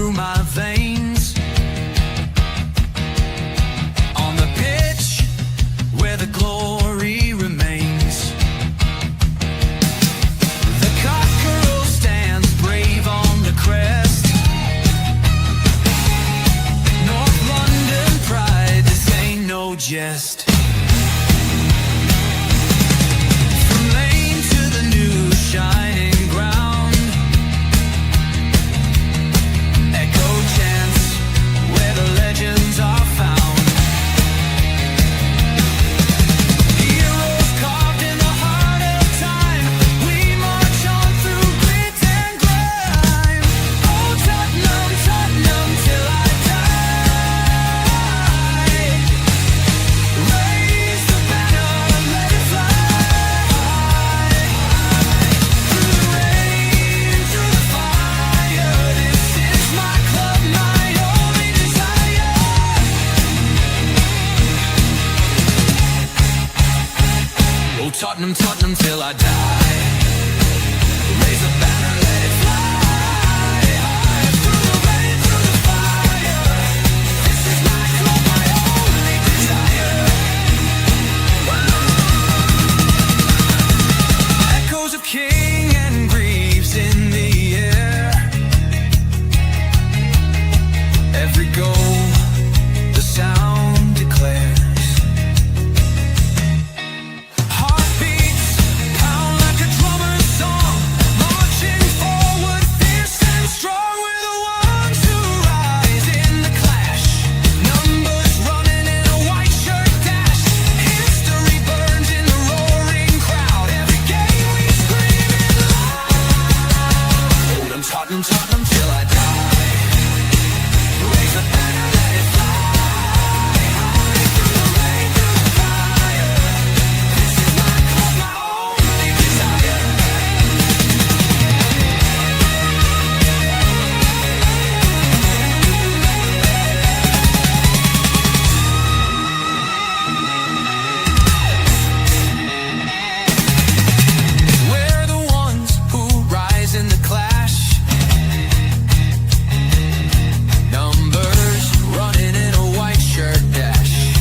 through my veins. On the pitch where the glory remains, the cockerel stands brave on the crest. North London pride, this ain't no jest. From lane to the new shining ground, echo chants where the legends are found. Heroes carved in the heart of time, we march on through grit and grime. Oh Tottenham, Tottenham till I die. Raise the banner, let it fly. Through the rain, through the fire, this is my club, my only desire. Oh Tottenham, Tottenham till I die. Raise the banner, let it fly. Through the rain, through the fire, this is my club, my only desire. Echoes of king and Greaves in the air. Every goal, the sound declares. Heartbeats pound like a drummer's song, marching forward, fierce and strong. We're the ones who rise in the clash. Numbers running in a white shirt dash. History burns in the roaring crowd. Every game we scream it loud. Tottenham, Tottenham, Tottenham till I die. Raise the banner, let it fly. Through the rain, through the fire, this is my club, my only desire. We're the ones who rise in the clash. Numbers running in a white shirt dash.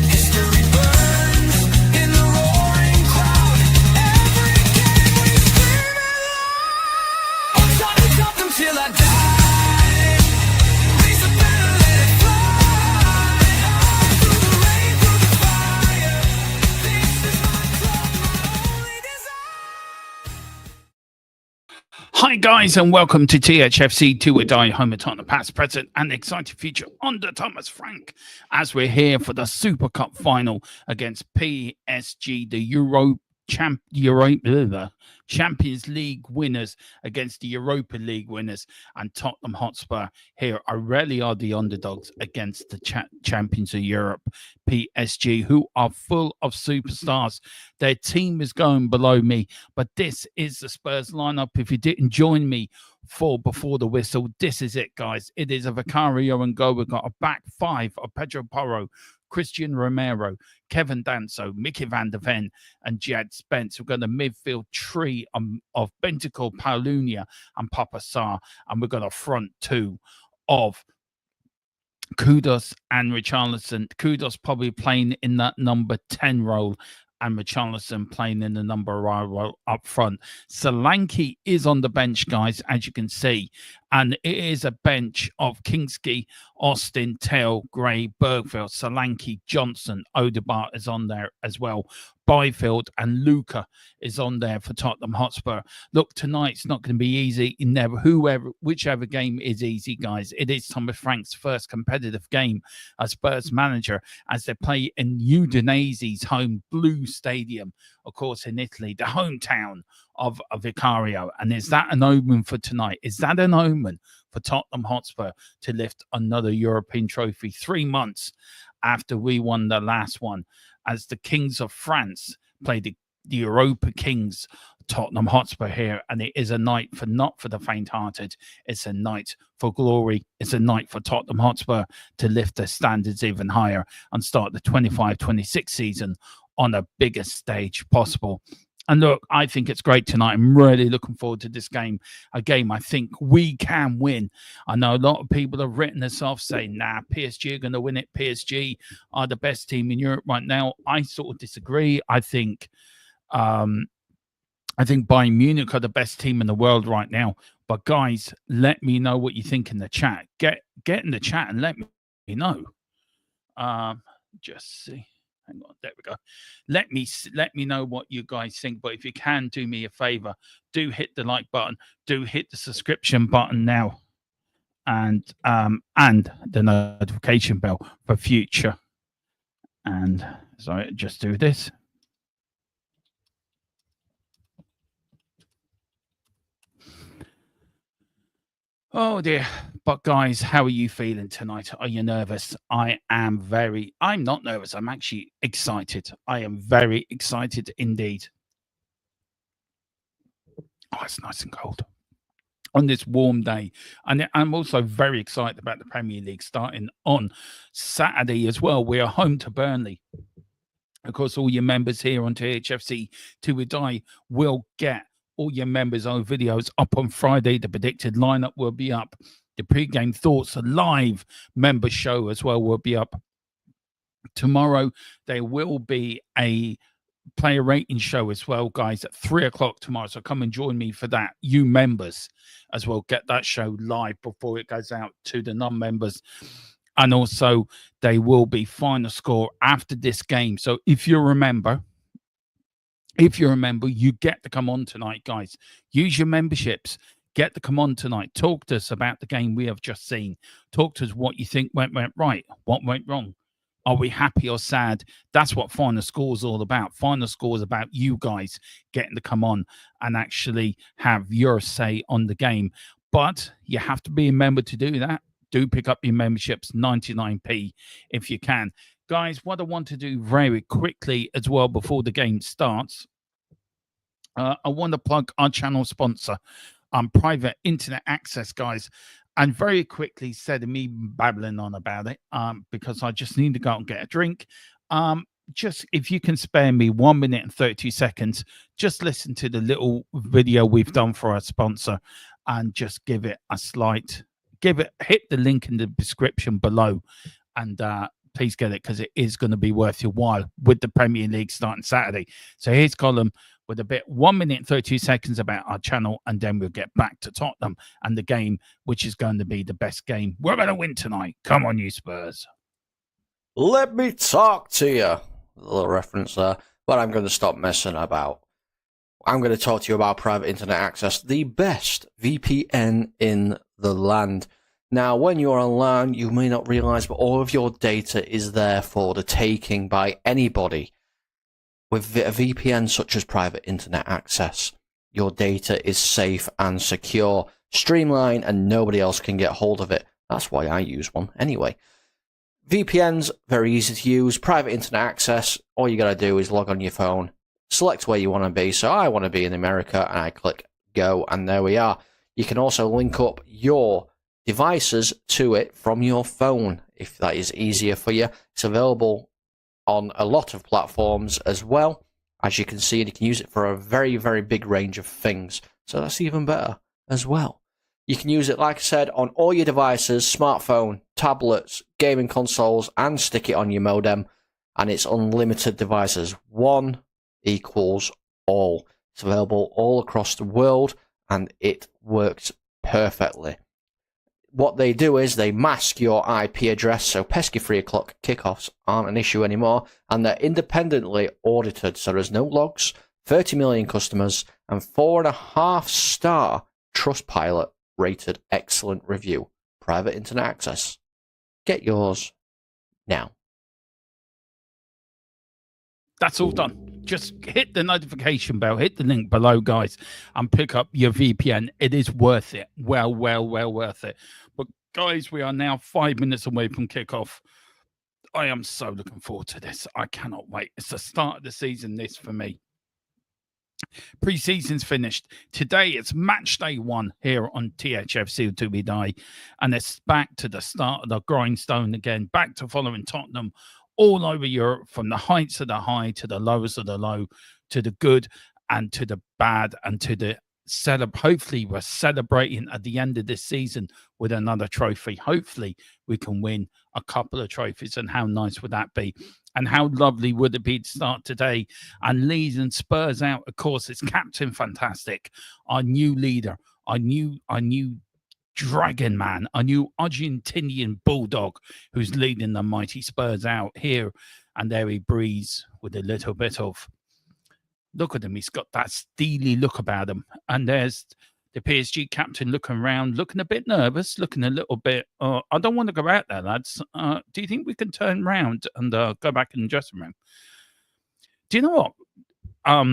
History burns in the roaring crowd. Every game we scream it loud. Oh Tottenham, Tottenham till I die. Raise the banner, let it fly. Through the rain, through the fire, this is my club, my only desire. Hi guys and welcome to THFC 2 or Die, home of Tottenham past, present and exciting future under Thomas Frank, as we're here for the Super Cup final against PSG, the Champions League winners against the Europa League winners, and Tottenham Hotspur here really are the underdogs against the champions of Europe, PSG, who are full of superstars. Their team is going below me, but this is the Spurs lineup. If you didn't join me for before the whistle, this is it, guys. It is a Vicario and go. We've got a back five of Pedro Porro, Christian Romero, Kevin Danso, Mickey van der Ven, and Jad Spence. We've got a midfield tree of Bentancur, Paulunia, and Papa Sarr. And we've got a front two of Kudus and Richarlison. Kudus probably playing in that number 10 role, and Richarlison playing in the number 9 role up front. Solanke is on the bench, guys, as you can see. And it is a bench of Kingsley, Austin, Teo, Gray, Bergville, Solanke, Johnson, Odegaard is on there as well. Byfield and Luca is on there for Tottenham Hotspur. Look, tonight's not going to be easy. Whichever game is easy, guys. It is Thomas Frank's first competitive game as Spurs manager, as they play in Udinese's home Blue Stadium, of course, in Italy, the hometown of Vicario. And is that an omen for tonight? Is that an omen for Tottenham Hotspur to lift another European trophy 3 months after we won the last one, as the Kings of France play the Europa Kings, Tottenham Hotspur here? And it is a night not for the faint-hearted. It's a night for glory. It's a night for Tottenham Hotspur to lift their standards even higher and start the 25-26 season on a bigger stage possible. And look, I think it's great tonight. I'm really looking forward to this game. A game I think we can win. I know a lot of people have written this off saying, nah, PSG are going to win it. PSG are the best team in Europe right now. I sort of disagree. I think Bayern Munich are the best team in the world right now. But guys, let me know what you think in the chat. Get in the chat and let me know. Just see. Hang on, there we go. Let me know what you guys think. But if you can, do me a favor, do hit the like button, do hit the subscription button now, and the notification bell for future. And so just do this. Oh dear. But guys, how are you feeling tonight? Are you nervous? I'm not nervous. I'm actually excited. I am very excited indeed. Oh, it's nice and cold on this warm day. And I'm also very excited about the Premier League starting on Saturday as well. We are home to Burnley. Of course, all your members here on THFC Till We Die will get all your members' own videos up on Friday. The predicted lineup will be up. The pre-game thoughts, a live member show as well will be up. Tomorrow, there will be a player rating show as well, guys, at 3:00 tomorrow. So come and join me for that. You members as well, get that show live before it goes out to the non-members. And also, they will be final score after this game. So if you remember, you get to come on tonight, guys. Use your memberships. Get to come on tonight. Talk to us about the game we have just seen. Talk to us what you think went right, what went wrong. Are we happy or sad? That's what Final Score is all about. Final Score is about you guys getting to come on and actually have your say on the game. But you have to be a member to do that. Do pick up your memberships, 99p if you can. Guys, what I want to do very quickly as well before the game starts, I want to plug our channel sponsor, Private Internet Access, guys. And very quickly, instead of me babbling on about it, because I just need to go and get a drink, just if you can spare me 1 minute and 32 seconds, just listen to the little video we've done for our sponsor and just give it a slight, hit the link in the description below and please get it because it is going to be worth your while with the Premier League starting Saturday. So here's Colin with a bit 1 minute and 32 seconds about our channel, and then we'll get back to Tottenham and the game, which is going to be the best game. We're going to win tonight. Come on, you Spurs. Let me talk to you. A little reference there, but I'm going to stop messing about. I'm going to talk to you about Private Internet Access, the best VPN in the land. Now, when you're online, you may not realize, but all of your data is there for the taking by anybody. With a VPN such as Private Internet Access, your data is safe and secure, streamlined, and nobody else can get hold of it. That's why I use one anyway. VPN's very easy to use. Private Internet Access, all you got to do is log on your phone, select where you want to be. So I want to be in America, and I click go, and there we are. You can also link up your devices to it from your phone if that is easier for you. It's available on a lot of platforms as well. As you can see, you can use it for a very, very big range of things. So that's even better as well. You can use it, like I said, on all your devices, smartphone, tablets, gaming consoles, and stick it on your modem. And it's unlimited devices. One equals all. It's available all across the world, and it works perfectly. What they do is they mask your IP address, so pesky 3 o'clock kickoffs aren't an issue anymore, and they're independently audited, so there's no logs, 30 million customers, and 4.5-star Trustpilot rated excellent review. Private Internet Access. Get yours now. That's all done. Just hit the notification bell, hit the link below, guys, and pick up your VPN. It is worth it. Well worth it. But guys, we are now 5 minutes away from kickoff. I am so looking forward to this. I cannot wait. It's the start of the season, this for me. Pre-season's finished. Today it's match day 1 here on THFC Till We Die. And it's back to the start of the grindstone again. Back to following Tottenham all over Europe, from the heights of the high to the lowest of the low, to the good and to the bad and to the hopefully we're celebrating at the end of this season with another trophy. Hopefully we can win a couple of trophies, and how nice would that be? And how lovely would it be to start today and Leeds and Spurs out? Of course, it's Captain Fantastic, our new leader, our new Dragon Man, a new Argentinian bulldog who's leading the mighty Spurs out here. And there he breathes with a little bit of, look at him, he's got that steely look about him. And there's the PSG captain looking around, looking a bit nervous, looking a little bit, I don't want to go out there, lads. Do you think we can turn around and go back in the dressing room? Do you know what? I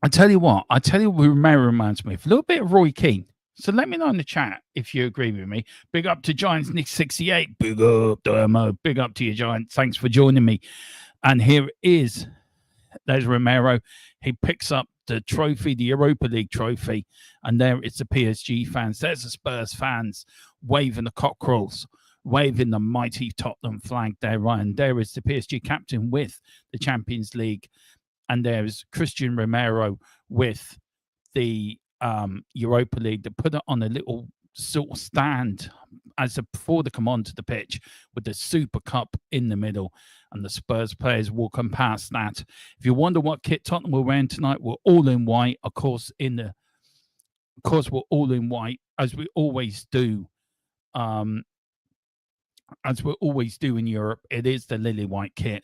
tell you what Romero reminds me of a little bit of Roy Keane. So let me know in the chat if you agree with me. Big up to Giants Nick 68. Big up, Dermo. Big up to you, Giant. Thanks for joining me. And here is, there's Romero. He picks up the trophy, the Europa League trophy. And there it's the PSG fans. There's the Spurs fans waving the cockerels, waving the mighty Tottenham flag there, Ryan. There is the PSG captain with the Champions League. And there's Christian Romero with the Europa League. They put it on a little sort of stand before they come onto the pitch with the Super Cup in the middle, and the Spurs players walking past that. If you wonder what kit Tottenham we're wearing tonight, we're all in white. Of course, we're all in white, as we always do. As we always do in Europe, it is the lily white kit.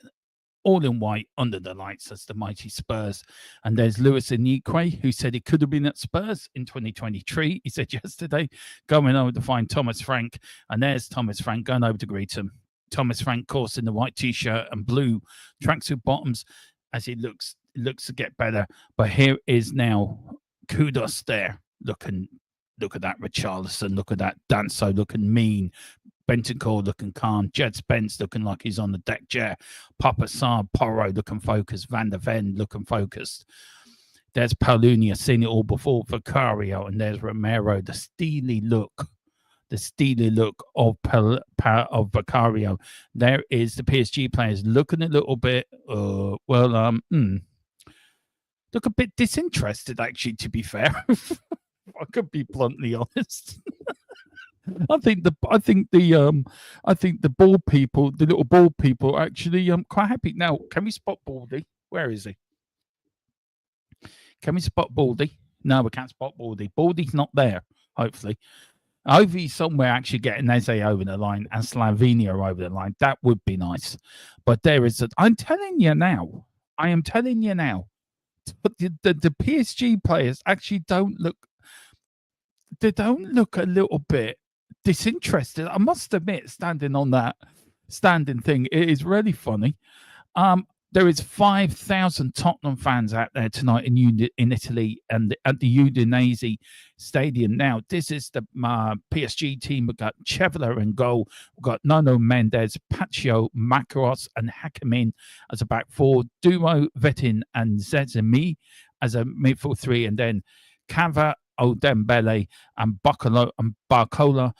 All in white under the lights as the mighty Spurs. And there's Lewis Inique, who said he could have been at Spurs in 2023. He said yesterday, going over to find Thomas Frank. And there's Thomas Frank going over to greet him. Thomas Frank, of course, in the white t-shirt and blue tracksuit bottoms as he looks to get better. But here is now Kudos there. Look at that Richarlison. Look at that Danso looking mean. Bentancur looking calm. Jed Spence looking like he's on the deck chair. Papa Saab, Porro looking focused. Van der Ven looking focused. There's Paulunia, seen it all before. Vicario, and there's Romero. The steely look of Vicario. There is the PSG players looking a little bit, look a bit disinterested, actually, to be fair. I could be bluntly honest. I think the ball people, the little ball people, are actually quite happy. Now, can we spot Baldy? Where is he? Can we spot Baldy? No, we can't spot Baldy. Baldy's not there. Hopefully, he's somewhere actually getting Eze over the line and Slovenia over the line. That would be nice. But there is I am telling you now. But the PSG players actually don't look. They don't look a little bit disinterested. I must admit, standing on that standing thing, it is really funny. There is 5,000 Tottenham fans out there tonight in Italy and at the Udinese Stadium. Now, this is the PSG team. We've got Chevrolet in goal. We've got Nuno Mendes, Pacho, Makaros, and Hakemin as a back four. Dumo, Vetin, and Zezemi as a midfield three. And then Cava, Odembele, and Barcola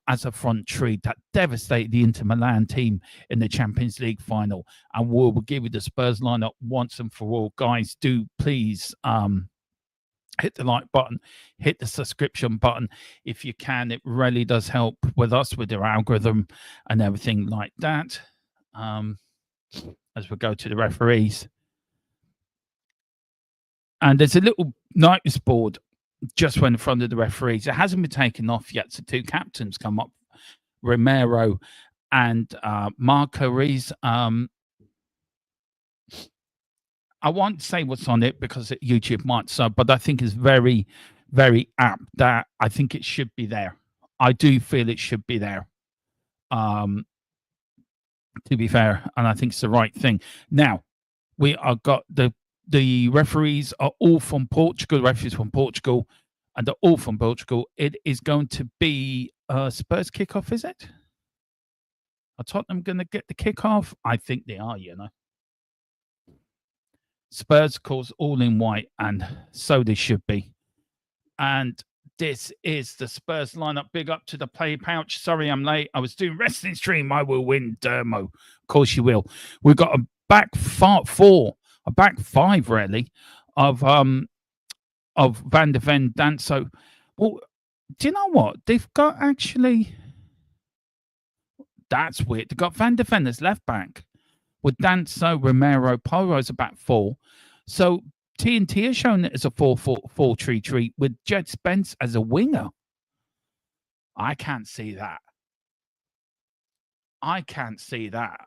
as a front three that devastated the Inter Milan team in the Champions League final. And we'll give you the Spurs lineup once and for all. Guys, do please hit the like button, hit the subscription button if you can. It really does help with us, with our algorithm and everything like that. As we go to the referees. And there's a little notice board just went in front of the referees. It hasn't been taken off yet. So two captains come up, Romero and Marco Rees. I won't say what's on it because YouTube might sub, but I think it's very, very apt that I think it should be there. I do feel it should be there. To be fair, and I think it's the right thing. Now, we are got the referees are all from Portugal. Referees from Portugal, and they're all from Portugal. It is going to be Spurs kickoff, is it? Are Tottenham going to get the kickoff? I think they are, you know. Spurs, of course, all in white, and so they should be. And this is the Spurs lineup. Big up to the play pouch. Sorry, I'm late. I was doing wrestling stream. I will win, Dermo. Of course you will. We've got a back five, really, of Van der Ven, Danso. Well, do you know what? They've got actually... That's weird. They've got Van der Ven as left back with Danso, Romero, Poro's a back four. So TNT has shown it as a 4-4-3-3 with Jed Spence as a winger. I can't see that. I can't see that.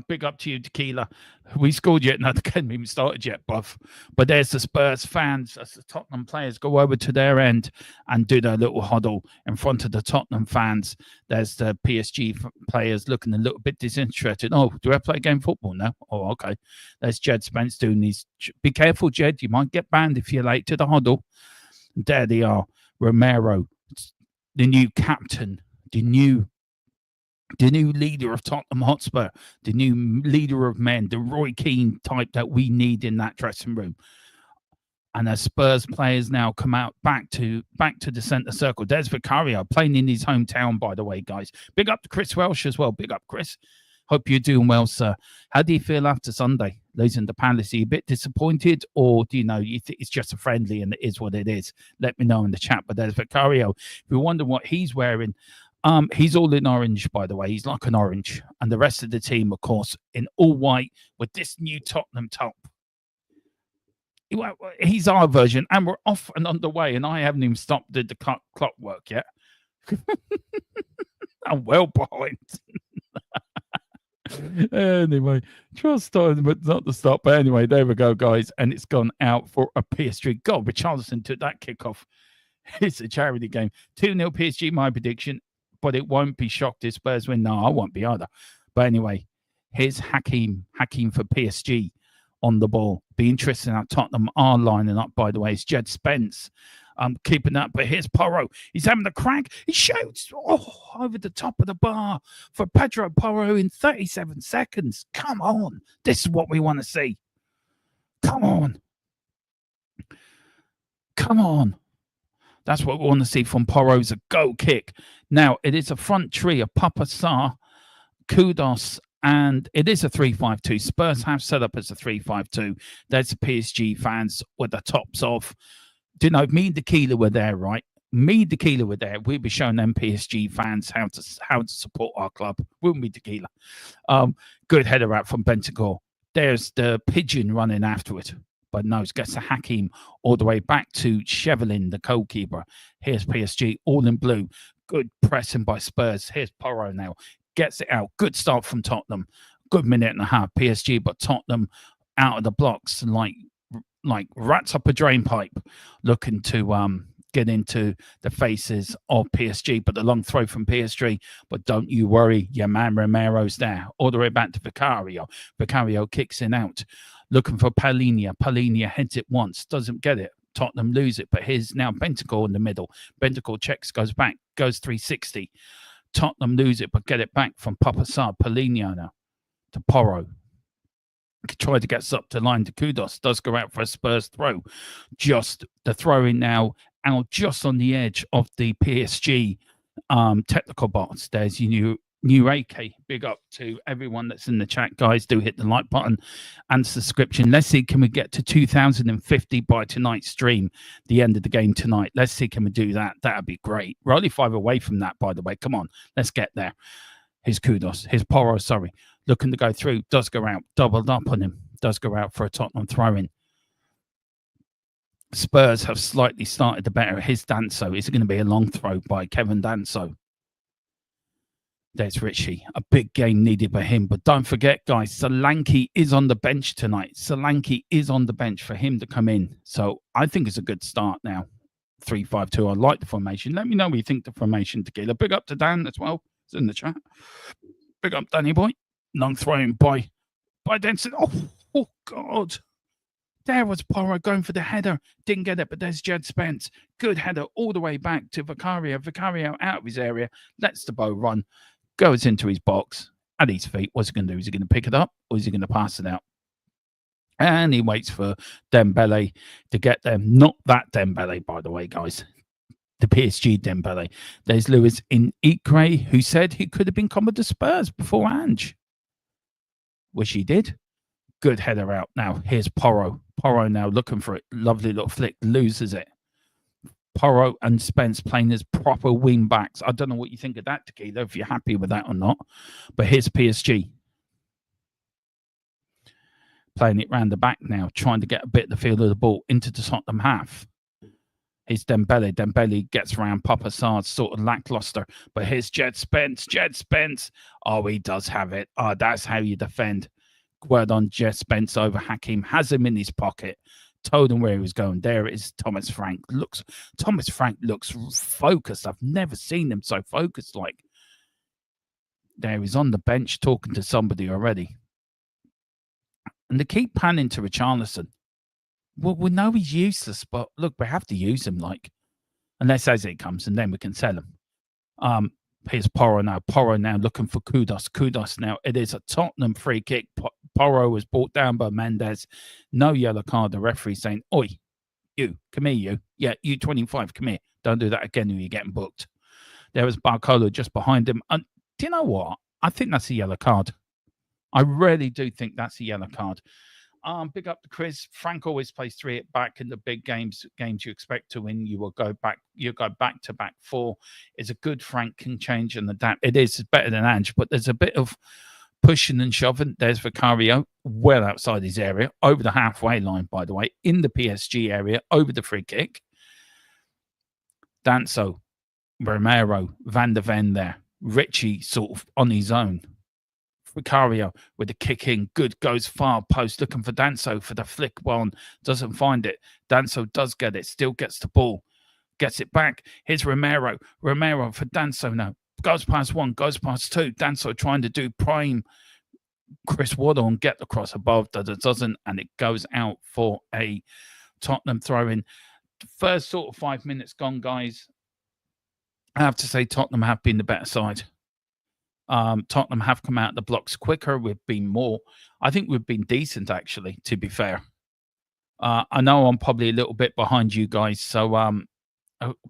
Big up to you, Tequila. We scored yet. No, the game even started yet, buff. But there's the Spurs fans, as the Tottenham players go over to their end and do their little huddle in front of the Tottenham fans. There's the PSG players looking a little bit disinterested. Oh, do I play game football now? Oh, okay. There's Jed Spence doing these. Be careful, Jed. You might get banned if you're late to the huddle. And there they are. Romero, the new captain, the new leader of Tottenham Hotspur, the new leader of men, the Roy Keane type that we need in that dressing room. And as Spurs players now come out back to the centre circle, there's Vicario playing in his hometown, by the way, guys. Big up to Chris Welsh as well. Big up, Chris. Hope you're doing well, sir. How do you feel after Sunday losing to Palace? Are you a bit disappointed, or do you know you think it's just a friendly and it is what it is? Let me know in the chat. But there's Vicario. If you wonder what he's wearing, he's all in orange, by the way. He's like an orange. And the rest of the team, of course, in all white with this new Tottenham top. He's our version, and we're off and underway, and I haven't even stopped the clock work yet. I'm well behind. Anyway, just starting, but not the stop. But anyway, there we go, guys. And it's gone out for a PSG. God, Richarlison took that kickoff. It's a charity game. 2-0 PSG, my prediction. But it won't be shocked if Spurs win. No, I won't be either. But anyway, here's Hakim for PSG on the ball. Be interesting how Tottenham are lining up, by the way. It's Jed Spence keeping that. But here's Porro. He's having a crack. He shoots over the top of the bar for Pedro Porro in 37 seconds. Come on. This is what we want to see. Come on. Come on. That's what we want to see from Porro's a go kick. Now, it is a front tree of Papa Sarr, Kudos, and it is a 3-5-2. Spurs have set up as a 3-5-2. There's the PSG fans with the tops off. Do you know, me and Tequila were there, right? Me and Tequila were there. We'd be showing them PSG fans how to support our club. Wouldn't we, Tequila? Good header out from Bentancur. There's the pigeon running after it. But no, it gets to Hakim all the way back to Chevelin, the goalkeeper. Here's PSG, all in blue. Good pressing by Spurs. Here's Porro now. Gets it out. Good start from Tottenham. Good minute and a half. PSG, but Tottenham out of the blocks like rats up a drain pipe, looking to get into the faces of PSG. But the long throw from PSG. But don't you worry, your man Romero's there. All the way back to Vicario. Vicario kicks in out. Looking for Palhinha. Palhinha heads it once, doesn't get it. Tottenham lose it, but here's now Bentancur in the middle. Bentancur checks, goes back, goes 360. Tottenham lose it, but get it back from Papa Sarr. Palhinha now to Porro. Try to get up to line to Kudos. Does go out for a Spurs throw. Just the throw in now, out just on the edge of the PSG technical box. There's your new AK. Big up to everyone that's in the chat, guys. Do hit the like button and subscription. Let's see, can we get to 2,050 by tonight's stream, the end of the game tonight? Let's see, can we do that? That'd be great. We're only 5 away from that, by the way. Come on, let's get there. Here's Kudos. Here's Porro, sorry. Looking to go through. Does go out. Doubled up on him. Does go out for a Tottenham throw-in. Spurs have slightly started the better. Here's Danso. Is it going to be a long throw by Kevin Danso? There's Richie. A big game needed by him. But don't forget, guys, Solanke is on the bench tonight. Solanke is on the bench for him to come in. So I think it's a good start now. 3-5-2. I like the formation. Let me know what you think the formation, Tequila. Big up to Dan as well. It's in the chat. Big up, Danny boy. Long throw by Denson. Oh, God. There was Porro going for the header. Didn't get it, but there's Jed Spence. Good header all the way back to Vicario. Vicario out of his area. Lets the ball run. Goes into his box. At his feet. What's he going to do? Is he going to pick it up or is he going to pass it out? And he waits for Dembele to get them. Not that Dembele, by the way, guys. The PSG Dembele. There's Lewis in Ikre, who said he could have been come with the Spurs before Ange. Wish he did. Good header out. Now, here's Porro. Porro now looking for it. Lovely little flick, loses it. Porro and Spence playing as proper wing backs. I don't know what you think of that, Tequila, if you're happy with that or not. But here's PSG. Playing it round the back now, trying to get a bit of the feel of the ball into the Tottenham half. Here's Dembele. Dembele gets around Papa Sarr's sort of lackluster. But here's Jed Spence. Jed Spence. Oh, he does have it. Oh, that's how you defend. Word on Jed Spence over Hakim. Has him in his pocket. Told him where he was going. There is Thomas Frank. Thomas Frank looks focused. I've never seen him so focused. Like, there he's on the bench talking to somebody already. And they keep panning to Richarlison. Well, we know he's useless, but look, we have to use him, like, unless as it comes, and then we can sell him. Here's Porro now. Porro now looking for Kudos. Kudos now. It is a Tottenham free kick. Porro was brought down by Mendes. No yellow card. The referee saying, "Oi, you, come here, you. Yeah, you 25, come here. Don't do that again or you're getting booked." There was Barcola just behind him. And do you know what? I think that's a yellow card. I really do think that's a yellow card. Big up to Chris. Frank always plays 3 at back in the big games you expect to win. You go back to back 4. It's a good Frank can change and adapt. It is better than Ange, but there's a bit of pushing and shoving. There's Vicario well outside his area, over the halfway line, by the way, in the PSG area, over the free kick. Danso, Romero, Van der Ven there. Richie sort of on his own. Vicario with the kick in, good, goes far post, looking for Danso for the flick one, doesn't find it. Danso does get it, still gets the ball, gets it back. Here's Romero for Danso now, goes past 1, goes past 2. Danso trying to do prime Chris Waddle and get the cross above, doesn't, and it goes out for a Tottenham throw-in. First sort of 5 minutes gone, guys. I have to say Tottenham have been the better side. Tottenham have come out the blocks quicker. I think we've been decent, actually, to be fair. I know I'm probably a little bit behind you guys, so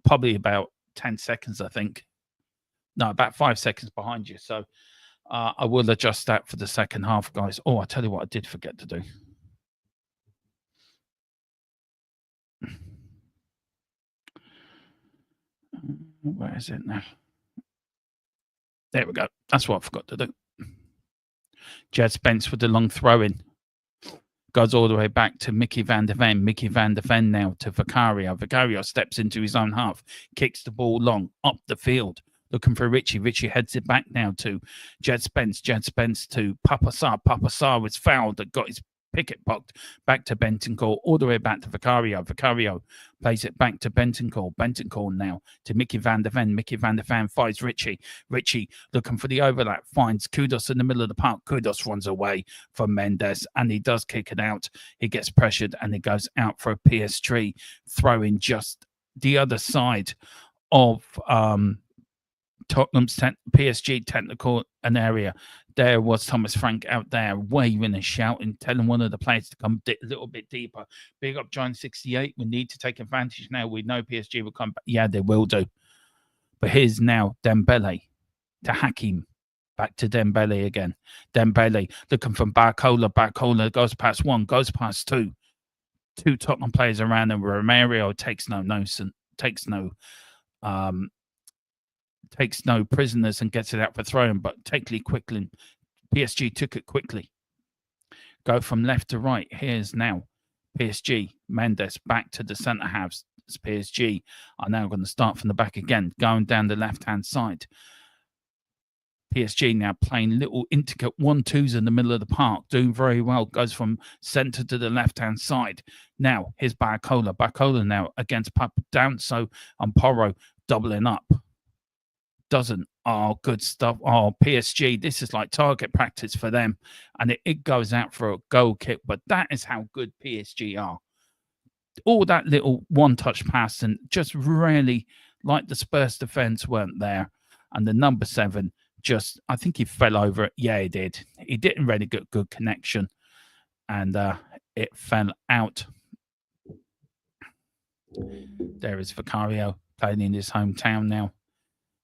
probably about 10 seconds, I think. No, about 5 seconds behind you. So I will adjust that for the second half, guys. Oh, I tell you what I did forget to do. Where is it now? There we go. That's what I forgot to do. Jed Spence with the long throw-in. Goes all the way back to Mickey Van der Ven. Mickey Van der Ven now to Vicario. Vicario steps into his own half. Kicks the ball long, up the field. Looking for Richie. Richie heads it back now to Jed Spence. Jed Spence to Papa Sarr. Papa Sarr was fouled that got his picket pocked. Back to Bentancur. All the way back to Vicario. Vicario plays it back to Bentancur. Bentancur now to Mickey Van der Ven. Mickey Van der Ven finds Richie. Richie looking for the overlap. Finds Kudos in the middle of the park. Kudos runs away from Mendes and he does kick it out. He gets pressured and it goes out for a PS3 throw-in just the other side of Tottenham's PSG technical an area. There was Thomas Frank out there waving and shouting, telling one of the players to come a little bit deeper. Big up John 68. We need to take advantage now. We know PSG will come back. Yeah, they will do. But here's now Dembele to Hakim. Back to Dembele again. Dembele looking from Barcola. Barcola goes past 1, goes past 2. 2 Tottenham players around him. Romero takes no prisoners and gets it out for throwing, but PSG took it quickly. Go from left to right. Here's now PSG. Mendes back to the centre halves. PSG are now going to start from the back again, going down the left-hand side. PSG now playing little intricate 1-2s in the middle of the park, doing very well. Goes from centre to the left-hand side. Now, here's Barcola. Barcola now against Danso and Porro doubling up. Doesn't. Oh, good stuff. Oh, PSG, this is like target practice for them. And it goes out for a goal kick. But that is how good PSG are. All that little one-touch pass and just really, like the Spurs defence weren't there. And the number 7 just, I think he fell over it. Yeah, he did. He didn't really get good connection. And it fell out. There is Vicario playing in his hometown now.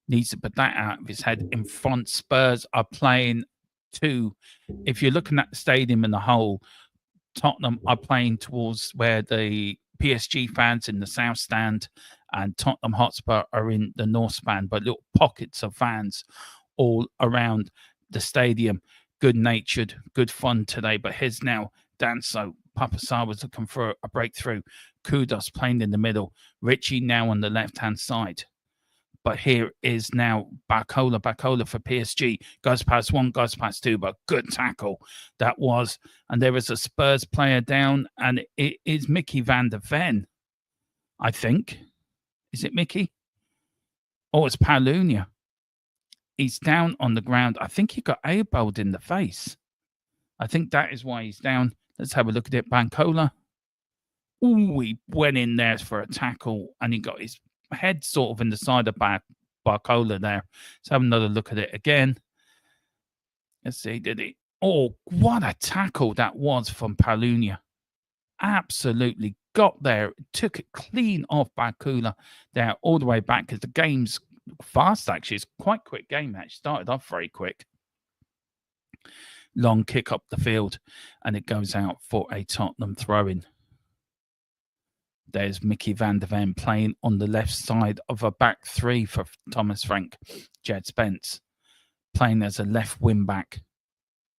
Needs to put that out of his head. In front, Spurs are playing 2. If you're looking at the stadium in the whole, Tottenham are playing towards where the PSG fans in the south stand and Tottenham Hotspur are in the north stand, but little pockets of fans all around the stadium. Good-natured, good fun today. But here's now Danso. Papasar was looking for a breakthrough. Kudos playing in the middle. Richie now on the left-hand side. But here is now Bacola for PSG. Goes past one, goes past two, but good tackle that was. And there is a Spurs player down, and it is Mickey van der Ven, I think. Is it Mickey? Oh, it's Palunia. He's down on the ground. I think he got elbowed in the face. I think that is why he's down. Let's have a look at it. Bancola. Ooh, he went in there for a tackle, and he got his head sort of in the side of Barcola there. Let's have another look at it again. Let's see, did he? Oh, what a tackle that was from Palunia. Absolutely got there, took it clean off Barcola there all the way back, because the game's fast, actually. It's quite a quick game, actually. Started off very quick. Long kick up the field, and it goes out for a Tottenham throw-in. There's Mickey van der Ven playing on the left side of a back three for Thomas Frank. Jed Spence playing as a left wing back.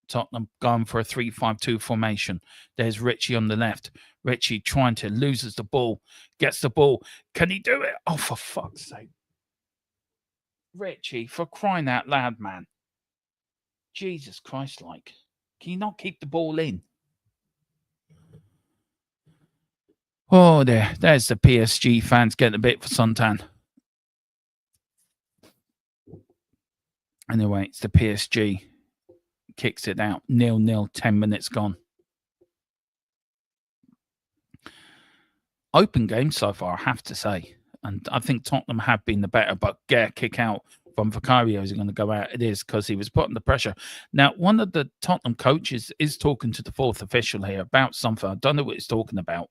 Tottenham going for a 3-5-2 formation. There's Richie on the left. Richie trying to loses the ball. Gets the ball. Can he do it? Oh, for fuck's sake. Richie, for crying out loud, man. Jesus Christ, like. Can you not keep the ball in? Oh, there's the PSG fans getting a bit for suntan. Anyway, it's the PSG. Kicks it out. 0-0, 10 minutes gone. Open game so far, I have to say. And I think Tottenham have been the better, but get a kick out from Vicario is going to go out. It is, because he was put under pressure. Now, one of the Tottenham coaches is talking to the fourth official here about something. I don't know what he's talking about,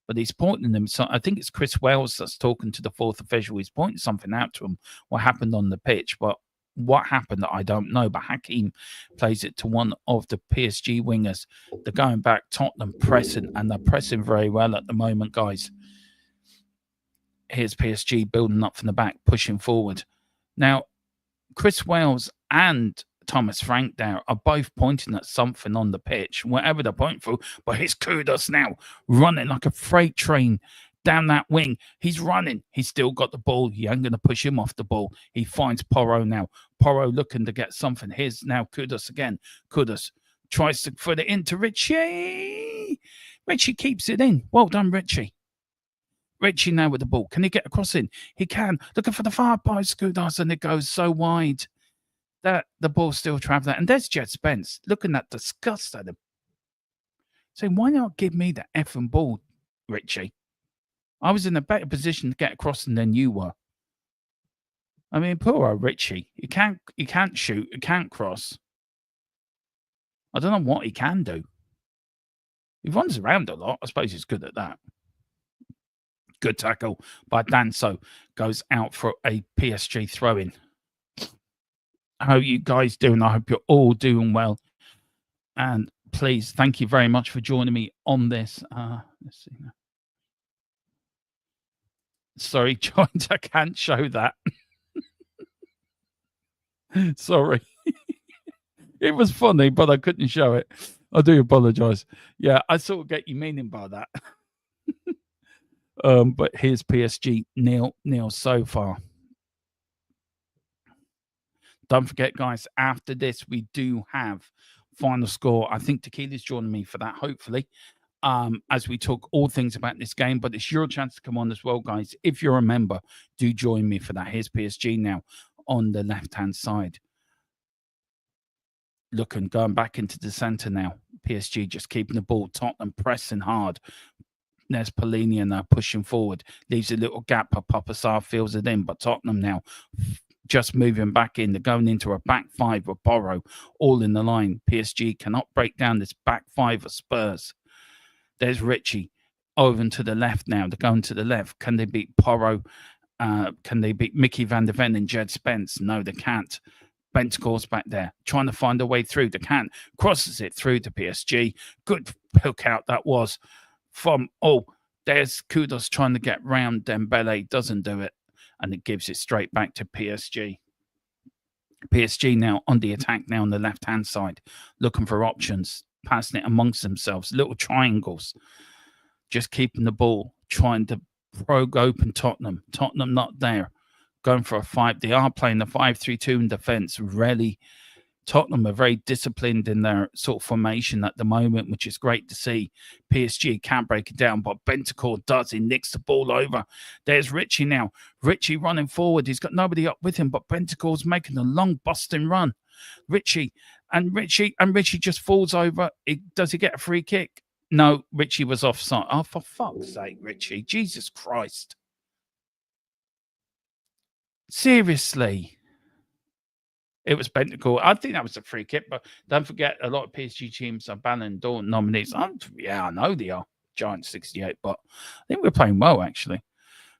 but he's pointing them. So I think it's Chris Wells that's talking to the fourth official. He's pointing something out to him, what happened on the pitch. But what happened, I don't know. But Hakim plays it to one of the PSG wingers. They're going back, Tottenham pressing, and they're pressing very well at the moment, guys. Here's PSG building up from the back, pushing forward. Now, Chris Wells and Thomas Frank there are both pointing at something on the pitch, whatever they're pointing for. But here's Kudos now, running like a freight train down that wing. He's running. He's still got the ball. He ain't going to push him off the ball. He finds Porro now. Porro looking to get something. Here's now Kudos again. Kudos tries to put it into Richie. Richie keeps it in. Well done, Richie. Richie now with the ball. Can he get across in? He can. Looking for the far post, Kudos, and it goes so wide that the ball's still traveling. And there's Jed Spence looking at disgust at him. Saying, why not give me the effing ball, Richie? I was in a better position to get across than you were. I mean, poor old Richie. He can't shoot. He can't cross. I don't know what he can do. He runs around a lot. I suppose he's good at that. Good tackle by Danso. Goes out for a PSG throw-in. How are you guys doing? I hope you're all doing well. And please, thank you very much for joining me on this. Let's see now. Sorry, Joint, I can't show that. Sorry. It was funny, but I couldn't show it. I do apologize. Yeah, I sort of get you meaning by that. But here's PSG 0-0 so far. Don't forget, guys, after this, we do have final score. I think Tequila's joining me for that, hopefully, as we talk all things about this game. But it's your chance to come on as well, guys. If you're a member, do join me for that. Here's PSG now on the left-hand side. Looking, going back into the centre now. PSG just keeping the ball. Tottenham pressing hard. There's Polini now pushing forward. Leaves a little gap. Papasar fills it in. But Tottenham now just moving back in. They're going into a back five with Porro all in the line. PSG cannot break down this back five of Spurs. There's Richie over to the left now. They're going to the left. Can they beat Porro? Can they beat Mickey van der Ven and Jed Spence? No, they can't. Bentancur's back there, trying to find a way through. The can crosses it through to PSG. Good hook out that was from, there's Kudos trying to get round Dembele, doesn't do it, and it gives it straight back to PSG. PSG now on the attack now on the left-hand side, looking for options, passing it amongst themselves, little triangles, just keeping the ball, trying to probe open Tottenham. Tottenham not there, going for a 5. They are playing the 5-3-2 in defence. Really, Tottenham are very disciplined in their sort of formation at the moment, which is great to see. PSG can't break it down, but Bentancur does. He nicks the ball over. There's Richie now. Richie running forward. He's got nobody up with him, but Bentancur's making a long busting run. Richie just falls over. Does he get a free kick? No, Richie was offside. Oh, for fuck's sake, Richie. Jesus Christ. Seriously. It was Bentancur. I think that was a free kick, but don't forget, a lot of PSG teams are Ballon d'Or nominees. Yeah, I know they are. Giant 68, but I think we're playing well, actually.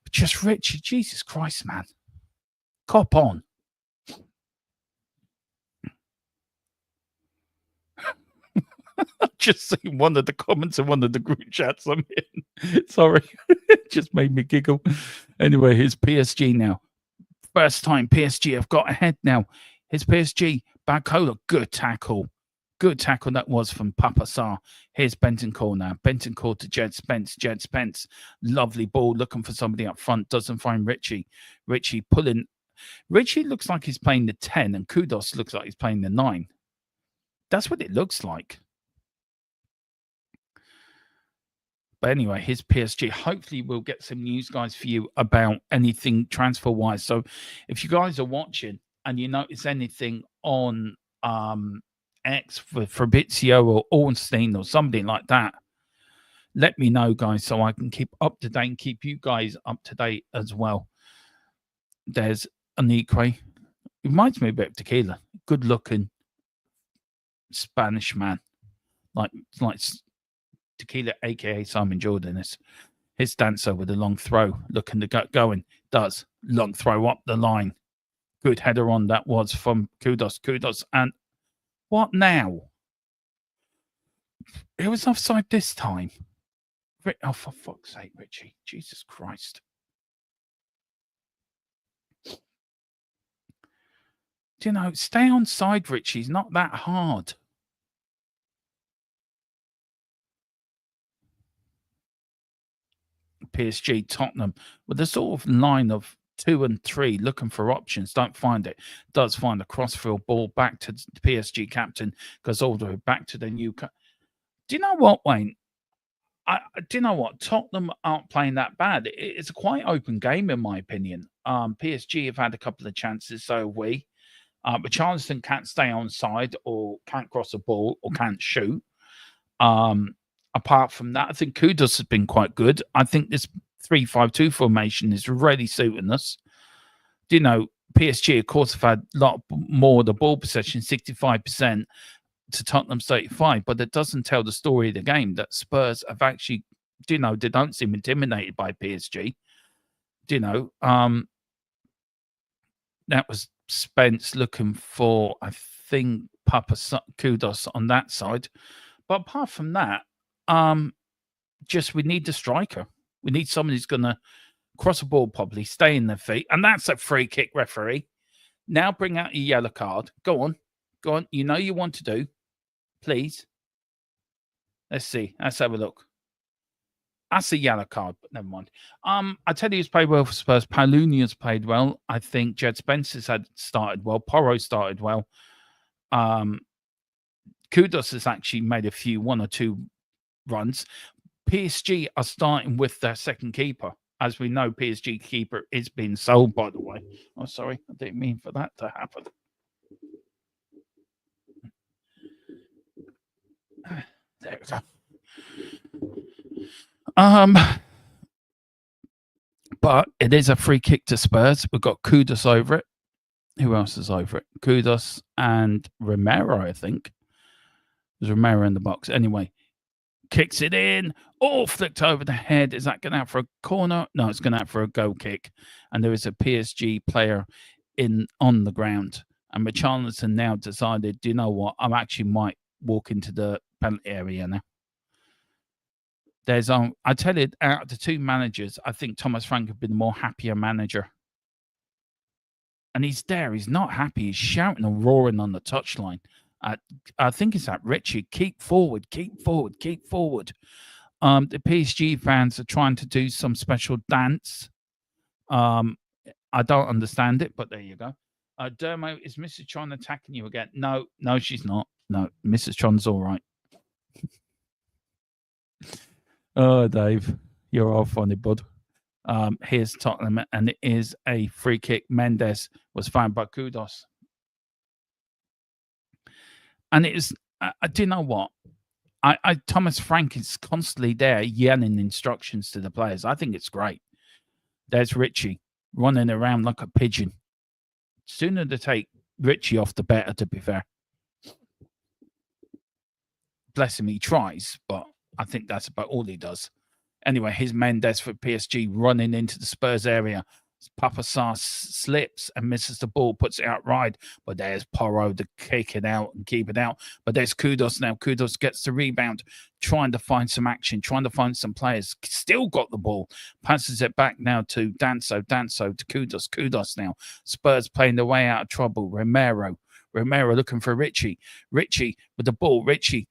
But just Richie, Jesus Christ, man. Cop on. Just seeing one of the comments in one of the group chats I'm in. Sorry. It just made me giggle. Anyway, here's PSG now. First time PSG have got ahead now. Here's PSG. Barcola, good tackle. Good tackle that was from Papa Sarr. Here's Bentancur now. Bentancur to Jed Spence. Jed Spence, lovely ball, looking for somebody up front. Doesn't find Richie. Richie pulling. Richie looks like he's playing the 10, and Kudos looks like he's playing the 9. That's what it looks like. But anyway, here's PSG. Hopefully we'll get some news, guys, for you about anything transfer-wise. So if you guys are watching and you notice anything on X for Fabrizio or Ornstein or something like that, let me know, guys, so I can keep up to date and keep you guys up to date as well. There's Anique. Reminds me a bit of Tequila. Good-looking Spanish man. Like Tequila, a.k.a. Simon Jordan, is his dancer with a long throw, looking to get going. Does. Long throw up the line. Good header on that was from Kudos. Kudos. And what now? It was offside this time. Oh, for fuck's sake, Richie. Jesus Christ. Do you know, stay on side, Richie. It's not that hard. PSG, Tottenham, with a sort of line of 2 and 3, looking for options. Don't find it. Does find a crossfield ball back to the PSG captain, goes all the way back to the new. Do you know what, Wayne? Do you know what? Tottenham aren't playing that bad. It's a quite open game, in my opinion. PSG have had a couple of chances, so have we. But Charleston can't stay on side or can't cross a ball or can't shoot. Apart from that, I think Kudos has been quite good. I think this 3-5-2 formation is really suiting us. Do you know, PSG, of course, have had a lot more of the ball possession, 65% to Tottenham's 35%, but it doesn't tell the story of the game that Spurs have actually, do you know, they don't seem intimidated by PSG. Do you know, that was Spence looking for, I think, Papa Kudos on that side. But apart from that, just we need the striker. We need someone who's going to cross a ball properly, stay in their feet. And that's a free kick, referee. Now bring out your yellow card. Go on. Go on. You know you want to do. Please. Let's see. Let's have a look. That's a yellow card, but never mind. I tell you, he's played well for Spurs. Paulunia's played well. I think Jed Spencer's had started well. Porro started well. Kudos has actually made a few, 1 or 2 runs. PSG are starting with their second keeper. As we know, PSG keeper is being sold, by the way. Oh, sorry. I didn't mean for that to happen. There we go. But it is a free kick to Spurs. We've got Kudos over it. Who else is over it? Kudos and Romero, I think. There's Romero in the box. Anyway, kicks it in. Oh, flicked over the head. Is that going out for a corner? No, it's going out for a goal kick. And there is a PSG player on the ground. And Richarlison now decided, do you know what? I actually might walk into the penalty area now. There's I tell you, out of the two managers, I think Thomas Frank have been the more happier manager. And he's there. He's not happy. He's shouting and roaring on the touchline. I think it's that Richie. Keep forward. Keep forward. Keep forward. The PSG fans are trying to do some special dance. I don't understand it, but there you go. Dermo, is Mrs. Tron attacking you again? No, she's not. No, Mrs. Tron's all right. Oh, Dave, you're all funny, bud. Here's Tottenham, and it is a free kick. Mendes was found by Kudos. And it is, do you know what? Thomas Frank is constantly there yelling instructions to the players. I think it's great. There's Richie running around like a pigeon. Sooner to take Richie off, the better, to be fair. Bless him, he tries, but I think that's about all he does. Anyway, here's Mendes for PSG running into the Spurs area. Papa Sarr slips and misses the ball, puts it out wide. But there's Porro to kick it out and keep it out. But there's Kudos now. Kudos gets the rebound, trying to find some action, trying to find some players. Still got the ball. Passes it back now to Danso. Danso to Kudos. Kudos now. Spurs playing their way out of trouble. Romero looking for Richie. Richie with the ball. Richie.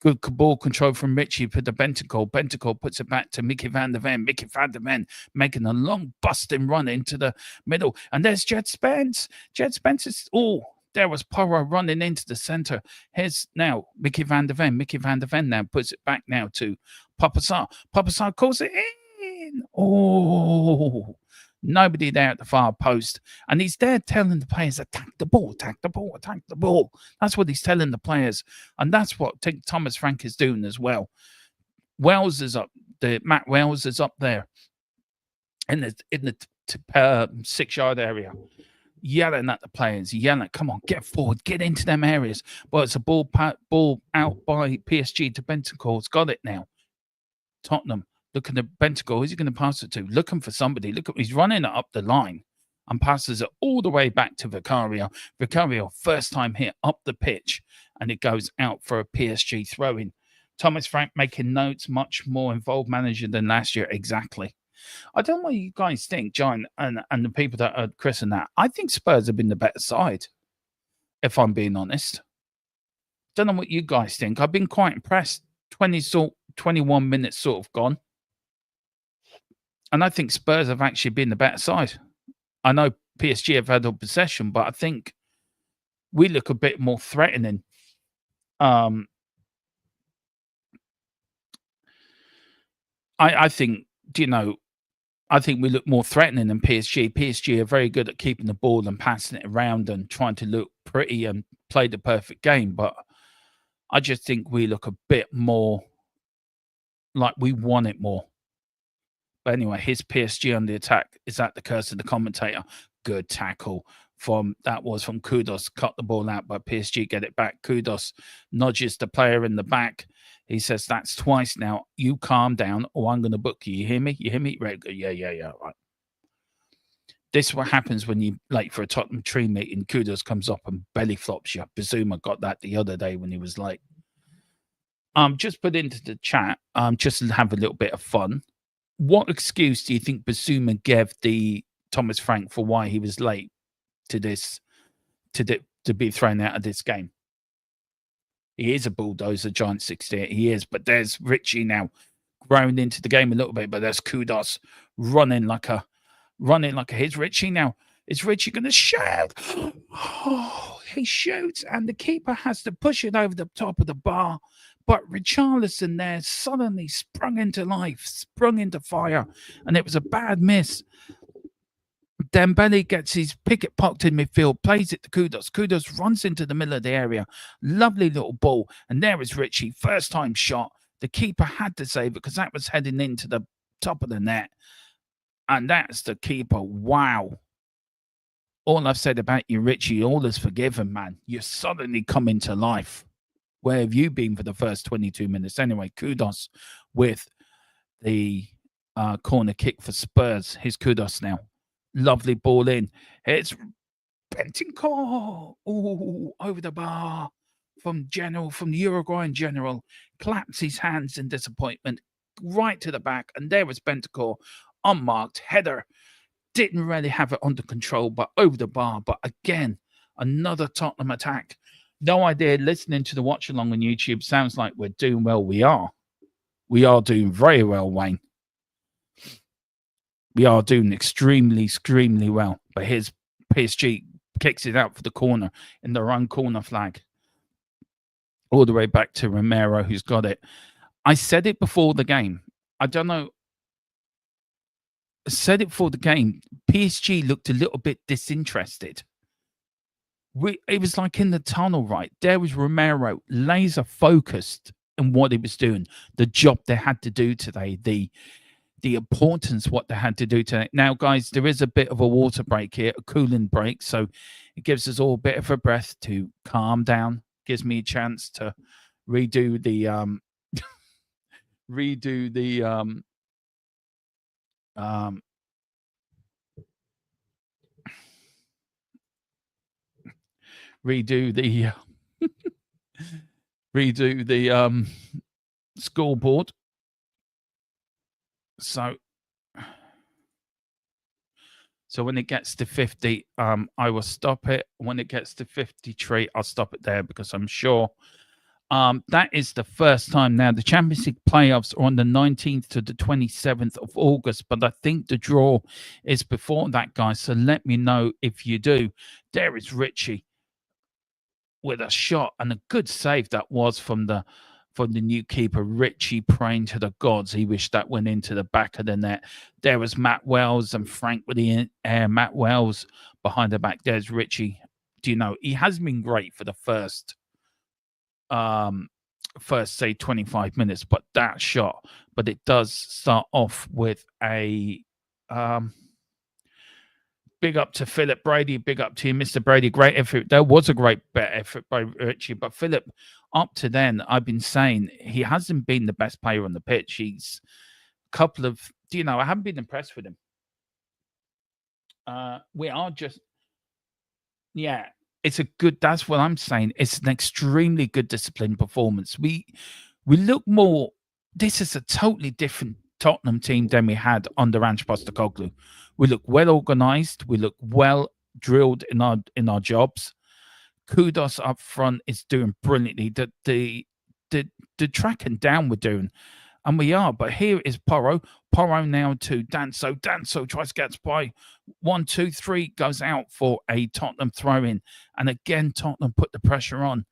Good ball control from Richie for the Bentancur. Bentancur puts it back to Mickey van der Ven. Mickey van der Ven making a long busting run into the middle. And there's Jed Spence. Jed Spence is... Oh, there was Porro running into the centre. Here's now Mickey van der Ven. Mickey van der Ven now puts it back now to Papa Sarr. Papa Sarr calls it in. Oh, nobody there at the far post. And he's there telling the players, attack the ball, attack the ball, attack the ball. That's what he's telling the players. And that's what Thomas Frank is doing as well. Wells is up. Matt Wells is up there in the 6-yard area, yelling at the players, yelling, come on, get forward, get into them areas. Well, it's a ball out by PSG to Bentancur. It's got it now. Tottenham. Looking at Bentancur, who's he going to pass it to? Looking for somebody. Look, he's running it up the line and passes it all the way back to Vicario. Vicario, first time hit up the pitch, and it goes out for a PSG throw-in. Thomas Frank making notes, much more involved manager than last year. Exactly. I don't know what you guys think, John, and the people that are Chris and that. I think Spurs have been the better side, if I'm being honest. Don't know what you guys think. I've been quite impressed. 21 minutes sort of gone. And I think Spurs have actually been the better side. I know PSG have had all possession, but I think we look a bit more threatening. I think, I think we look more threatening than PSG. PSG are very good at keeping the ball and passing it around and trying to look pretty and play the perfect game. But I just think we look a bit more like we want it more. But anyway, his PSG on the attack. Is that the curse of the commentator? Good tackle from Kudos. Cut the ball out, but PSG get it back. Kudos nudges the player in the back. He says, that's twice now. You calm down or I'm going to book you. You hear me? You hear me? Right. Yeah. Right. This is what happens when you late for a Tottenham tree meeting. Kudos comes up and belly flops you. Bazuma got that the other day when he was late. Just put into the chat, just to have a little bit of fun. What excuse do you think Bazuma gave the Thomas Frank for why he was late to this, to be thrown out of this game? He is a bulldozer, Giant 68. He is, but there's Richie now growing into the game a little bit. But there's Kudos running like a. Here's Richie now. Is Richie going to shoot? Oh, he shoots, and the keeper has to push it over the top of the bar. But Richarlison there suddenly sprung into life, sprung into fire, and it was a bad miss. Dembele gets his picket pocked in midfield, plays it to Kudos. Kudos runs into the middle of the area. Lovely little ball. And there is Richie. First time shot. The keeper had to save it because that was heading into the top of the net. And that's the keeper. Wow. All I've said about you, Richie, all is forgiven, man. You suddenly come into life. Where have you been for the first 22 minutes? Anyway, Kudos with the corner kick for Spurs. Here's Kudos now. Lovely ball in. It's Bentancur, ooh, over the bar from the Uruguayan general, claps his hands in disappointment, right to the back, and there was Bentancur, unmarked header. Didn't really have it under control, but over the bar. But again, another Tottenham attack. No idea. Listening to the watch along on YouTube sounds like we're doing well. We are. We are doing very well, Wayne. We are doing extremely, extremely well. But here's PSG kicks it out for the corner in their own corner flag. All the way back to Romero, who's got it. I said it before the game. I don't know. I said it before the game. PSG looked a little bit disinterested. It was like in the tunnel, right? There was Romero, laser focused on what he was doing, the job they had to do today, the importance what they had to do today. Now, guys, there is a bit of a water break here, a cooling break, so it gives us all a bit of a breath to calm down. Gives me a chance to redo the redo the scoreboard. So when it gets to 50, I will stop it. When it gets to 53, I'll stop it there because I'm sure that is the first time now. The Champions League playoffs are on the 19th to the 27th of August, but I think the draw is before that, guys. So let me know if you do. There is Richie with a shot and a good save that was from the new keeper. Richie praying to the gods. He wished that went into the back of the net. There was Matt Wells and Frank with the air. Matt Wells behind the back. There's Richie. Do you know, he hasn't been great for the first say 25 minutes, but that shot, but it does start off with a big up to Philip Brady. Big up to you, Mr. Brady. Great effort. There was a great effort by Richie, but Philip, up to then, I've been saying he hasn't been the best player on the pitch. He's a couple of, I haven't been impressed with him. We are just, it's a good, that's what I'm saying. It's an extremely good disciplined performance. We look more, this is a totally different Tottenham team than we had under Ange Postecoglou. We look well organized. We look well drilled in our jobs. Kudos up front is doing brilliantly. The tracking down we're doing, and we are. But here is Porro. Porro now to Danso. Danso tries to get by 1, 2, 3, goes out for a Tottenham throw-in. And again, Tottenham put the pressure on.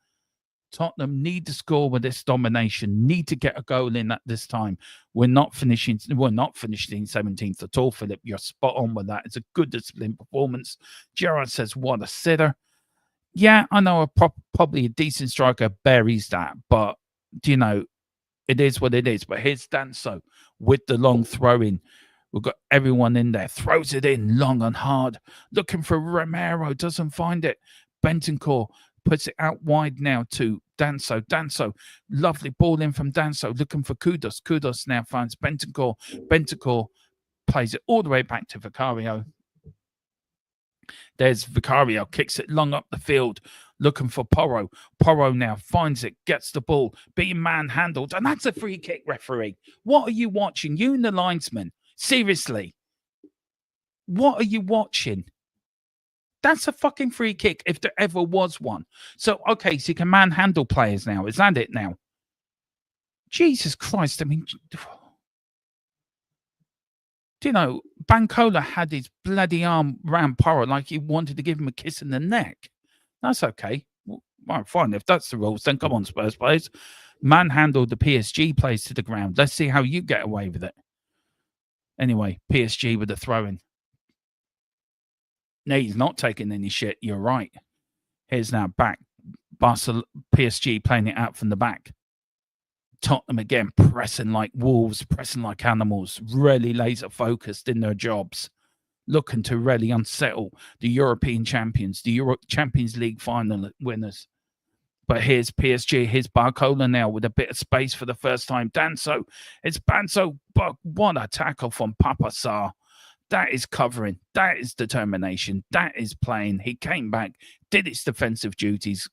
Tottenham need to score with this domination, need to get a goal in at this time. We're not finishing 17th at all, Philip. You're spot on with that. It's a good disciplined performance. Gerard says, what a sitter. Yeah, I know probably a decent striker buries that, but, it is what it is. But here's Danso with the long throw-in. We've got everyone in there. Throws it in long and hard. Looking for Romero. Doesn't find it. Bentancur puts it out wide now to Danso. Danso, lovely ball in from Danso. Looking for Kudos. Kudos now finds Bentancur. Bentancur plays it all the way back to Vicario. There's Vicario, kicks it long up the field, looking for Porro. Porro now finds it, gets the ball, being manhandled, and that's a free kick, referee. What are you watching? You and the linesman. Seriously. What are you watching? That's a fucking free kick if there ever was one. So, okay, so you can manhandle players now. Is that it now? Jesus Christ, I mean... Bancola had his bloody arm around Porro like he wanted to give him a kiss in the neck. That's okay. Well, fine. If that's the rules, then come on, Spurs players. Manhandled the PSG players to the ground. Let's see how you get away with it. Anyway, PSG with the throw-in. No, he's not taking any shit. You're right. Here's now back. PSG playing it out from the back. Tottenham again pressing like wolves, pressing like animals, really laser focused in their jobs, looking to really unsettle the European champions, the Champions League final winners. But here's PSG, here's Barcola now with a bit of space for the first time. Danso, it's Banso, but what a tackle from Papa Sarr. That is covering. That is determination. That is playing. He came back, did its defensive duties,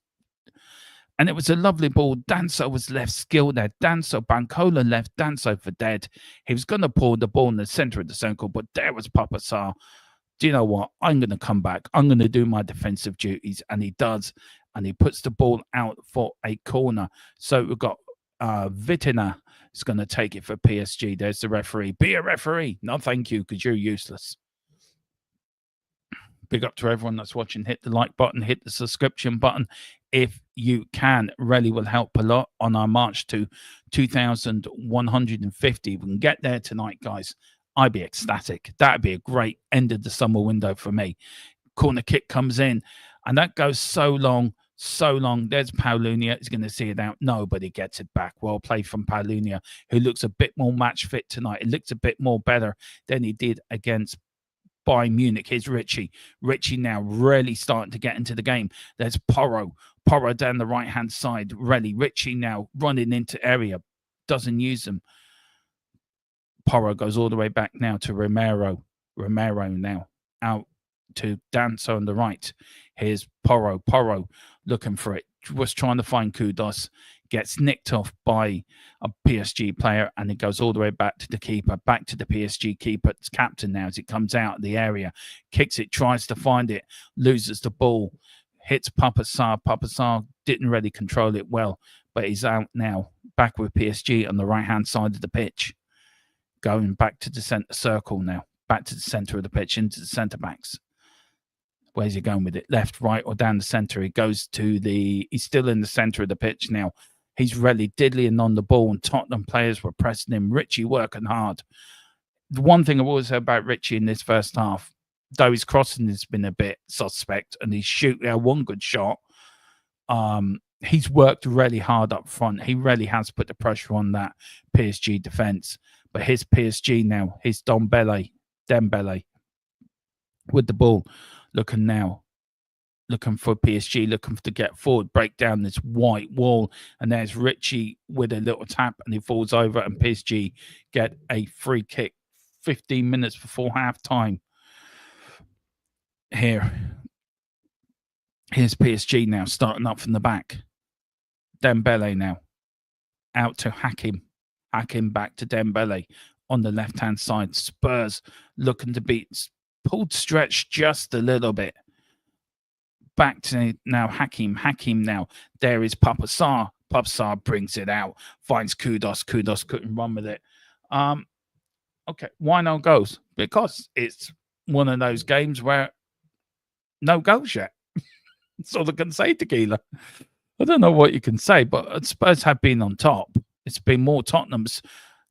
and it was a lovely ball. Danso was left skilled there. Bancola left Danso for dead. He was going to pull the ball in the center of the circle, but there was Papa Sarr. Do you know what? I'm going to come back. I'm going to do my defensive duties. And he does. And he puts the ball out for a corner. So we've got Vitina is going to take it for PSG. There's the referee. Be a referee. No, thank you, because you're useless. Big up to everyone that's watching. Hit the like button. Hit the subscription button. If you can, really will help a lot on our march to 2,150. We can get there tonight, guys. I'd be ecstatic. That'd be a great end of the summer window for me. Corner kick comes in, and that goes so long. There's Paulunia. He's going to see it out. Nobody gets it back. Well played from Paulunia, who looks a bit more match fit tonight. It looks a bit more better than he did against Bayern Munich. Here's Richie. Richie now really starting to get into the game. There's Porro down the right-hand side. Really, Richie now running into area. Doesn't use them. Porro goes all the way back now to Romero. Romero now out to Danso on the right. Here's Porro. Porro looking for it. Was trying to find Kudos. Gets nicked off by a PSG player, and it goes all the way back to the keeper, back to the PSG keeper. It's captain now as it comes out of the area. Kicks it, tries to find it, loses the ball, hits Papa Sarr. Papa Sarr didn't really control it well, but he's out now, back with PSG on the right-hand side of the pitch. Going back to the centre circle now, back to the centre of the pitch, into the centre backs. Where's he going with it? Left, right, or down the centre? He goes to he's still in the centre of the pitch now. He's really diddling on the ball, and Tottenham players were pressing him. Richie working hard. The one thing I've always said about Richie in this first half, though his crossing has been a bit suspect, and he's shooting out one good shot, he's worked really hard up front. He really has put the pressure on that PSG defence. But here's PSG now. Here's Dembele with the ball. Looking for PSG, looking to get forward, break down this white wall. And there's Richie with a little tap, and he falls over, and PSG get a free kick 15 minutes before half time. Here's PSG now starting up from the back. Dembele now out to Hakim. Hakim back to Dembele on the left-hand side. Spurs looking to beat, pulled stretch just a little bit. Back to now Hakim. Hakim now. There is Papa Sarr. Papa Sarr brings it out. Finds Kudos. Kudos couldn't run with it. Okay, why no goals? Because it's one of those games where no goals yet. That's all I can say, Tequila. I don't know what you can say, but Spurs have been on top. It's been more Tottenham's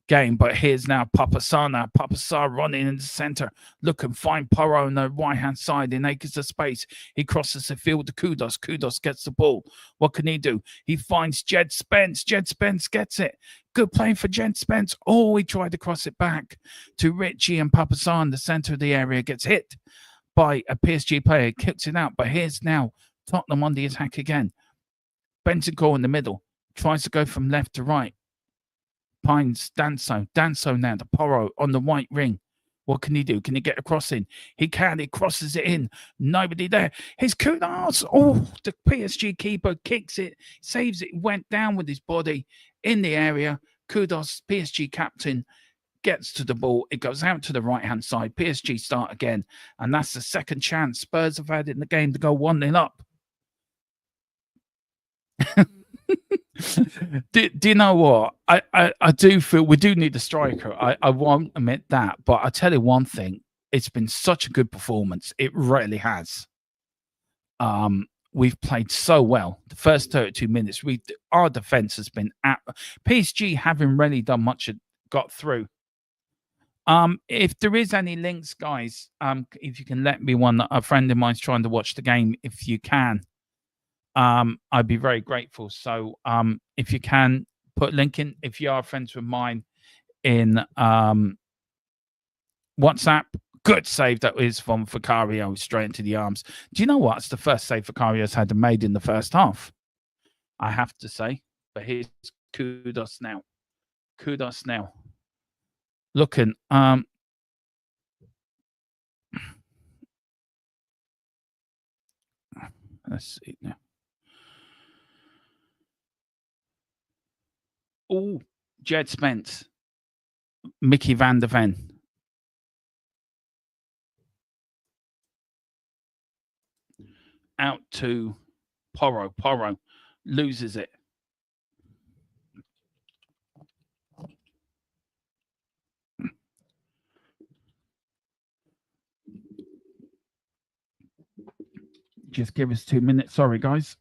game, but here's now Papa Sarr now. Papa Sarr running in the centre. Look and find Porro on the right-hand side in acres of space. He crosses the field to Kudos. Kudos gets the ball. What can he do? He finds Jed Spence. Jed Spence gets it. Good play for Jed Spence. Oh, he tried to cross it back to Richie, and Papa Sarr in the centre of the area gets hit by a PSG player. Kicks it out, but here's now Tottenham on the attack again. Bentancur in the middle. Tries to go from left to right. Finds Danso. Danso now to Porro on the white ring. What can he do? Can he get a cross in? He can. He crosses it in. Nobody there. His Kudos. Oh, the PSG keeper kicks it. Saves it. Went down with his body in the area. Kudos, PSG captain, gets to the ball. It goes out to the right-hand side. PSG start again. And that's the second chance Spurs have had in the game to go 1-0 up. do you know what? I do feel we do need a striker. I won't admit that, but I tell you one thing, it's been such a good performance. It really has. We've played so well. The first 32 minutes, our defense has been at PSG haven't really done much, got through. If there is any links, guys, if you can let me one, a friend of mine's trying to watch the game, if you can. I'd be very grateful. So if you can put a link in, if you are friends with mine in WhatsApp, good save that is from Vicario straight into the arms. Do you know what? It's the first save Vicario's had made in the first half, I have to say. But here's Kudos now. Kudos now. Looking, Let's see now. Oh, Jed Spence, Mickey van der Ven. Out to Porro. Porro loses it. Just give us 2 minutes. Sorry, guys.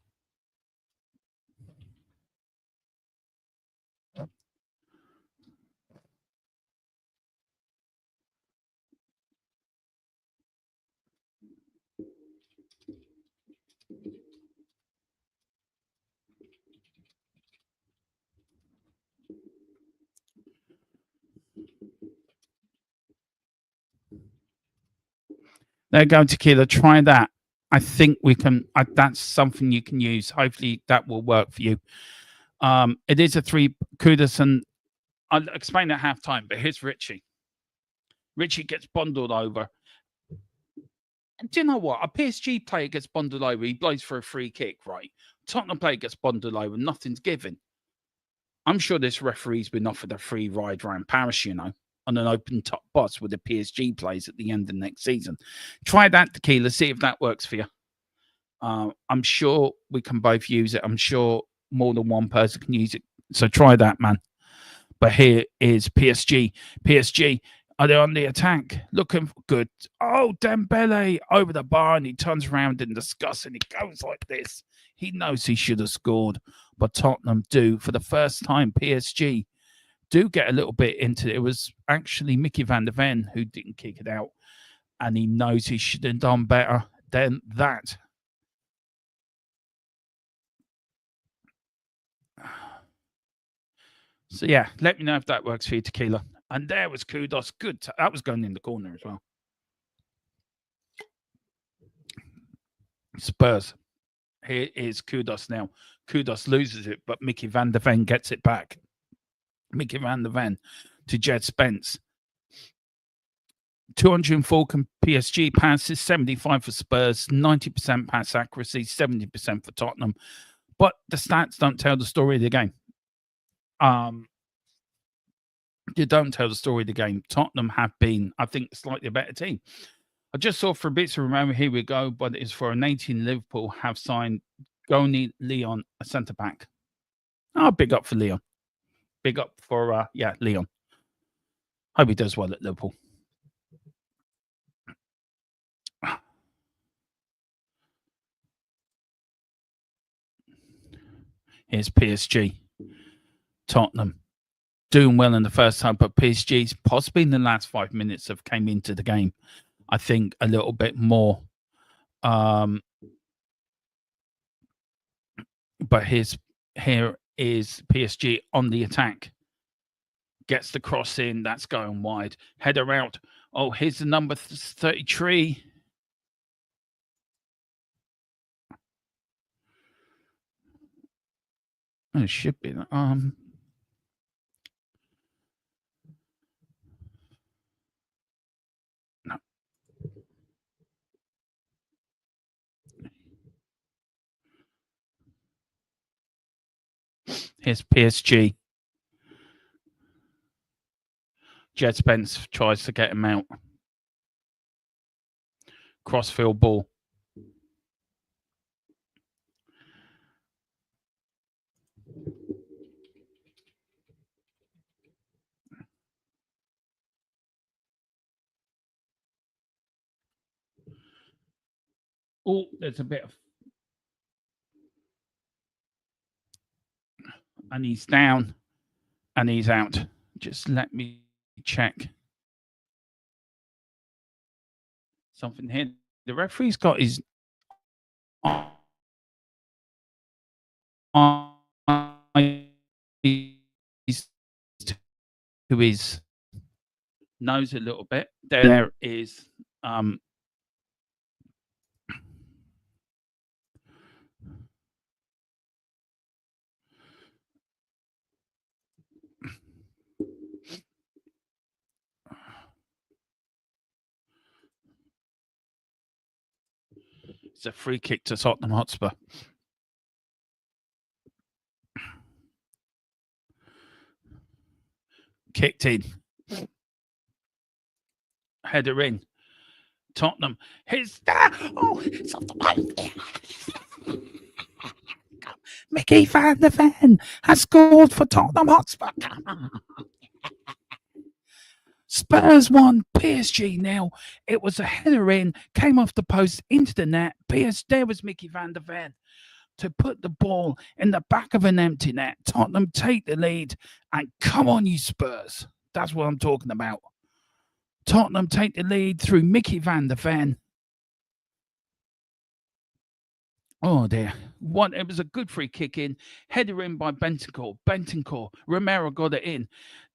They're going tequila. Try that. I think we can. That's something you can use. Hopefully that will work for you. It is a 3 kudos, and I'll explain at halftime. But here's Richie. Richie gets bundled over. And do you know what? A PSG player gets bundled over. He blows for a free kick, right? Tottenham player gets bundled over. Nothing's given. I'm sure this referee's been offered a free ride around Paris, you know, on an open top bus with the PSG players at the end of next season. Try that, tequila. See if that works for you. I'm sure we can both use it. I'm sure more than one person can use it. So try that, man. But here is PSG. PSG, are they on the attack? Looking good. Oh, Dembele over the bar, and he turns around in disgust and he goes like this. He knows he should have scored, but Tottenham do. For the first time, PSG do get a little bit into it. It was actually Mickey van der Ven who didn't kick it out, and he knows he should have done better than that. So yeah, let me know if that works for you, tequila. And there was kudos. Good. That was going in the corner as well. Spurs. Here is kudos now. Kudos loses it, but Mickey van der Ven gets it back. Mickey van der Ven to Jed Spence. 204 PSG passes, 75 for Spurs, 90% pass accuracy, 70% for Tottenham. But the stats don't tell the story of the game. You don't tell the story of the game. Tottenham have been, I think, slightly a better team. I just saw Fabrizio Romero, here we go, but it's for an 18 Liverpool have signed Goni Leon, a centre back. Oh, big up for Leon. Big up for, Leon. Hope he does well at Liverpool. Here's PSG. Tottenham doing well in the first half, but PSG's possibly in the last 5 minutes have came into the game, I think, a little bit more. But here is PSG on the attack. Gets the cross in. That's going wide. Header out. Oh, here's the number 33. It should be. No. Here's PSG. Jed Spence tries to get him out. Crossfield ball. Oh, there's a bit of... And he's down. And he's out. Just let me check something here. The referee's got his to his nose a little bit. There is It's a free kick to Tottenham Hotspur. Kicked in. Header in. Tottenham. It's off the post. Mickey van der Ven has scored for Tottenham Hotspur. Spurs 1, PSG 0. It was a header in, came off the post into the net. There was Mickey van der Ven to put the ball in the back of an empty net. Tottenham take the lead, and come on, you Spurs. That's what I'm talking about. Tottenham take the lead through Mickey van der Ven. Oh dear. It was a good free kick in. Header in by Bentancur. Romero got it in.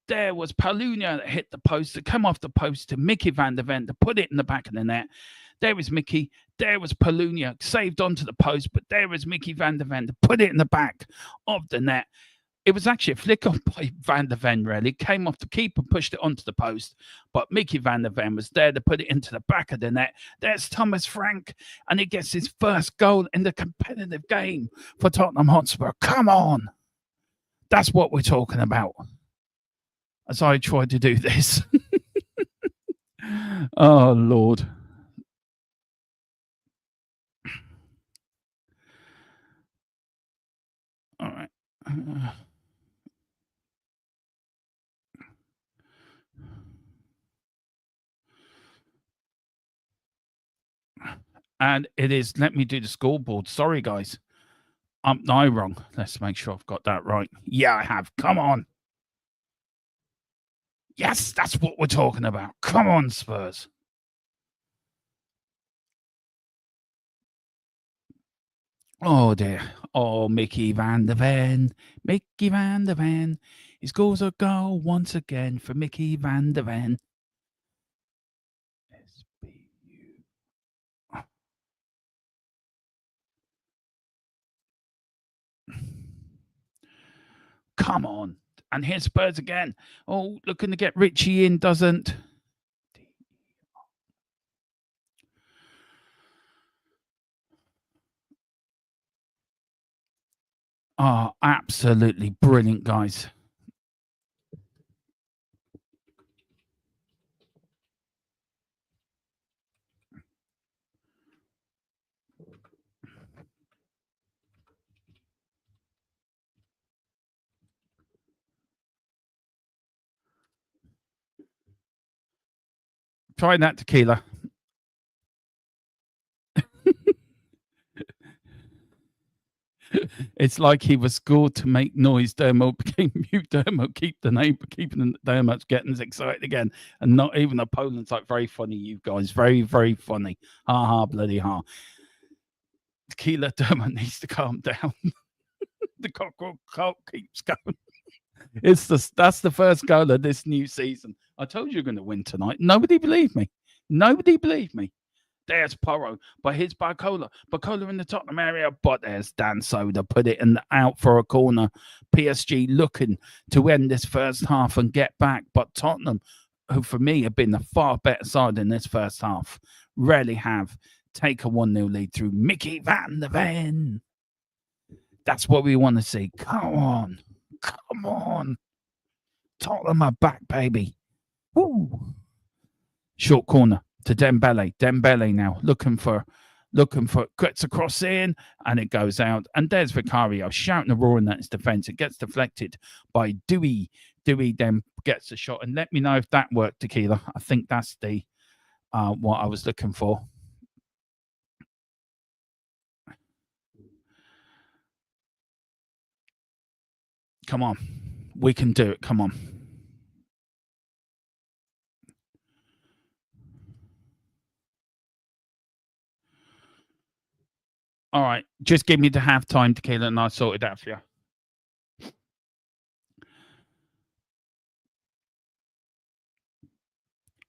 There was Palunia that hit the post, to come off the post to Mickey van der Ven to put it in the back of the net. There was Mickey. There was Palunia saved onto the post, but there was Mickey van der Ven to put it in the back of the net. It was actually a flick off by Van der Ven, really. Came off the keeper, pushed it onto the post. But Mickey van der Ven was there to put it into the back of the net. There's Thomas Frank, and he gets his first goal in the competitive game for Tottenham Hotspur. Come on. That's what we're talking about. As I try to do this. Oh, Lord. All right. And it is, let me do the scoreboard. Sorry, guys. I'm wrong. Let's make sure I've got that right. Yeah, I have. Come on. Yes, that's what we're talking about. Come on, Spurs. Oh, dear. Oh, Mickey van der Ven. Mickey van der Ven. He scores a goal once again for Mickey van der Ven. Come on. And here's Spurs again. Oh, looking to get Richie in, doesn't. Oh, absolutely brilliant, guys. Try that tequila. It's like he was scored to make noise. Dermot became mute. Dermot keeping the Dermot's getting us excited again. And not even the Poland's like, very funny, you guys. Very, very funny. Ha ha, bloody ha. Tequila Dermot needs to calm down. The cock keeps going. That's the first goal of this new season. I told you you're going to win tonight. Nobody believed me. There's Porro, but here's Barcola. Barcola in the Tottenham area, but there's Dan Soda. Put it out for a corner. PSG looking to end this first half and get back, but Tottenham, who for me have been the far better side in this first half, really have take a 1-0 lead through Mickey van der Ven. That's what we want to see. Come on. Tottenham are back, baby. Woo. Short corner to Dembele. Dembele now looking for gets across in, and it goes out. And there's Vicario shouting and roaring at his defense. It gets deflected by Dewey. Dewey then gets a shot. And let me know if that worked, Tequila. I think that's the what I was looking for. Come on. We can do it. Come on. All right. Just give me the halftime, Tequila, and I'll sort it out for you.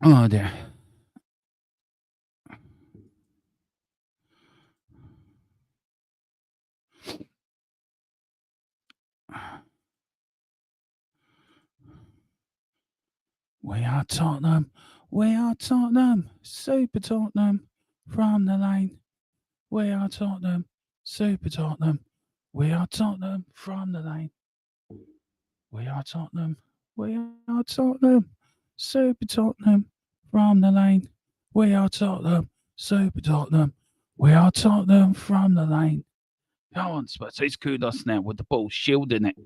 Oh, dear. We are Tottenham. We are Tottenham. Super Tottenham. From the lane. We are Tottenham, Super Tottenham. We are Tottenham from the lane. We are Tottenham. We are Tottenham, Super Tottenham from the lane. We are Tottenham, Super Tottenham. We are Tottenham from the lane. Come on, Spurs. It's Kudos now with the ball shielding it.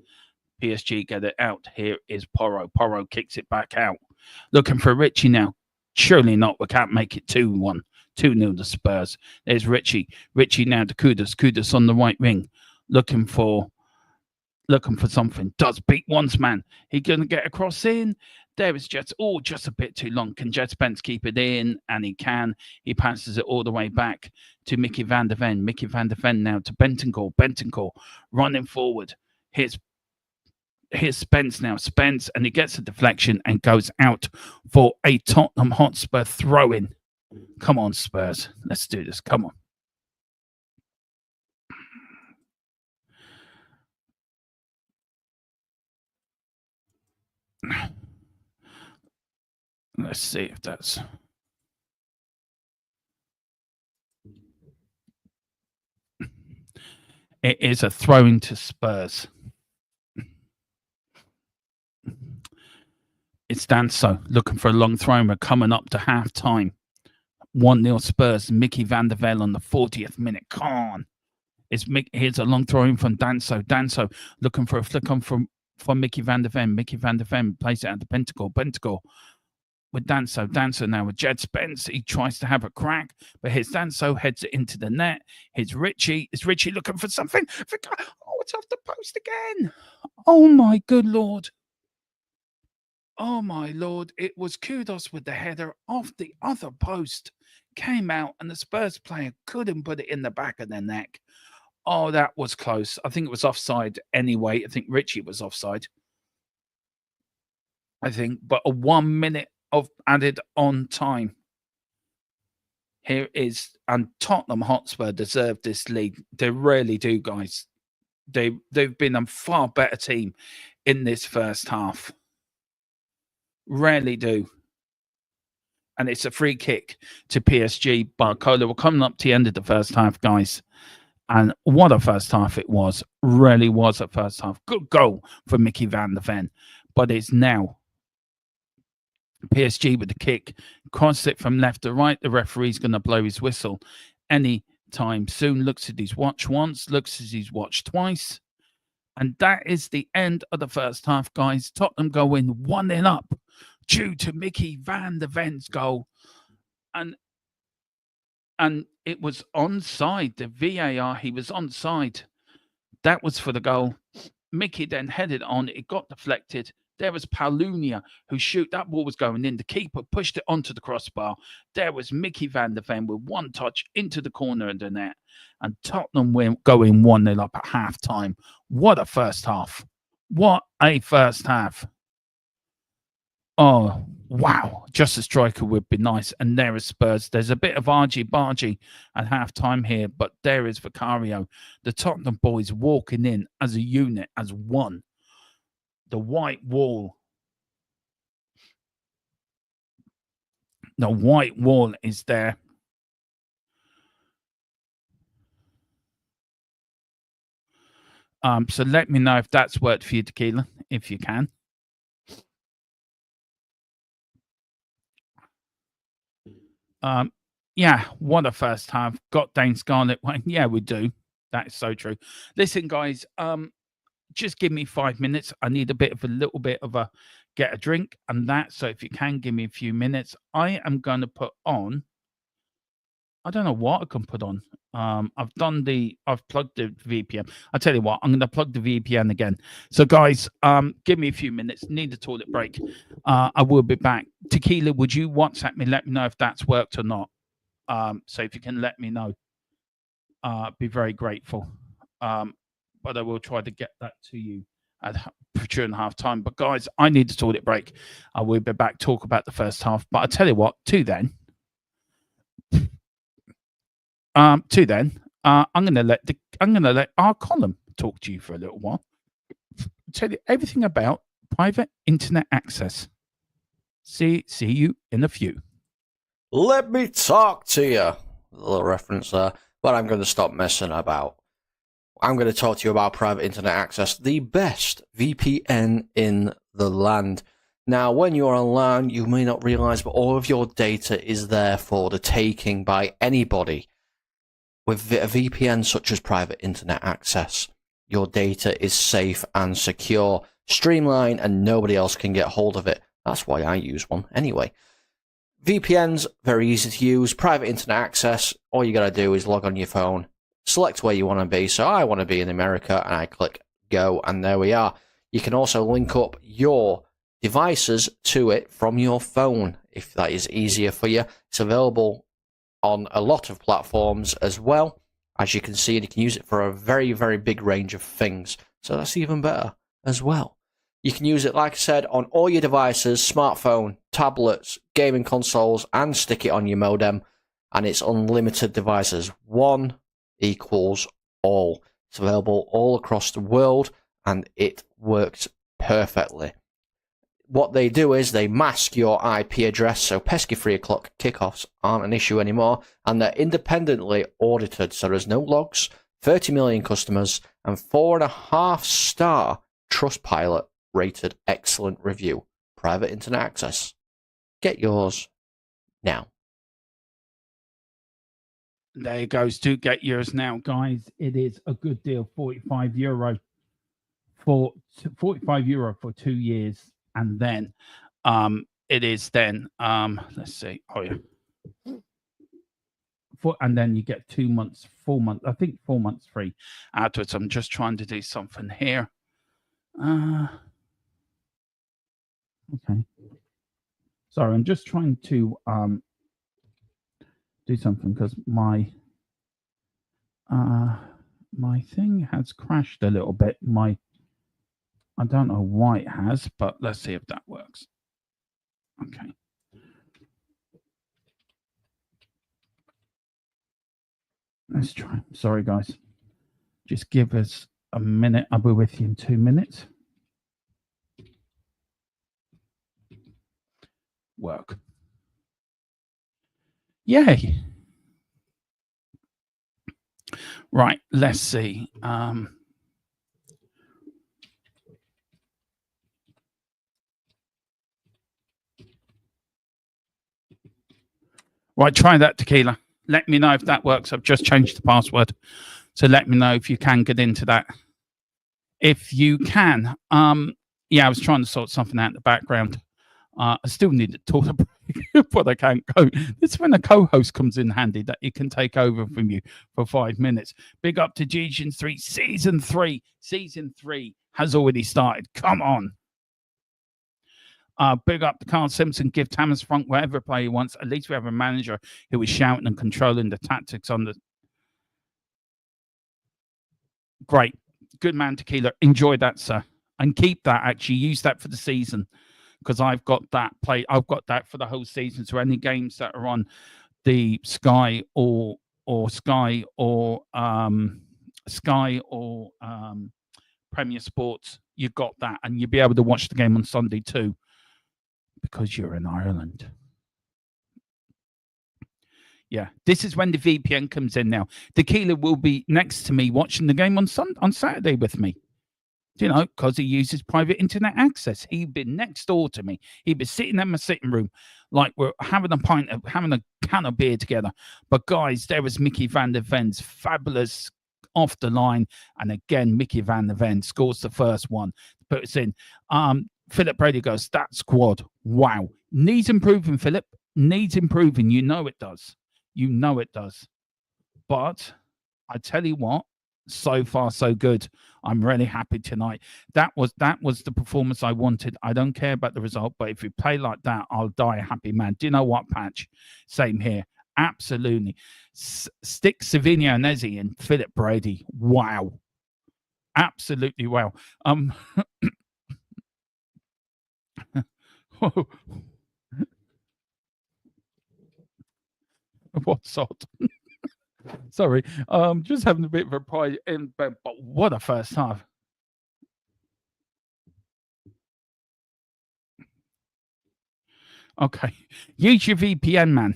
PSG get it out. Here is Porro. Porro kicks it back out. Looking for Richie now. Surely not. We can't make it 2-1. 2-0 to Spurs. There's Richie. Richie now to Kudos. Kudos on the right wing. Looking for something. Does beat once man. He gonna get across in. There is Jets. Oh, just a bit too long. Can Jet Spence keep it in? And he can. He passes it all the way back to Mickey van der Ven. Mickey van der Ven now to Bentancur. Bentancur running forward. Here's Spence now. Spence, and he gets a deflection and goes out for a Tottenham Hotspur throw-in. Come on, Spurs. Let's do this. Come on. Let's see if that's... It is a throw-in to Spurs. It's Danso looking for a long throw. We're coming up to half-time. 1-0 Spurs. Mickey van der Ven on the 40th minute. Come on. Here's a long throw in from Danso. Danso looking for a flick on from Mickey van der Ven. Mickey van der Ven plays it at the Bentancur. Bentancur with Danso. Danso now with Jed Spence. He tries to have a crack, but here's Danso, heads it into the net. Here's Richie. Is Richie looking for something? Oh, it's off the post again. Oh, my good Lord. Oh, my Lord. It was Kudos with the header off the other post. Came out, and the Spurs player couldn't put it in the back of their neck. Oh, that was close. I think it was offside anyway. I think Richie was offside. I think, but a 1 minute of added on time. Here is, and Tottenham Hotspur deserve this lead. They really do, guys. They've been a far better team in this first half. Rarely do. And it's a free kick to PSG. Barcola. We're coming up to the end of the first half, guys. And what a first half it was. Really was a first half. Good goal for Mickey van der Ven. But it's now PSG with the kick. Cross it from left to right. The referee's going to blow his whistle any time soon. Looks at his watch once. Looks at his watch twice. And that is the end of the first half, guys. Tottenham go in 1-0 up due to Mickey van der Ven's goal. And it was onside. The VAR, he was onside. That was for the goal. Mickey then headed on. It got deflected. There was Paulunia who shoot. That ball was going in. The keeper pushed it onto the crossbar. There was Mickey van der Ven with one touch into the corner of the net. And Tottenham went going 1-0 up at half-time. What a first half. What a first half. Oh, wow. Just a striker would be nice. And there is Spurs. There's a bit of argy-bargy at half-time here, but there is Vicario. The Tottenham boys walking in as a unit, as one. The white wall. The white wall is there. So let me know if that's worked for you, Tequila, if you can. Yeah, what a first half. Got Dane Scarlett. Yeah, we do. That is so true. Listen, guys, just give me 5 minutes. I need a little bit of a get a drink and that. So if you can give me a few minutes, I am going to put on. I don't know what I can put on. I've plugged the VPN. I'll tell you what, I'm going to plug the VPN again. So guys, give me a few minutes. Need a toilet break. I will be back. Tequila, would you WhatsApp me? Let me know if that's worked or not. So if you can let me know, be very grateful. But I will try to get that to you during half time. But guys, I need a toilet break. I will be back, talk about the first half. But I tell you what, to then, I'm gonna let our column talk to you for a little while. Tell you everything about private internet access. See you in a few. Let me talk to you. A little reference there. but I'm going to stop messing about. I'm going to talk to you about private internet access, the best VPN in the land. Now, when you're online, you may not realize, but all of your data is there for the taking by anybody. With a VPN such as private internet access, your data is safe and secure, streamlined, and nobody else can get hold of it. That's why I use one anyway. VPNs, very easy to use. Private internet access, all you got to do is log on your phone, select where you want to be. So I want to be in America, and I click go, and there we are. You can also link up your devices to it from your phone if that is easier for you. It's available on a lot of platforms as well. As you can see, you can use it for a very, very big range of things. So that's even better as well. You can use it, like I said, on all your devices, smartphone, tablets, gaming consoles, and stick it on your modem. And it's unlimited devices. One equals all. It's available all across the world, and it works perfectly. What they do is they mask your IP address, so pesky 3 o'clock kickoffs aren't an issue anymore, and they're independently audited, so there's no logs, 30 million customers, and 4.5-star Trustpilot rated excellent review. Private internet access. Get yours now. There it goes. Do get yours now, guys. It is a good deal. €45 for €45 for 2 years. And then it is then let's see. Oh yeah. And then you get 2 months, 4 months, I think 4 months free afterwards. I'm just trying to do something here. Okay. Sorry, I'm just trying to do something because my thing has crashed a little bit. I don't know why it has, but let's see if that works. Okay. Let's try. Sorry, guys. Just give us a minute. I'll be with you in 2 minutes. Work. Yay. Right, let's see. Right, try that, Tequila. Let me know if that works. I've just changed the password. So let me know if you can get into that. If you can. Yeah, I was trying to sort something out in the background. I still need to talk a break, but I can't go. This is when a co-host comes in handy that it can take over from you for 5 minutes. Big up to G-Gen 3. Season 3. Season 3 has already started. Come on. Big up to Carl Simpson. Give Thomas Frank whatever player he wants. At least we have a manager who is shouting and controlling the tactics on the... Great. Good man, Tequila. Enjoy that, sir. And keep that, actually. Use that for the season. Because I've got that for the whole season. So any games that are on the Sky or Premier Sports, you got that, and you'll be able to watch the game on Sunday too, because you're in Ireland. Yeah, this is when the VPN comes in now. Tequila will be next to me watching the game on Saturday with me. You know, because he uses private internet access. He'd been next door to me. He'd be sitting in my sitting room like we're having a can of beer together. But guys, there was Mickey van der Ven's fabulous off the line. And again, Mickey van der Ven scores the first one. Puts in. Philip Brady goes, that squad. Wow. Needs improving, Philip. Needs improving. You know it does. You know it does. But I tell you what, so far so good. I'm really happy tonight. That was the performance I wanted. I don't care about the result, but if you play like that, I'll die a happy man. Do you know what, Patch? Same here. Absolutely. Stick Savinio Nezi and Philip Brady. Wow. Absolutely wow. What's odd? Sorry, just having a bit of a pride in, but what a first half. Okay, use your VPN, man.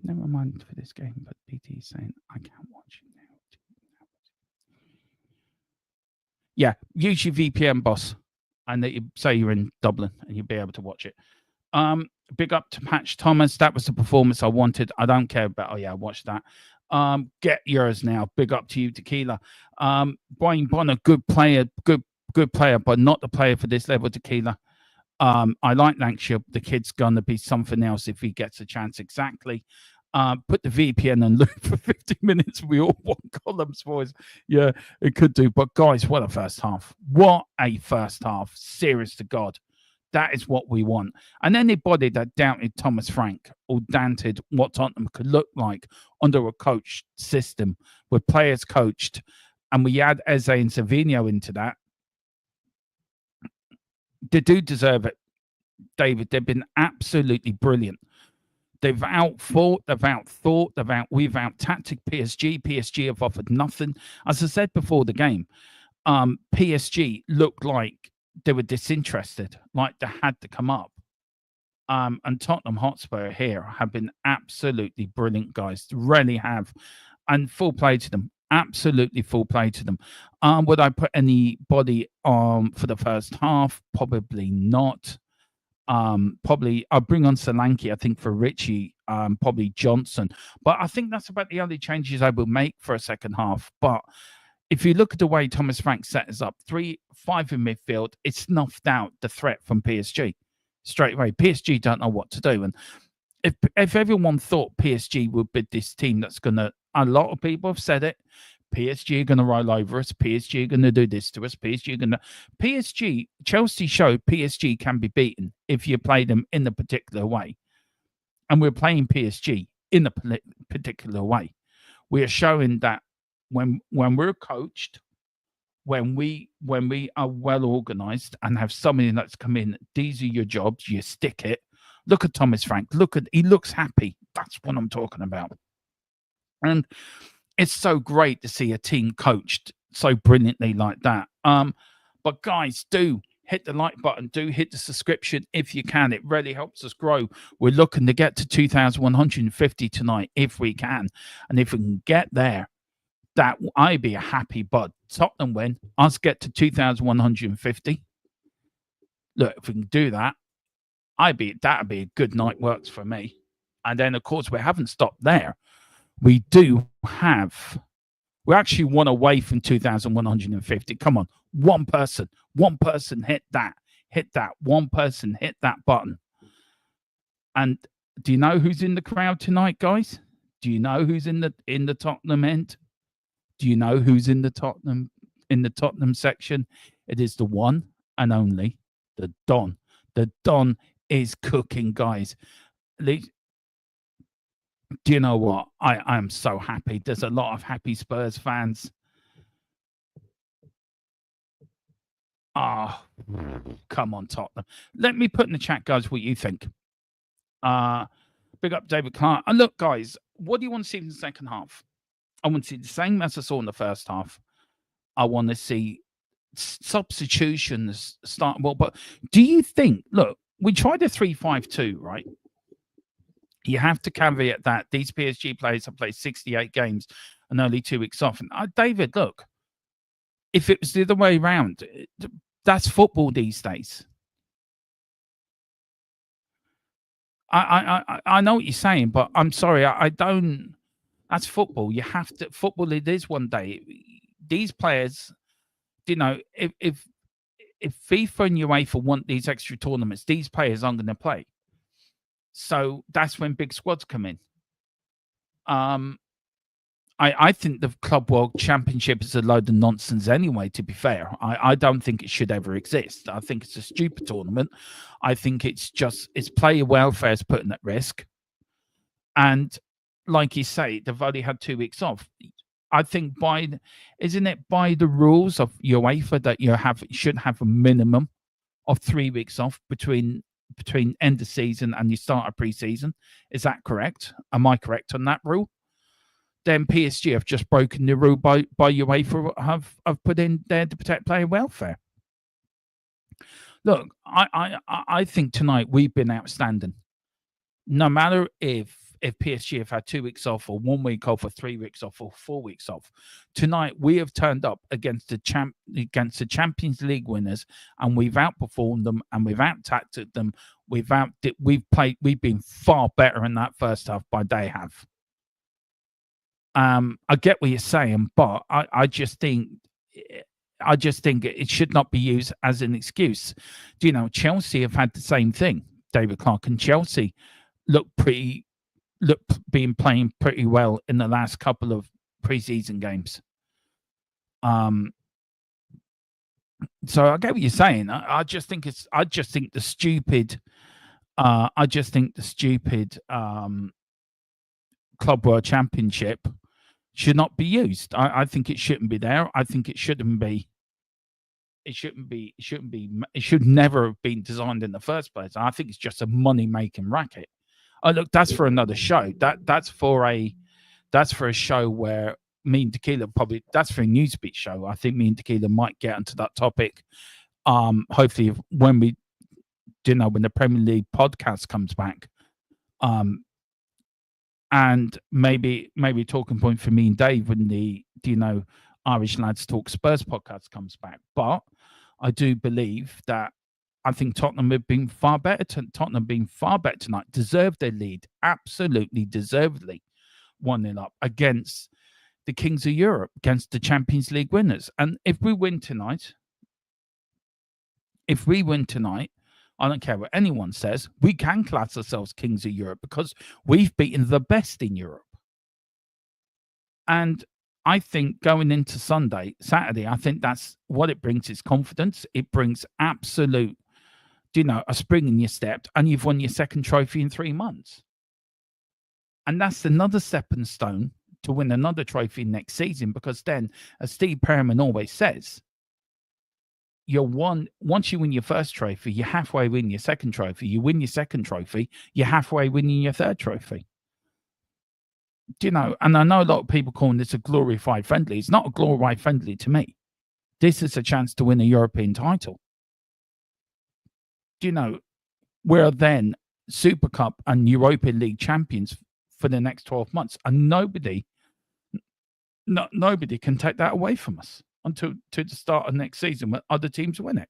Never mind for this game, but BT is saying I can't watch it now. Yeah, use your VPN, boss, and that you say you're in Dublin and you'll be able to watch it. Big up to Patch Thomas. That was the performance I wanted. I don't care about. Oh yeah, I watched that. Get yours now. Big up to you, Tequila. Brian Bonner, good player, good player, but not the player for this level, Tequila. I like Lancashire. The kid's gonna be something else if he gets a chance. Exactly. Put the VPN and look for 50 minutes. We all want columns, boys. Yeah, it could do. But guys, what a first half. What a first half. Serious to God. That is what we want. And anybody that doubted Thomas Frank or doubted what Tottenham could look like under a coach system with players coached, and we add Eze and Savinho into that, they do deserve it, David. They've been absolutely brilliant. They've outfought, they've outthought, we've out-tactic PSG. PSG have offered nothing. As I said before the game, PSG looked like they were disinterested, like they had to come up. And Tottenham Hotspur here have been absolutely brilliant, guys. Really have. And full play to them. Absolutely full play to them. Would I put anybody on for the first half? Probably not. Probably I'll bring on Solanke, I think, for Richie, probably Johnson. But I think that's about the only changes I will make for a second half. But if you look at the way Thomas Frank set us up, 3-5 in midfield, it snuffed out the threat from PSG straight away. PSG don't know what to do. And if everyone thought PSG would be this team that's going to, a lot of people have said it, PSG are going to roll over us. PSG are going to do this to us. Chelsea showed PSG can be beaten if you play them in a particular way. And we're playing PSG in a particular way. We are showing that when we're coached, when we are well organized and have somebody that's come in, these are your jobs, you stick it. Look at Thomas Frank. He looks happy. That's what I'm talking about. And it's so great to see a team coached so brilliantly like that. But guys, do hit the like button. Do hit the subscription if you can. It really helps us grow. We're looking to get to 2,150 tonight if we can. And if we can get there, that I'd be a happy bud. Tottenham win, us get to 2,150. Look, if we can do that, that'd be a good night works for me. And then, of course, we haven't stopped there. We're actually one away from 2,150. Come on, one person hit that. One person hit that button. And do you know who's in the crowd tonight, guys? Do you know who's in the Tottenham end? Do you know who's in the Tottenham section? It is the one and only the Don. The Don is cooking, guys. Do you know what? I am so happy. There's a lot of happy Spurs fans. Oh, come on, Tottenham. Let me put in the chat, guys, what you think. Big up David Clark. And look, guys, what do you want to see in the second half? I want to see the same as I saw in the first half. I want to see substitutions start. Well, but do you think, look, we tried a 3-5-2, right? You have to caveat that these PSG players have played 68 games and only 2 weeks off. And David, look, if it was the other way around, that's football these days. I know what you're saying, but I'm sorry, I don't. That's football. You have to. Football it is one day. These players, you know, if FIFA and UEFA want these extra tournaments, these players aren't going to play. So that's when big squads come in. I think the Club World Championship is a load of nonsense anyway, to be fair. I don't think it should ever exist. I think it's a stupid tournament. I think it's player welfare is putting at risk. And like you say, they've only had 2 weeks off. I think isn't it by the rules of UEFA that you should have a minimum of 3 weeks off between end of season and you start a pre-season? Is that correct? Am I correct on that rule? Then PSG have just broken the rule by UEFA have put in there to protect player welfare. Look, I think tonight we've been outstanding. No matter if if PSG have had 2 weeks off, or 1 week off, or 3 weeks off, or 4 weeks off. Tonight we have turned up against the Champions League winners, and we've outperformed them, and we've out-tacted them. We've been far better in that first half by they have. I get what you're saying, but I just think it should not be used as an excuse. Do you know, Chelsea have had the same thing, David Clark, and Chelsea playing pretty well in the last couple of preseason games. So I get what you're saying. I just think the stupid Club World Championship should not be used. I think it shouldn't be there. I think it should never have been designed in the first place. I think it's just a money-making racket. Oh, look, that's for another show. That's for a show where me and Tequila that's for a Newsbeat show. I think me and Tequila might get into that topic. Hopefully when the Premier League podcast comes back. And maybe talking point for me and Dave when the Irish Lads Talk Spurs podcast comes back. But I do believe that I think Tottenham have been far better. Tottenham being far better tonight, deserved their lead, absolutely deservedly 1-0 up against the Kings of Europe, against the Champions League winners. And if we win tonight, I don't care what anyone says, we can class ourselves Kings of Europe because we've beaten the best in Europe. And I think going into Saturday, I think that's what it brings is confidence. It brings absolute, a spring in your step, and you've won your second trophy in 3 months. And that's another stepping stone to win another trophy next season, because then, as Steve Perriman always says, once you win your first trophy, you're halfway winning your second trophy. You win your second trophy, you're halfway winning your third trophy. And I know a lot of people calling this a glorified friendly. It's not a glorified friendly to me. This is a chance to win a European title. We're then Super Cup and Europa League champions for the next 12 months. And nobody can take that away from us until to the start of next season when other teams win it.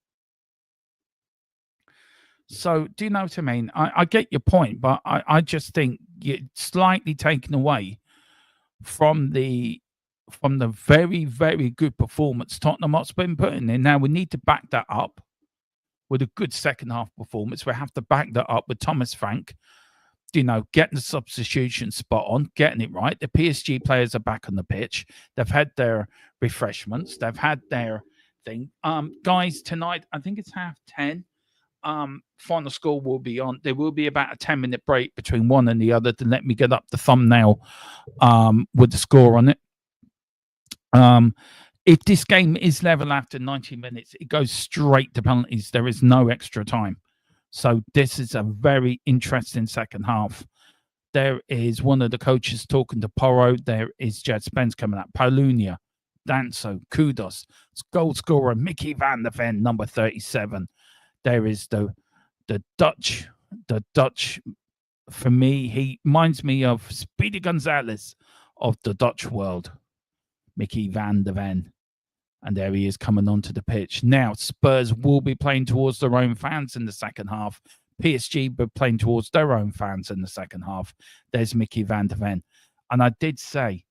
So do you know what I mean? I get your point, but I just think you're slightly taken away from the very, very good performance Tottenham Hotspur been putting in. Now we need to back that up with a good second half performance. We have to back that up with Thomas Frank, getting the substitution spot on, getting it right. The PSG players are back on the pitch. They've had their refreshments. They've had their thing. Guys, tonight, I think it's 10:30. Final score will be on. There will be about a 10-minute break between one and the other to let me get up the thumbnail with the score on it. If this game is level after 90 minutes, it goes straight to penalties. There is no extra time. So this is a very interesting second half. There is one of the coaches talking to Porro. There is Jed Spence coming up. Paulunia, Danso, Kudos, goal scorer Mickey van der Ven, number 37. There is the Dutch. For me, he reminds me of Speedy Gonzalez of the Dutch world, Mickey van der Ven. And there he is coming onto the pitch. Now, Spurs will be playing towards their own fans in the second half. PSG will be playing towards their own fans in the second half. There's Mickey van der Ven. And I did say,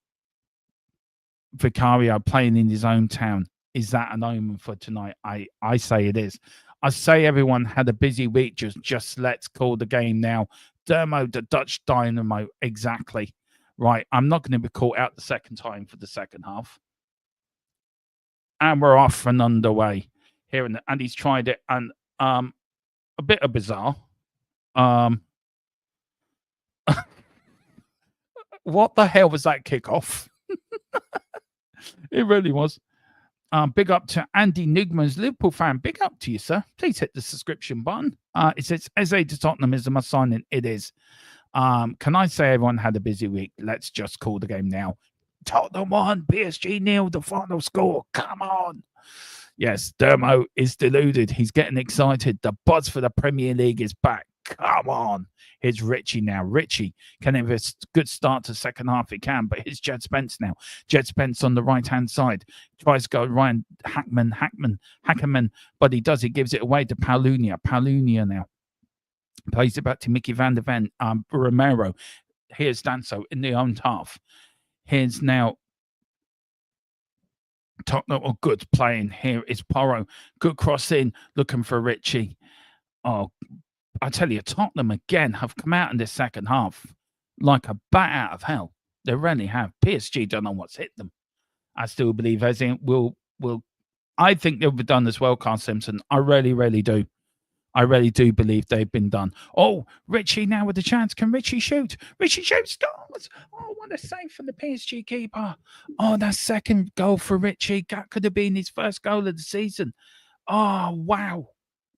Vicario playing in his own town, is that an omen for tonight? I say it is. I say everyone had a busy week. Just let's call the game now. Dermo, the Dutch Dynamo, exactly. Right, I'm not going to be caught out the second time for the second half. And we're off and underway here. And he's tried it. And a bit of bizarre. What the hell was that kickoff? It really was. Big up to Andy Nugman's Liverpool fan. Big up to you, sir. Please hit the subscription button. It says, SA to Tottenham is a must sign in. It is. Can I say everyone had a busy week? Let's just call the game now. Tottenham 1, PSG 0, the final score. Come on. Yes, Dermo is deluded. He's getting excited. The buzz for the Premier League is back. Come on. Here's Richie now. Richie can have a good start to second half. He can, but here's Jed Spence now. Jed Spence on the right-hand side. Tries to go Ryan Hackerman, but he does. He gives it away to Paulunia. Paulunia now. Plays it back to Mickey van der Ven. Romero. Here's Danso in the own half. Here's now Tottenham. Oh, good playing. Here is Porro. Good cross in. Looking for Richie. Oh, I tell you, Tottenham again have come out in this second half like a bat out of hell. They really have. PSG don't know what's hit them. I still believe as in will. I think they'll be done as well, Carl Simpson. I really, really do. I really do believe they've been done. Oh, Richie now with the chance. Can Richie shoot? Richie shoots, scores. Oh, what a save from the PSG keeper. Oh, that second goal for Richie. That could have been his first goal of the season. Oh, wow.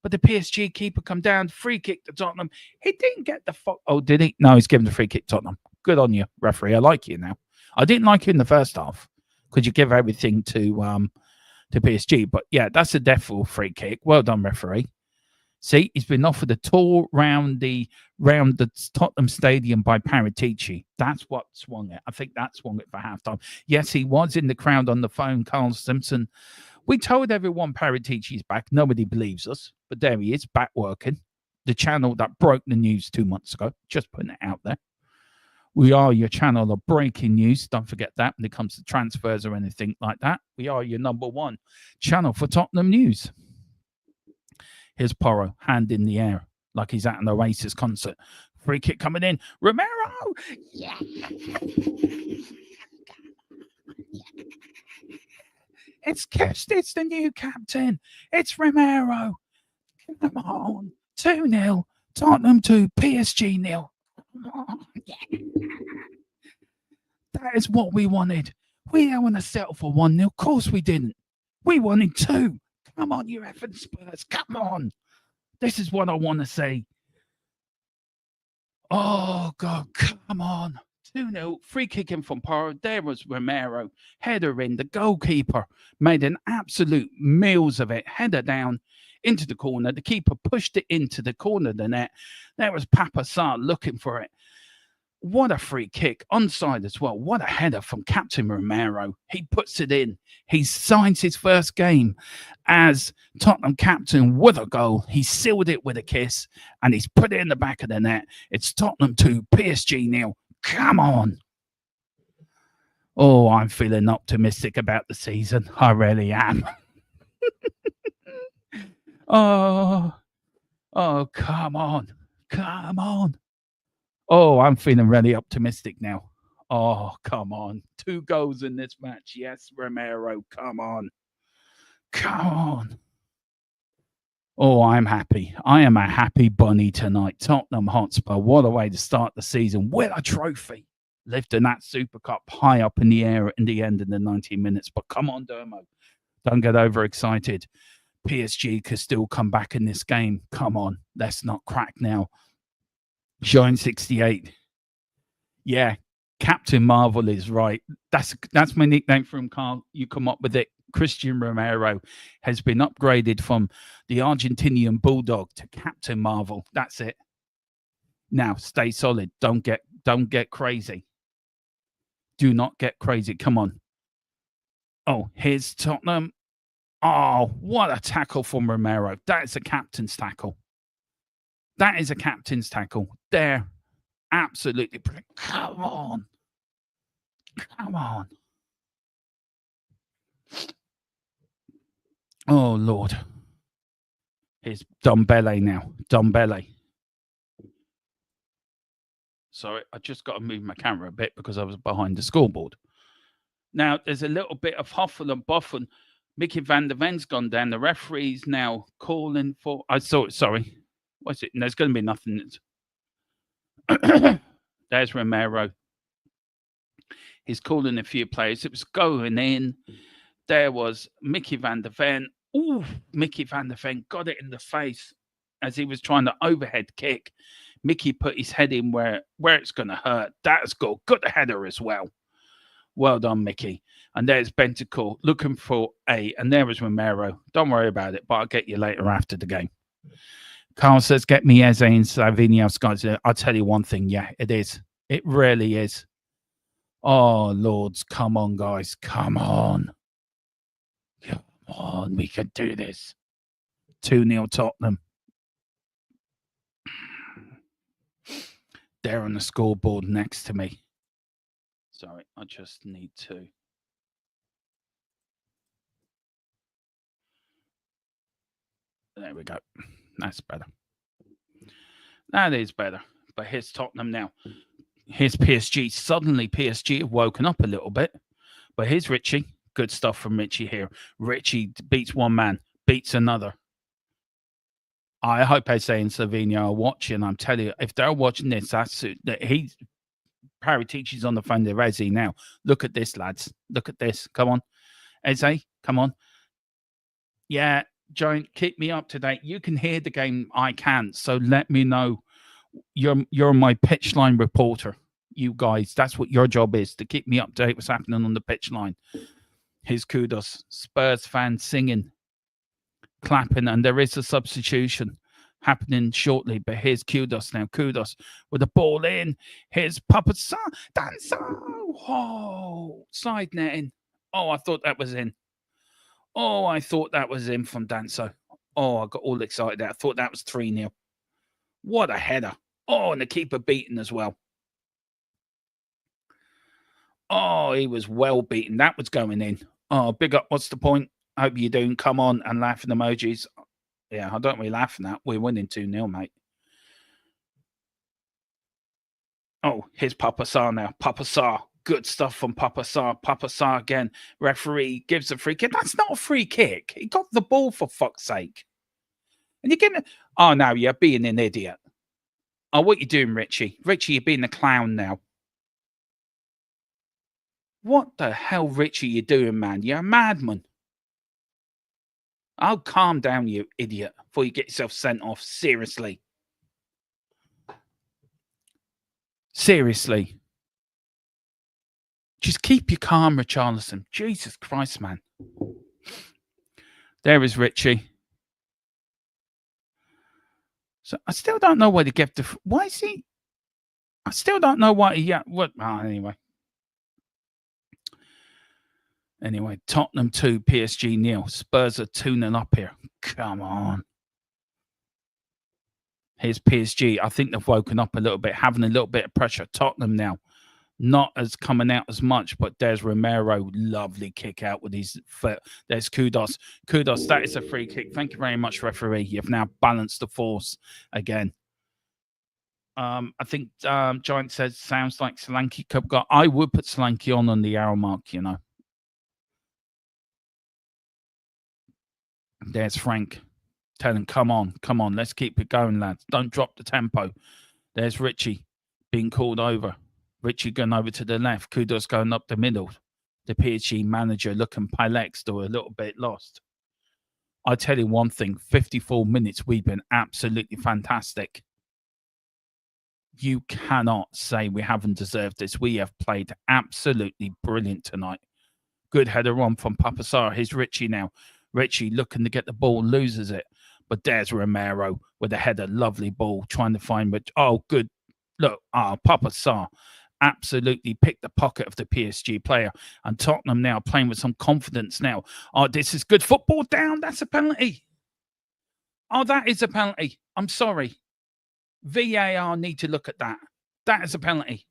But the PSG keeper come down, free kick to Tottenham. He didn't get the fuck. Oh, did he? No, he's given the free kick to Tottenham. Good on you, referee. I like you now. I didn't like you in the first half because you give everything to PSG. But yeah, that's a definite free kick. Well done, referee. See, he's been offered a tour round the Tottenham Stadium by Paratici. That's what swung it. I think that swung it for halftime. Yes, he was in the crowd on the phone, Carl Simpson. We told everyone Paratici's back. Nobody believes us, but there he is, back working. The channel that broke the news 2 months ago. Just putting it out there. We are your channel of breaking news. Don't forget that when it comes to transfers or anything like that. We are your #1 channel for Tottenham news. Here's Porro, hand in the air, like he's at an Oasis concert. Free kick coming in. Romero! Yeah. It's the new captain. It's Romero. Come on. 2-0. Tottenham 2, PSG 0. Yeah. That is what we wanted. We don't want to settle for 1-0. Of course we didn't. We wanted 2. Come on, you effing Spurs. Come on. This is what I want to see. Oh, God. Come on. 2-0. Free kicking from Porro. There was Romero. Header in. The goalkeeper made an absolute meals of it. Header down into the corner. The keeper pushed it into the corner of the net. There was Papa Sarr looking for it. What a free kick. Onside as well. What a header from Captain Romero. He puts it in. He signs his first game as Tottenham captain with a goal. He sealed it with a kiss and he's put it in the back of the net. It's Tottenham 2, PSG 0. Come on. Oh, I'm feeling optimistic about the season. I really am. Oh, come on. Come on. Oh, I'm feeling really optimistic now. Oh, come on. 2 goals in this match. Yes, Romero. Come on. Come on. Oh, I'm happy. I am a happy bunny tonight. Tottenham Hotspur. What a way to start the season with a trophy. Lifting that Super Cup high up in the air in the end of the 90 minutes. But come on, Dermo. Don't get overexcited. PSG could still come back in this game. Come on. Let's not crack now. Showing 68. Yeah, Captain Marvel is right. That's my nickname for him, Carl. You come up with it. Christian Romero has been upgraded from the Argentinian Bulldog to Captain Marvel. That's it. Now, stay solid. Don't get crazy. Do not get crazy. Come on. Oh, here's Tottenham. Oh, what a tackle from Romero. That is a captain's tackle. That is a captain's tackle. There. Absolutely. Come on. Come on. Oh, Lord. Here's Dombele now. Dombele. Sorry, I just got to move my camera a bit because I was behind the scoreboard. Now, there's a little bit of huffle and buffle. Mickey van der Ven's gone down. The referee's now calling for... I saw it, sorry. What's it? There's going to be nothing. There's Romero. He's calling a few players. It was going in. There was Mickey van der Ven. Ooh, Mickey van der Ven got it in the face as he was trying to overhead kick. Mickey put his head in where it's going to hurt. That's good. Good header as well. Well done, Mickey. And there's Bentancur looking for and there was Romero. Don't worry about it, but I'll get you later after the game. Carl says, get me Eze and Savinio, guys. I'll tell you one thing. Yeah, it is. It really is. Oh, Lords, come on, guys. Come on. Come on. We can do this. 2-0 Tottenham. They're on the scoreboard next to me. Sorry, I just need to. There we go. That's better. That is better. But here's Tottenham now. Here's PSG. Suddenly, PSG have woken up a little bit. But here's Richie. Good stuff from Richie here. Richie beats one man, beats another. I hope Eze and Savinio are watching. I'm telling you, if they're watching this, Harry teaches on the phone to Eze now. Look at this, lads. Look at this. Come on. Eze, come on. Yeah, Giant, keep me up to date. You can hear the game. I can't. So let me know. You're my pitch line reporter. You guys, that's what your job is, to keep me up to date what's happening on the pitch line. Here's Kudos. Spurs fans singing, clapping, and there is a substitution happening shortly. But here's Kudos now. Kudos with the ball in. Here's Danso. Oh, side netting. Oh, I thought that was in. Oh, I thought that was in from Danso. Oh, I got all excited there. I thought that was 3-0. What a header. Oh, and the keeper beaten as well. Oh, he was well beaten. That was going in. Oh, big up. What's the point? Hope you're doing. Come on, and laughing emojis. Yeah, I don't really laugh at that. We're winning 2-0, mate. Oh, here's Papa Sarr now. Papa Sarr. Good stuff from Papa Sarr. Papa Sarr again. Referee gives a free kick. That's not a free kick. He got the ball, for fuck's sake. And you're getting... Oh, no, you're being an idiot. Oh, what you doing, Richie? Richie, you're being a clown now. What the hell, Richie, you doing, man? You're a madman. Oh, calm down, you idiot, before you get yourself sent off. Seriously. Seriously. Just keep your calm, Richarlison. Jesus Christ, man. There is Richie. So I still don't know why to get the... Why is he... I still don't know why he... Yeah, what... Oh, anyway. Anyway, Tottenham 2, PSG 0. Spurs are 2-0 up here. Come on. Here's PSG. I think they've woken up a little bit, having a little bit of pressure. Tottenham now, not as coming out as much, but there's Romero. Lovely kick out with his foot. There's Kudos. Kudos, that is a free kick. Thank you very much, referee. You've now balanced the force again. I think Giant says, sounds like Solanke Cup got... I would put Solanke on the arrow mark, you know. There's Frank telling, come on, let's keep it going, lads. Don't drop the tempo. There's Richie being called over. Richie going over to the left. Kudos going up the middle. The PSG manager looking perplexed or a little bit lost. I tell you one thing, 54 minutes, we've been absolutely fantastic. You cannot say we haven't deserved this. We have played absolutely brilliant tonight. Good header on from Papa Sarr. Here's Richie now. Richie looking to get the ball, loses it. But there's Romero with a header. Lovely ball, trying to find... But oh, good. Look, Papa Sarr absolutely picked the pocket of the PSG player. And Tottenham now playing with some confidence now. Oh, this is good football down. That's a penalty. Oh, that is a penalty. I'm sorry. VAR need to look at that. That is a penalty.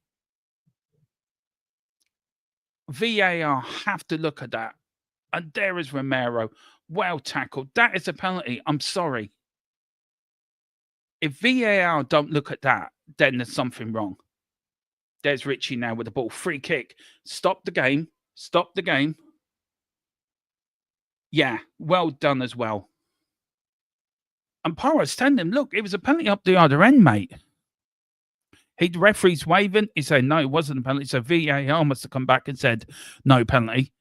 VAR have to look at that. And there is Romero. Well tackled. That is a penalty. I'm sorry. If VAR don't look at that, then there's something wrong. There's Richie now with the ball. Free kick. Stop the game. Stop the game. Yeah, well done as well. And Paris telling him, look, it was a penalty up the other end, mate. The referee's waving. He said, no, it wasn't a penalty. So VAR must have come back and said, no penalty.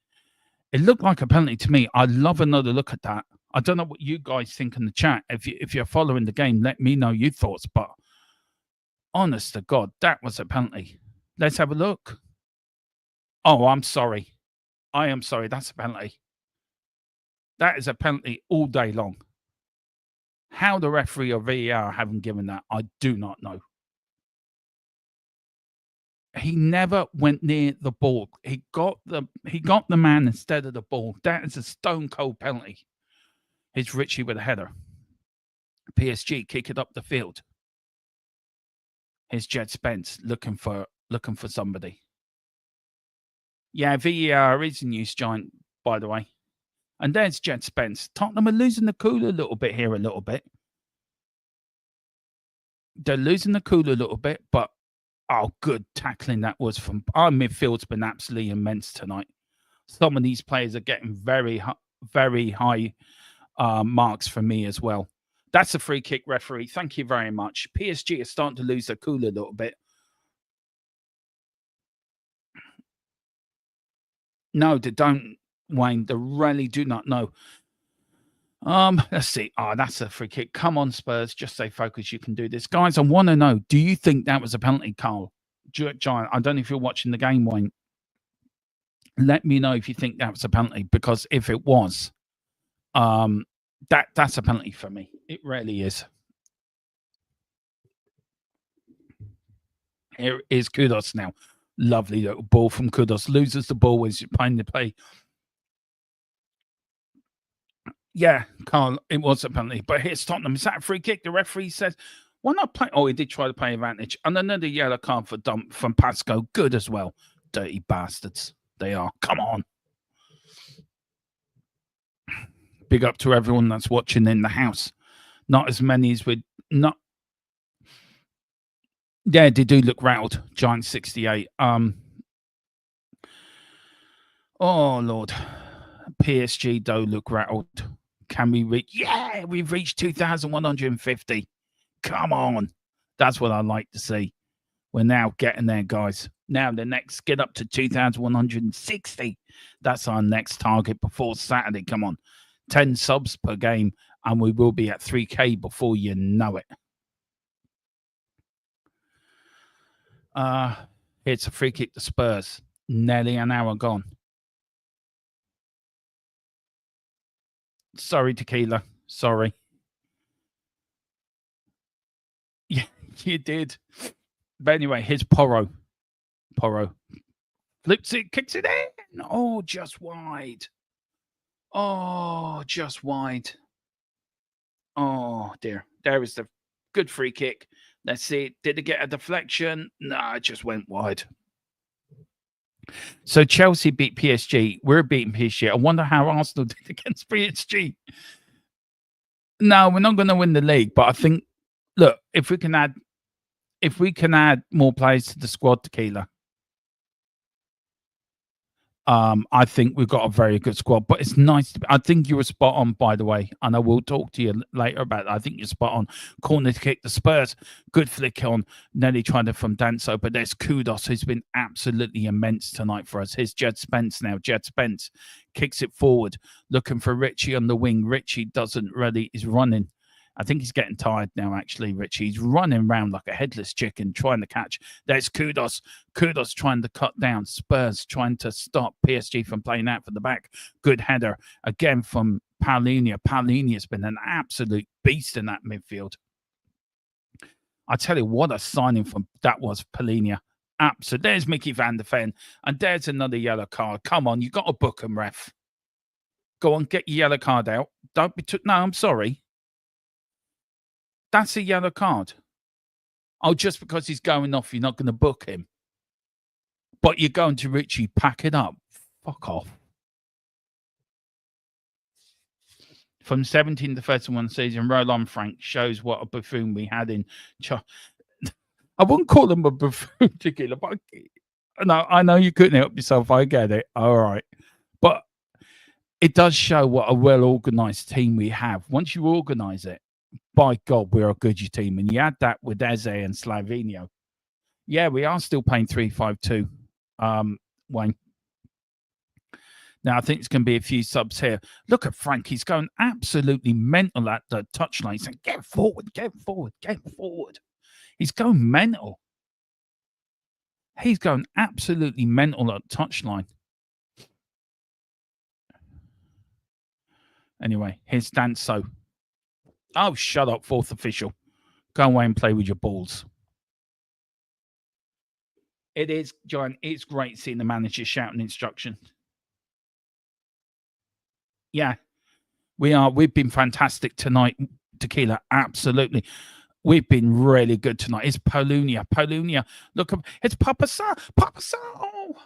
It looked like a penalty to me. I'd love another look at that. I don't know what you guys think in the chat. If you're following the game, let me know your thoughts. But honest to God, that was a penalty. Let's have a look. Oh, I'm sorry. I am sorry. That's a penalty. That is a penalty all day long. How the referee or VAR haven't given that, I do not know. He never went near the ball. He got the man instead of the ball. That is a stone cold penalty. It's Richie with a header. PSG kick it up the field. Here's Jed Spence looking for somebody. Yeah, VAR is in use, Giant, by the way. And there's Jed Spence. Tottenham are losing the cool a little bit here, a little bit. They're losing the cool a little bit, but oh, good tackling that was from our midfield's been absolutely immense tonight. Some of these players are getting very high marks for me as well. That's a free kick, referee. Thank you very much. PSG are starting to lose their cool a little bit. No, they don't, Wayne. They really do not know. Let's see. Oh, that's a free kick. Come on, Spurs. Just stay focused. You can do this. Guys, I want to know, do you think that was a penalty, Carl? Giant, I don't know if you're watching the game, Wayne. Let me know if you think that was a penalty, because if it was, that's a penalty for me. It really is. Here is Kudos now. Lovely little ball from Kudos. Loses the ball as you're playing the play. Yeah, Carl, it was a penalty. But here's Tottenham. Is that a free kick? The referee says, why not play? Oh, he did try to play advantage. And another yellow card for dump from Pasco. Good as well. Dirty bastards. They are. Come on. Big up to everyone that's watching in the house. Not as many as we'd not. Yeah, they do look rattled. Giant 68. Oh, Lord. PSG do look rattled. Can we reach? Yeah, we've reached 2,150. Come on. That's what I like to see. We're now getting there, guys. Now the next, get up to 2,160. That's our next target before Saturday. Come on. 10 subs per game, and we will be at 3K before you know it. It's a free kick to Spurs. Nearly an hour gone. Sorry, Tequila. Sorry. Yeah, you did. But anyway, here's Porro. Porro flips it, kicks it in. Oh, just wide. Oh, just wide. Oh, dear. There is the good free kick. Let's see. Did it get a deflection? No, it just went wide. So Chelsea beat PSG. We're beating PSG. I wonder how Arsenal did against PSG. No, we're not going to win the league, but I think, look, if we can add more players to the squad, Tequila, I think we've got a very good squad. But it's nice. I think you were spot on, by the way, and I will talk to you later about that. I think you're spot on. Corner to kick the Spurs. Good flick on. Nelly trying to from Danso, but there's Kudos, who's been absolutely immense tonight for us. Here's Jed Spence now. Jed Spence kicks it forward, looking for Richie on the wing. Richie doesn't really, is running. I think he's getting tired now, actually, Richie. He's running around like a headless chicken, trying to catch. There's Kudos. Kudos trying to cut down. Spurs trying to stop PSG from playing out for the back. Good header. Again from Paulinho. Paulinho's been an absolute beast in that midfield. I tell you, what a signing from that was, Paulinho. Absolutely. There's Mickey van der Ven. And there's another yellow card. Come on, you got to book him, ref. Go on, get your yellow card out. Don't be no, I'm sorry. That's a yellow card. Oh, just because he's going off, you're not going to book him. But you're going to Richie, pack it up. Fuck off. From 17 to 31 season, Roland Frank shows what a buffoon we had in. I wouldn't call him a buffoon, Tequila, but no, I know you couldn't help yourself. I get it. All right. But it does show what a well-organized team we have. Once you organize it, by God, we're a good team. And you add that with Eze and Slavinho. Yeah, we are still playing 3-5-2, Wayne. Now, I think it's going to be a few subs here. Look at Frank. He's going absolutely mental at the touchline. He's saying, get forward, get forward, get forward. He's going mental. He's going absolutely mental at touchline. Anyway, here's Danso. Oh, shut up, fourth official. Go away and play with your balls. It is, John. It's great seeing the manager shouting instruction. Yeah, we are. We've been fantastic tonight, Tequila. Absolutely. We've been really good tonight. It's Polunia. Polunia. Look, it's Papa Sa. Papa Sa. Oh.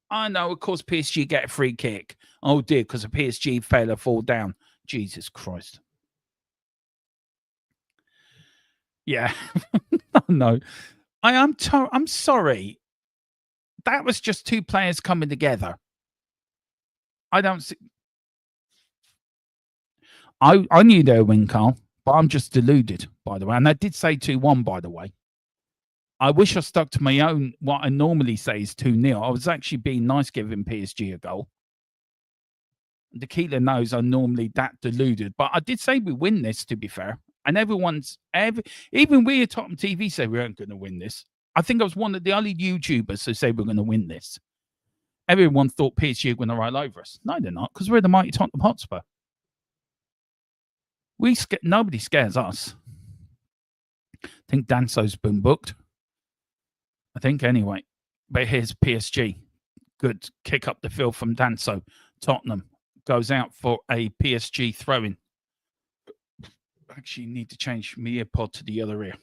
I know, of course, PSG get a free kick. Oh, dear, because a PSG failure fall down. Jesus Christ. Yeah. No. I'm sorry. That was just two players coming together. I don't see. I knew they would win, Carl, but I'm just deluded, by the way. And I did say 2-1, by the way. I wish I stuck to my own. What I normally say is 2-0. I was actually being nice giving PSG a goal. Tequila knows I'm normally that deluded, but I did say we win this, to be fair. And even we at Tottenham TV say we aren't going to win this. I think I was one of the only YouTubers who say we're going to win this. Everyone thought PSG were going to roll over us. No, they're not, because we're the mighty Tottenham Hotspur. Nobody scares us. I think Danso's been booked. I think anyway. But here's PSG. Good kick up the field from Danso. Tottenham goes out for a PSG throw-in. Actually, need to change my ear pod to the other ear.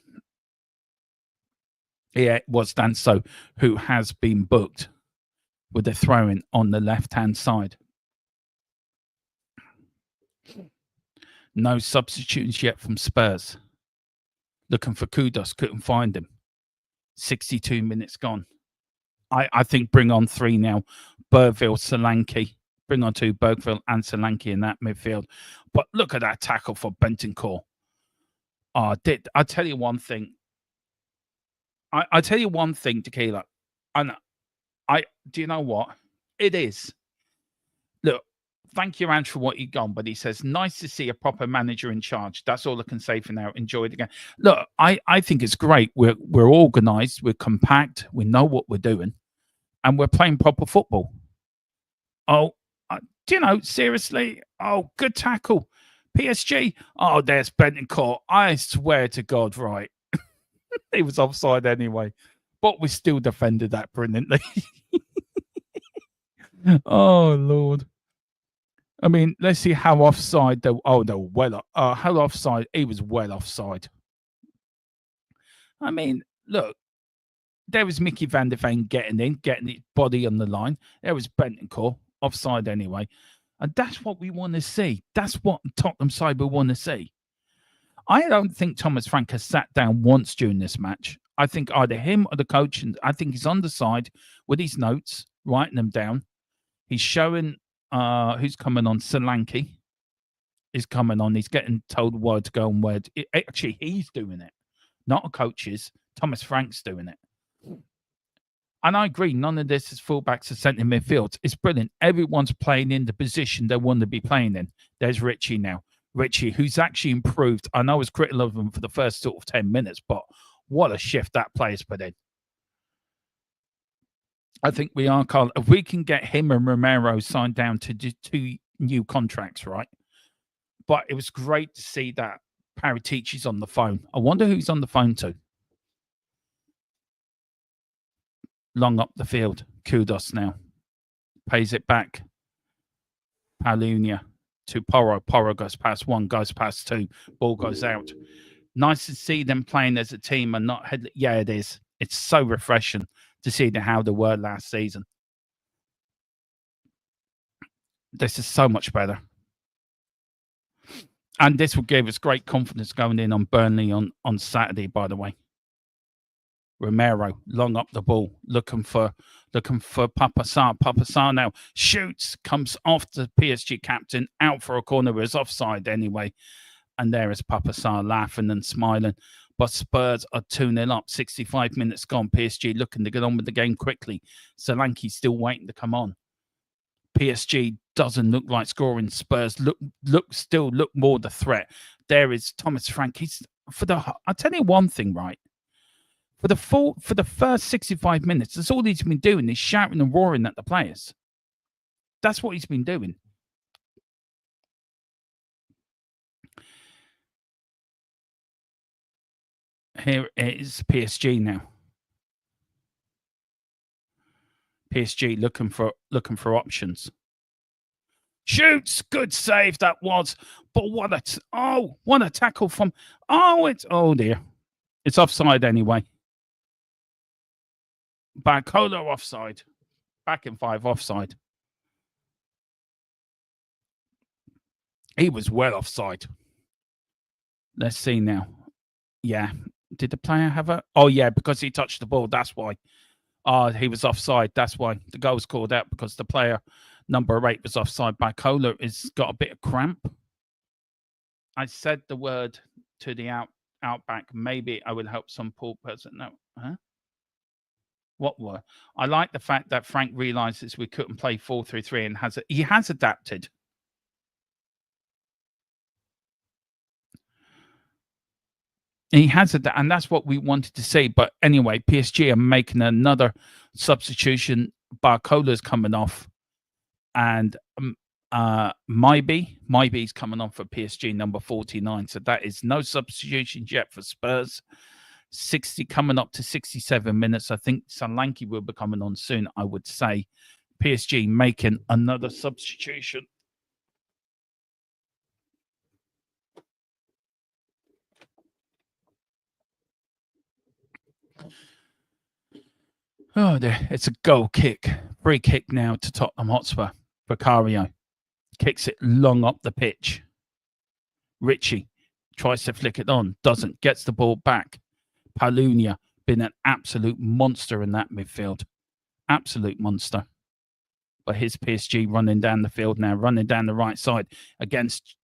Yeah, it was Danso who has been booked with a throw-in on the left-hand side. No substitutions yet from Spurs. Looking for Kudos, couldn't find him. 62 minutes gone. I think bring on 3 now. Bergville, Solanke. Bring on 2, Bergville and Solanke in that midfield. But look at that tackle for Bentancur. I tell you one thing. I tell you one thing, Tequila. And do you know what? It is. Look, thank you, Ange, for what you've gone. But he says, nice to see a proper manager in charge. That's all I can say for now. Enjoy the game. Look, I think it's great. We're organized. We're compact. We know what we're doing. And we're playing proper football. Oh, do you know, seriously? Oh, good tackle. PSG. Oh, there's Bentancur. I swear to God, right. He was offside anyway. But we still defended that brilliantly. Oh, Lord. I mean, let's see how offside they. Oh no, how offside? He was well offside. I mean, look, there was Mickey van der Veen getting his body on the line. There was Bentancur offside anyway, and that's what we want to see. That's what Tottenham side we want to see. I don't think Thomas Frank has sat down once during this match. I think either him or the coach, and I think he's on the side with his notes, writing them down. He's showing who's coming on. Solanke is coming on. He's getting told where to go and where. Actually, he's doing it, not a coach's. Thomas Frank's doing it. And I agree, none of this is fullbacks or centre midfield. It's brilliant. Everyone's playing in the position they want to be playing in. There's Richie now. Richie, who's actually improved. I know I was critical of him for the first sort of 10 minutes, but what a shift that player's put in. I think we are, Carl. If we can get him and Romero signed down to 2 new contracts, right? But it was great to see that Paritici's on the phone. I wonder who he's on the phone to. Long up the field. Kudos now. Pays it back. Palunia to Porro. Porro goes past 1, goes past 2. Ball goes out. Nice to see them playing as a team and not head. Yeah, it is. It's so refreshing to see how they were last season. This is so much better. And this will give us great confidence going in on Burnley on Saturday, by the way. Romero, long up the ball, looking for Papa Sarr. Papa Sarr now shoots, comes off the PSG captain, out for a corner, was offside anyway. And there is Papa Sarr laughing and smiling. But Spurs are 2-0 up, 65 minutes gone. PSG looking to get on with the game quickly. Solanke's still waiting to come on. PSG doesn't look like scoring. Spurs look more the threat. There is Thomas Frank. I'll tell you one thing, right? For the first 65 minutes, that's all he's been doing is shouting and roaring at the players. That's what he's been doing. Here is PSG now. PSG looking for options. Shoots, good save that was. But what a tackle from. Oh dear, it's offside anyway. Barcola offside. Back in 5 offside. He was well offside. Let's see now. Yeah. Did the player have a... Oh, yeah, because he touched the ball. That's why. He was offside. That's why. The goal was called out because the player, number 8, was offside. Barcola has got a bit of cramp. I said the word to the outback. Maybe I will help some poor person. No. Huh? What were? I like the fact that Frank realizes we couldn't play 4-3-3 and he has adapted. He has it, and that's what we wanted to see. But anyway, PSG are making another substitution. Barcola's coming off, and Mybe's coming on for PSG, number 49. So that is no substitutions yet for Spurs. 60 coming up to 67 minutes. I think Solanke will be coming on soon, I would say. PSG making another substitution. Oh, there. It's a goal kick. Free kick now to Tottenham Hotspur. Vicario kicks it long up the pitch. Ritchie tries to flick it on. Doesn't. Gets the ball back. Palunia been an absolute monster in that midfield. Absolute monster. But here's PSG running down the field now. Running down the right side against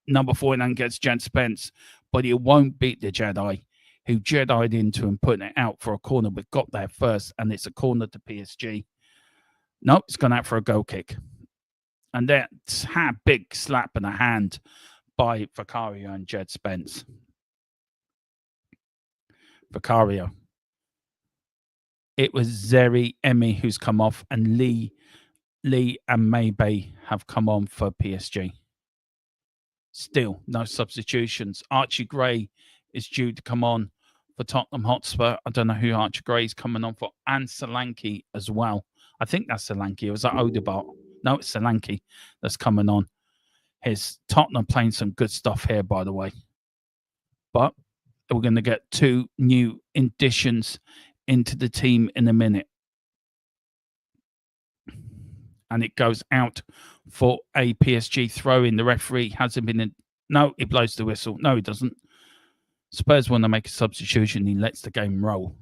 number 49 against Jen Spence. But he won't beat the Jedi, who Jedi'd into and putting it out for a corner, but got there first, and it's a corner to PSG. No, it's gone out for a goal kick. And that's a big slap in the hand by Vicario and Jed Spence. Vicario. It was Zeri Emi who's come off, and Lee and Maybe have come on for PSG. Still, no substitutions. Archie Gray is due to come on for Tottenham Hotspur. I don't know who Archie Gray is coming on for. And Solanke as well. I think that's Solanke. Or was that Odegaard? No, it's Solanke that's coming on. Here's Tottenham playing some good stuff here, by the way. But we're going to get 2 new additions into the team in a minute. And it goes out for a PSG throw-in. The referee hasn't been in. No, he blows the whistle. No, he doesn't. Spurs want to make a substitution. He lets the game roll.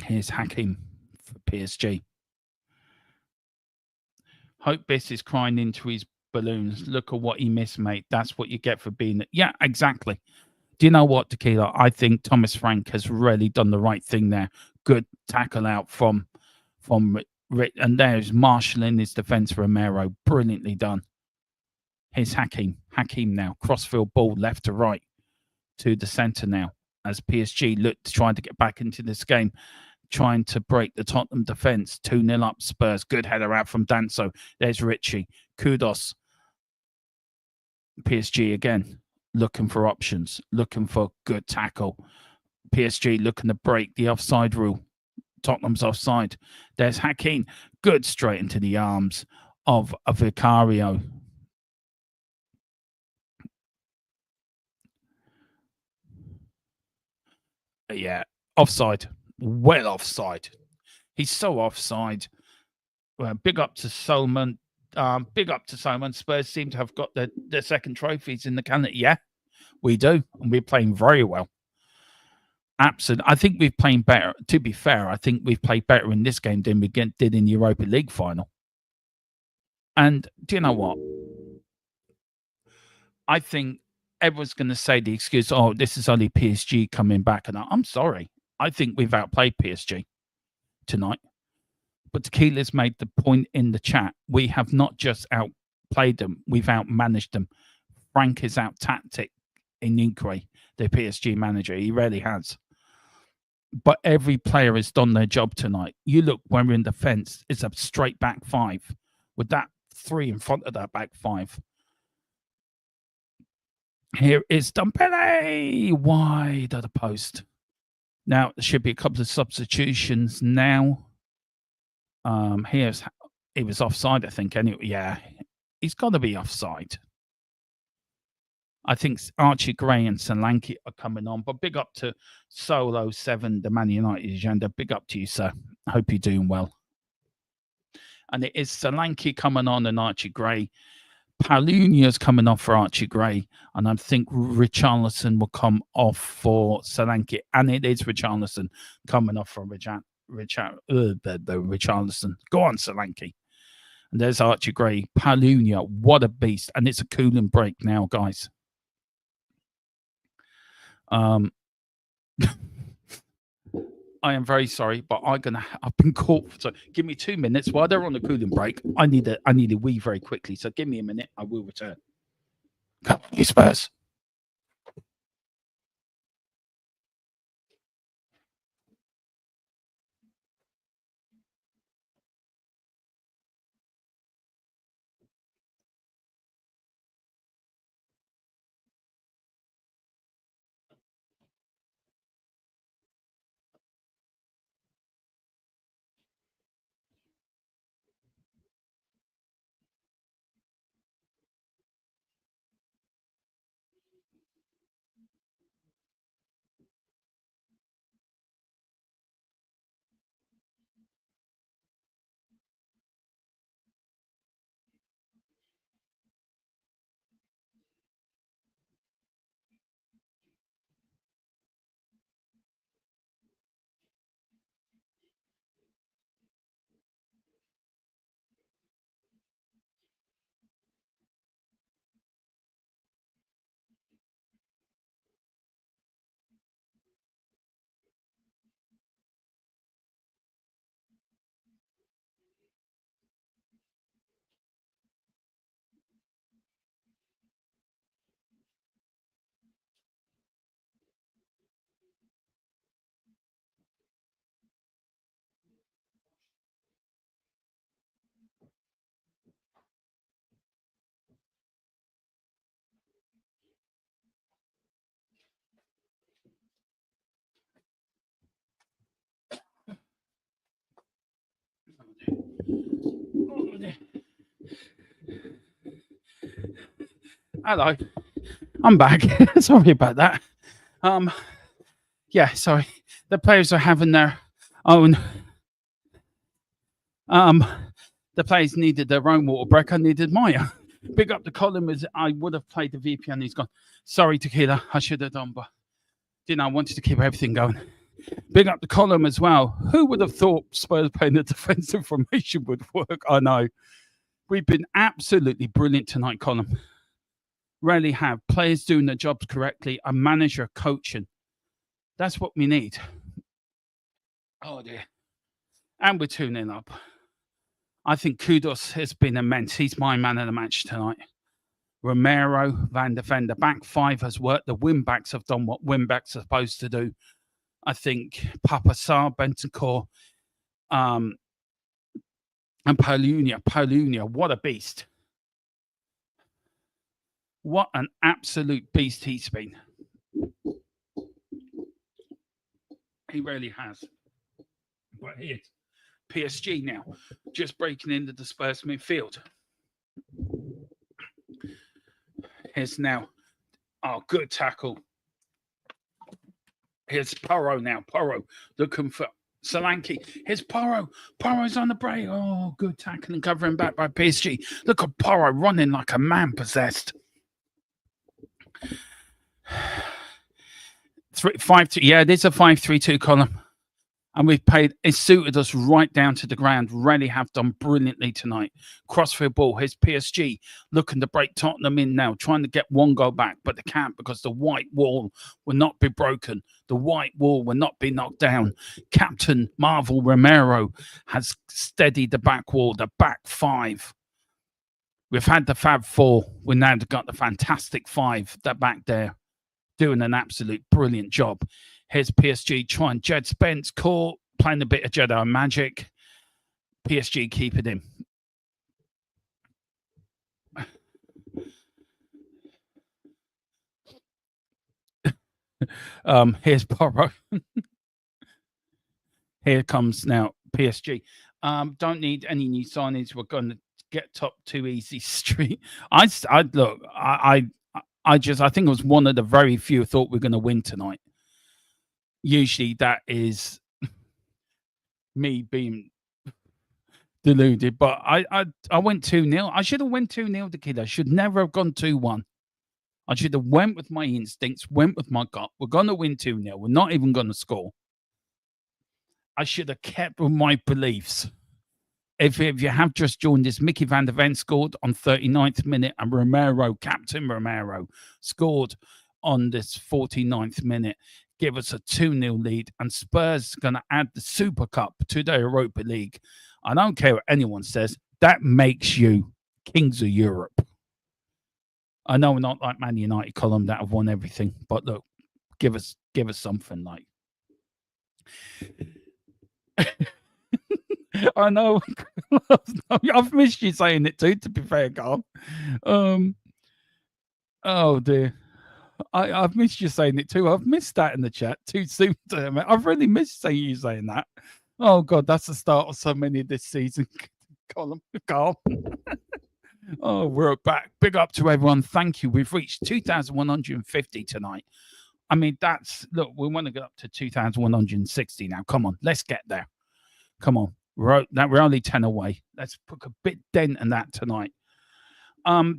Here's Hakim for PSG. Hope Biss is crying into his balloons. Look at what he missed, mate. That's what you get for being... Yeah, exactly. Do you know what, Tequila? I think Thomas Frank has really done the right thing there. Good tackle out from Rick. And there's Marshall in his defence for Romero. Brilliantly done. Here's Hakim. Hakim now. Crossfield ball left to right to the centre now. As PSG look to try to get back into this game. Trying to break the Tottenham defence. 2-0 up Spurs. Good header out from Danso. There's Ritchie. Kudos. PSG again. Looking for options. Looking for good tackle. PSG looking to break the offside rule. Tottenham's offside. There's Hakim. Good straight into the arms of a Vicario. Yeah, offside. Well offside. He's so offside. Well, big up to Solomon. Big up to Solomon. Spurs seem to have got their second trophies in the calendar. Yeah, we do. And we're playing very well. Absolutely. I think we've played better. To be fair, I think we've played better in this game than we did in the Europa League final. And do you know what? I think everyone's going to say the excuse, oh, this is only PSG coming back. And I'm sorry. I think we've outplayed PSG tonight. But Tequila's made the point in the chat. We have not just outplayed them. We've outmanaged them. Frank is out-tactic in Inque, the PSG manager. He really has. But every player has done their job tonight. You look when we're in defence, it's a straight back 5 with that 3 in front of that back 5. Here is Dumpele wide of the post. Now there should be a couple of substitutions now. He was offside, I think. Anyway, yeah, he's got to be offside. I think Archie Gray and Solanke are coming on, but big up to Solo 7, the Man United agenda. Big up to you, sir. I hope you're doing well. And it is Solanke coming on and Archie Gray. Paulunia's coming off for Archie Gray, and I think Richarlison will come off for Solanke, and it is Richarlison coming off for Richarlison. Go on, Solanke. And there's Archie Gray. Paulunia, what a beast. And it's a cooling break now, guys. I am very sorry, but I've been caught. So give me 2 minutes while they're on the cooling break. I need a wee very quickly. So give me a minute. I will return. Come on, you Spurs. Hello, I'm back. Sorry about that. Yeah, sorry. The players are having their own. The players needed their own water break. I needed mine. Big up the column as I would have played the VPN. He's gone. Sorry, Tequila. I should have done, but I wanted to keep everything going. Big up the column as well. Who would have thought Spurs playing the defensive formation would work? I know. We've been absolutely brilliant tonight, column. Rarely have players doing their jobs correctly, a manager coaching. That's what we need. Oh dear. And we're 2-0 up. I think Kudos has been immense. He's my man of the match tonight. Romero, Van der Ven, the back five has worked. The wing backs have done what wing backs are supposed to do. I think Papa Sarr, Bentancur, and Paulunia, what a beast. What an absolute beast he's been. He really has. But here's PSG now, just breaking into the Spurs midfield. Here's now, good tackle. Here's Porro now. Porro looking for Solanke. Here's Porro. Porro's on the break. Oh, good tackle and covering back by PSG. Look at Porro running like a man possessed. 5-2. Yeah, it is a 5-3-2 column. And we've played, it suited us right down to the ground. Really have done brilliantly tonight. Crossfield ball. Here's PSG looking to break Tottenham in now, trying to get one goal back, but they can't because the white wall will not be broken. The white wall will not be knocked down. Captain Marvel Romero has steadied the back wall, the back five. We've had the Fab Four. We've now got the fantastic five, that back there, doing an absolute brilliant job. Here's PSG trying. Jed Spence caught, playing a bit of Jedi magic. PSG keeping him. Here's Porro. Here comes now PSG. Don't need any new signings. We're going to get top 2 easy street. I look. I think it was one of the very few thought we're going to win tonight. Usually that is me being deluded, but I went 2-0. I should have went 2-0 to Kid. I should never have gone 2-1. I should have went with my instincts, went with my gut. We're going to win 2-0. We're not even going to score. I should have kept with my beliefs. If you have just joined us, Mickey van der Ven scored on 39th minute, and Romero, Captain Romero, scored on this 49th minute. Give us a 2-0 lead, and Spurs going to add the Super Cup to the Europa League. I don't care what anyone says. That makes you kings of Europe. I know we're not like Man United, Column, that have won everything, but look, give us something like. I know. I've missed you saying it too, to be fair, Carl. Oh dear. I've missed you saying it too. I've missed that in the chat too soon. I've really missed you saying that. Oh God, that's the start of so many this season. Carl. Oh, we're back. Big up to everyone. Thank you. We've reached 2,150 tonight. I mean, look, we want to get up to 2,160 now. Come on, let's get there. Come on. We're only 10 away. Let's put a bit dent in that tonight.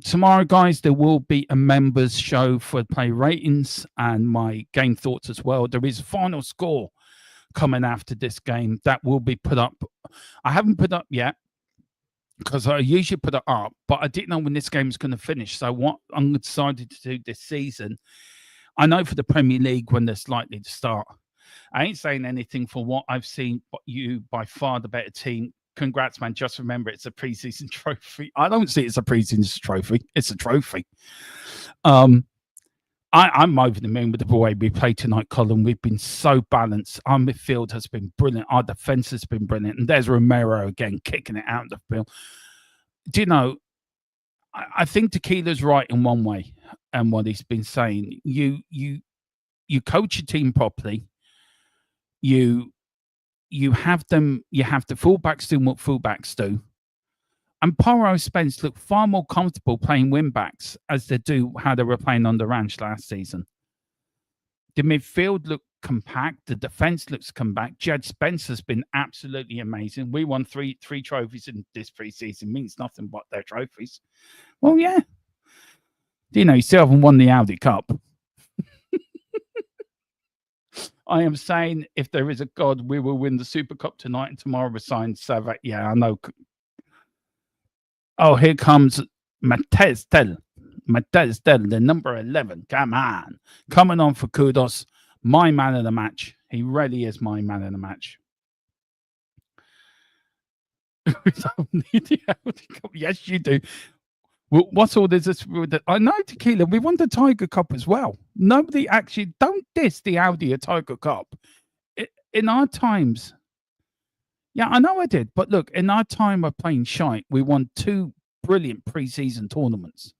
Tomorrow, guys, there will be a members show for play ratings and my game thoughts as well. There is a final score coming after this game that will be put up. I haven't put up yet because I usually put it up, but I didn't know when this game is going to finish. So what I'm decided to do this season, I know for the Premier League when they're likely to start. I ain't saying anything for what I've seen, but you by far the better team. Congrats, man. Just remember, it's a preseason trophy. I don't see it's a preseason trophy. It's a trophy. I'm over the moon with the way we played tonight, Colin. We've been so balanced. Our midfield has been brilliant. Our defense has been brilliant. And there's Romero again, kicking it out of the field. Do you know, I think Tequila's right in one way and what he's been saying. You coach your team properly. You have the fullbacks do what fullbacks do. And Porro Spence look far more comfortable playing wing-backs as they do how they were playing under Ranch last season. The midfield look compact. The defense looks compact. Jed Spence has been absolutely amazing. We won three trophies in this preseason. Means nothing but their trophies. Well, yeah. You know, you still haven't won the Audi Cup. I am saying if there is a God, we will win the Super Cup tonight and tomorrow we sign Savat. Yeah, I know. Oh, here comes Matez Del, the number 11. Come on. Coming on for kudos. My man of the match. He really is my man of the match. Yes, you do. Well, what's all this? I know, Tequila. We won the Tiger Cup as well. Nobody actually don't diss the Audi Tiger Cup. In our times, yeah, I know I did. But look, in our time of playing shite, we won 2 brilliant preseason tournaments.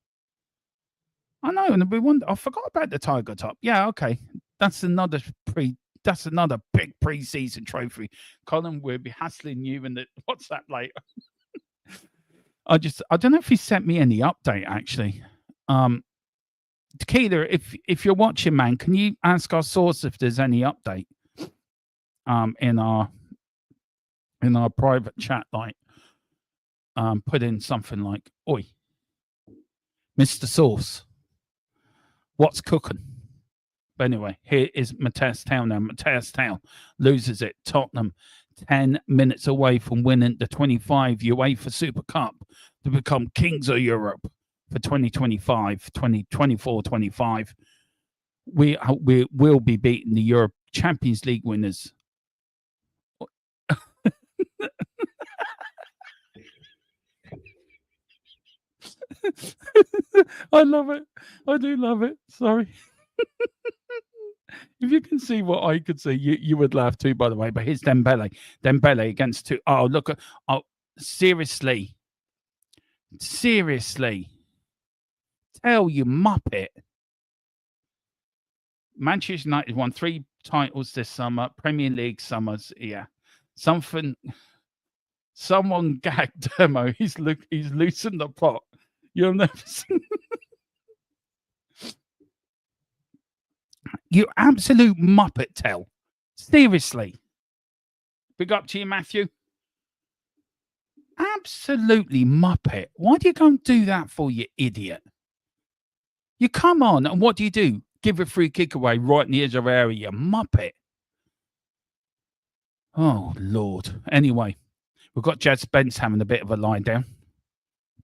I know, and we won. I forgot about the Tiger Cup. Yeah, okay, that's another big preseason trophy. Colin, we'll be hassling you in the WhatsApp later. I don't know if he sent me any update actually. Tequila, if you're watching, man, can you ask our source if there's any update? In our private chat, like put in something like, "Oi, Mr. Source, what's cooking?" But anyway, here is Mateus Town now. Mateus Town loses it. Tottenham 10 minutes away from winning the 25 UEFA Super Cup to become kings of Europe for 2024-25. We will be beating the Europe Champions League winners. I love it. I do love it. Sorry. If you can see what I could see, you would laugh too, by the way. But here's Dembele. Dembele against 2. Oh, look. Oh, seriously. Tell you, Muppet. Manchester United won 3 titles this summer. Premier League summers. Yeah. Someone gagged Demo. He's loosened the plot. You'll never see. You absolute muppet tail. Seriously. Big up to you, Matthew. Absolutely muppet. Why do you go and do that for, you idiot? You come on, and what do? Give a free kick away right in the edge of our area, you muppet. Oh, Lord. Anyway, we've got Jad Spence having a bit of a lie down.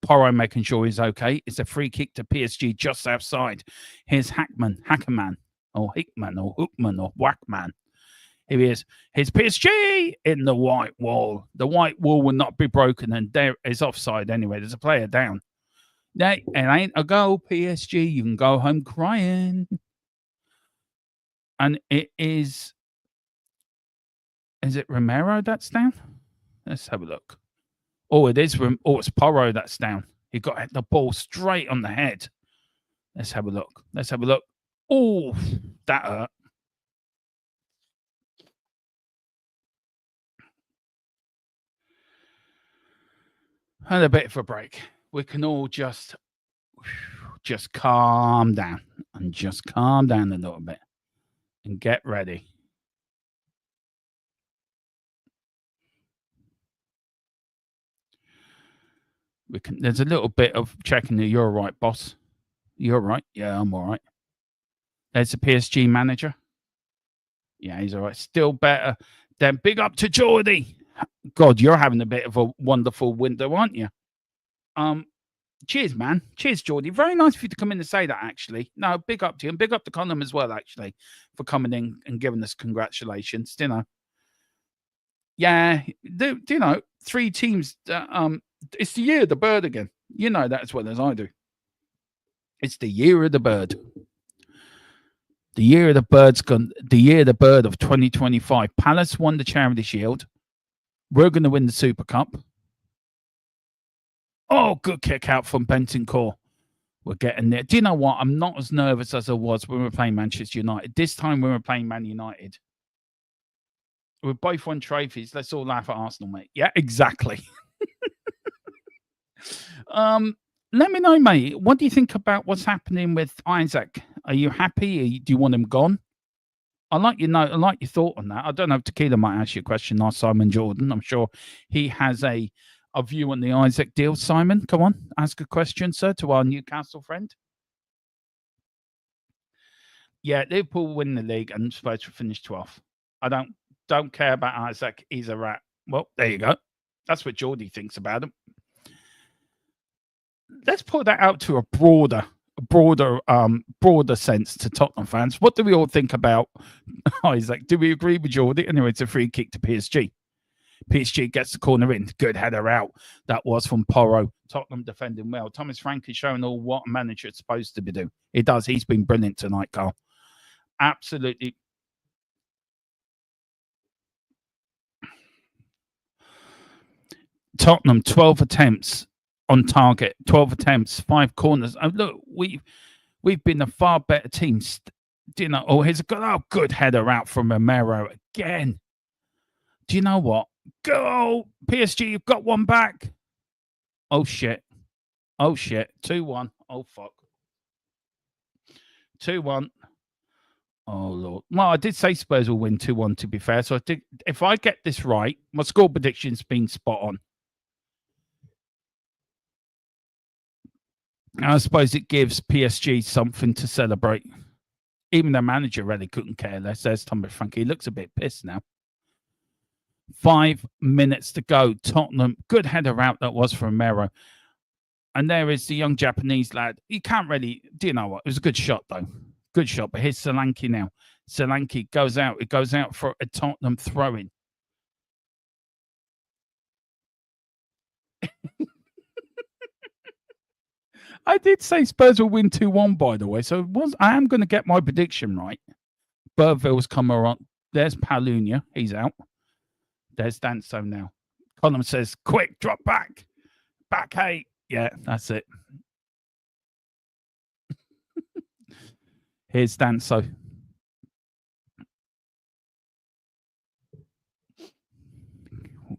Porro making sure he's okay. It's a free kick to PSG just outside. Here's Hackerman, or Hickman, or Hookman, or Whackman. Here he is. Here's PSG in the white wall. The white wall will not be broken, and there is offside anyway. There's a player down. It ain't a goal, PSG. You can go home crying. And it is... Is it Romero that's down? Let's have a look. Oh, it is. It's Porro that's down. He got the ball straight on the head. Let's have a look. Oh, that hurt. And a bit of a break. We can all just calm down and just calm down a little bit and get ready. There's a little bit of checking that you're all right, boss. You're all right? Yeah, I'm all right. There's the PSG manager. Yeah, he's all right. Still better than big up to Geordie. God, you're having a bit of a wonderful window, aren't you? Cheers, man. Cheers, Geordie. Very nice for you to come in and say that, actually. No, big up to you. And big up to Conham as well, actually, for coming in and giving us congratulations. Do you know? Yeah, do you know, 3 teams. It's the year of the bird again. You know that as well as I do. It's the year of the bird. The year of the bird's gone. The year of the bird of 2025. Palace won the Charity Shield. We're going to win the Super Cup. Oh, good kick out from Bentancur. We're getting there. Do you know what? I'm not as nervous as I was when we were playing Manchester United. This time when we were playing Man United. We both won trophies. Let's all laugh at Arsenal, mate. Yeah, exactly. Let me know, mate. What do you think about what's happening with Isaac? Are you happy? Do you want him gone? I like your thought on that. I don't know if Tequila might ask you a question. Ask Simon Jordan. I'm sure he has a view on the Isaac deal. Simon, come on, ask a question, sir, to our Newcastle friend. Yeah, Liverpool win the league and Spurs will finish 12th. I don't care about Isaac. He's a rat. Well, there you go. That's what Geordie thinks about him. Let's put that out to a broader sense to Tottenham fans. What do we all think about Isaac? Do we agree with Geordie? Anyway, it's a free kick to PSG. PSG gets the corner in. Good header out. That was from Porro. Tottenham defending well. Thomas Frank is showing all what a manager is supposed to be doing. He does. He's been brilliant tonight, Carl. Absolutely. Tottenham, 12 attempts on target, 12 attempts, 5 corners. Oh, look, we've been a far better team. You know, here's a good header out from Romero again. Do you know what? Go! PSG, you've got one back. Oh, shit. 2-1. Oh, fuck. 2-1. Oh, Lord. Well, I did say Spurs will win 2-1, to be fair. So I think if I get this right, my score prediction's been spot on. I suppose it gives PSG something to celebrate. Even the manager really couldn't care less. There's Thomas Frank. He looks a bit pissed now. 5 minutes to go. Tottenham. Good header out that was from Romero. And there is the young Japanese lad. He can't really... Do you know what? It was a good shot, though. Good shot. But here's Solanke now. Solanke goes out. It goes out for a Tottenham throw-in. I did say Spurs will win 2-1, by the way. So I am going to get my prediction right. Burville's come around. There's Palunia. He's out. There's Danso now. Colin says, quick, drop back. Back 8. Yeah, that's it. Here's Danso.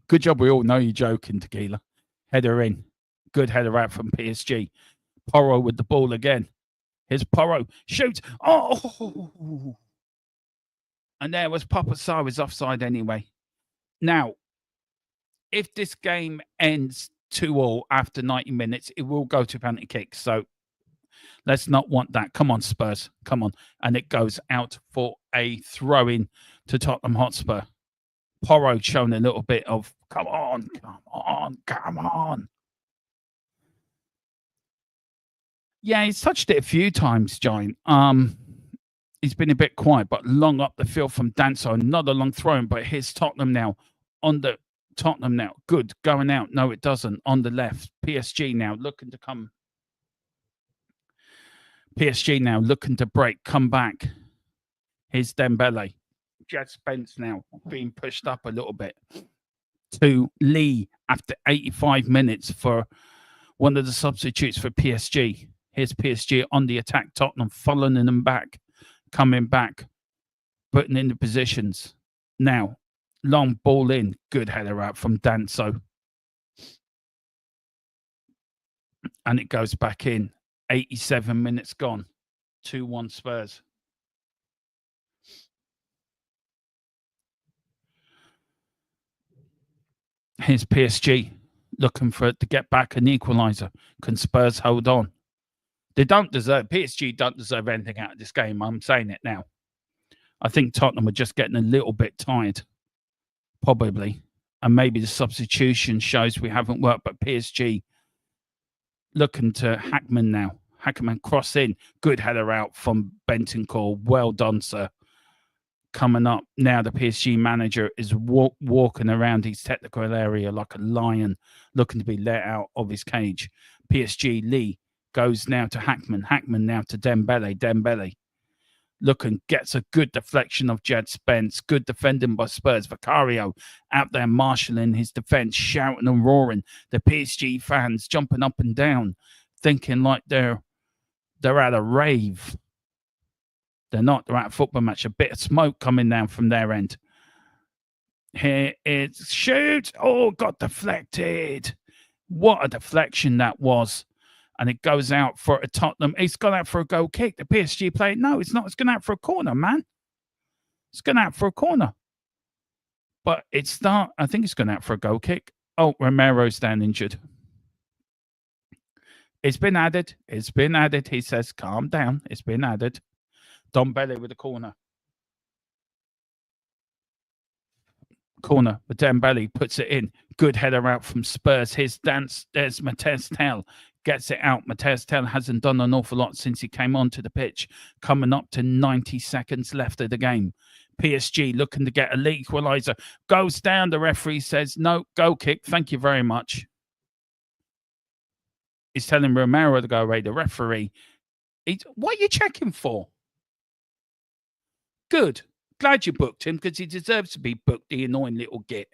Good job. We all know you're joking, Tequila. Header in. Good header out from PSG. Porro with the ball again. Here's Porro. Shoot. Oh! And there was Papa Sarr was offside anyway. Now, if this game ends 2-2 after 90 minutes, it will go to penalty kicks. So let's not want that. Come on, Spurs. Come on. And it goes out for a throw-in to Tottenham Hotspur. Porro showing a little bit of, come on, come on, come on. Yeah, he's touched it a few times, Giant. He's been a bit quiet, but long up the field from Danso. Another long throw, but here's Tottenham now. On the Tottenham now. Good. Going out. No, it doesn't. On the left. PSG now looking to come. PSG now looking to break. Come back. Here's Dembele. Jed Spence now being pushed up a little bit to Lee after 85 minutes for one of the substitutes for PSG. Here's PSG on the attack. Tottenham following them back. Coming back, putting in the positions. Now, long ball in. Good header out from Danso. And it goes back in. 87 minutes gone. 2-1 Spurs. Here's PSG looking for it to get back an equaliser. Can Spurs hold on? They don't deserve, PSG don't deserve anything out of this game. I'm saying it now. I think Tottenham are just getting a little bit tired, probably. And maybe the substitution shows we haven't worked, but PSG looking to Hackman now. Hackman cross in. Good header out from Bentancur. Well done, sir. Coming up now, the PSG manager is walking around his technical area like a lion, looking to be let out of his cage. PSG Lee goes now to Hackman. Hackman now to Dembele. Dembele looking, gets a good deflection of Jed Spence. Good defending by Spurs. Vicario out there marshalling his defense, shouting and roaring. The PSG fans jumping up and down, thinking like they're at a rave. They're not. They're at a football match. A bit of smoke coming down from their end. Here it's shoot. Oh, got deflected. What a deflection that was. And it goes out for a Tottenham. It's gone out for a goal kick. The PSG player. No, it's not. It's gone out for a corner, man. It's gone out for a corner. But it's not. I think it's gone out for a goal kick. Oh, Romero's down injured. It's been added. It's been added. He says, calm down. It's been added. Dembele with the corner. Corner, but Dembele puts it in. Good header out from Spurs. There's Matthias Tel. Gets it out. Matthias Tel hasn't done an awful lot since he came onto the pitch. Coming up to 90 seconds left of the game. PSG looking to get a league equaliser. Goes down. The referee says, no, goal kick. Thank you very much. He's telling Romero to go away. The referee. What are you checking for? Good. Glad you booked him because he deserves to be booked, the annoying little git.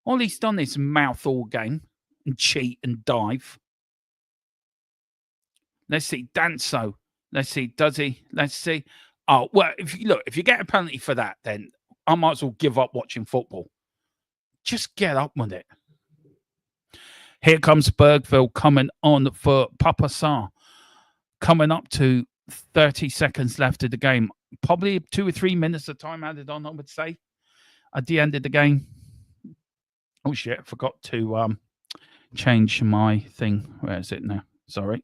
All he's done is mouth all game and cheat and dive. Let's see. Danso. Let's see. Does he? Let's see. Oh, well, if you get a penalty for that, then I might as well give up watching football. Just get up with it. Here comes Bergville coming on for Papa Sarr. Coming up to 30 seconds left of the game. Probably 2 or 3 minutes of time added on, I would say, at the end of the game. Oh, shit. I forgot to change my thing. Where is it now? Sorry.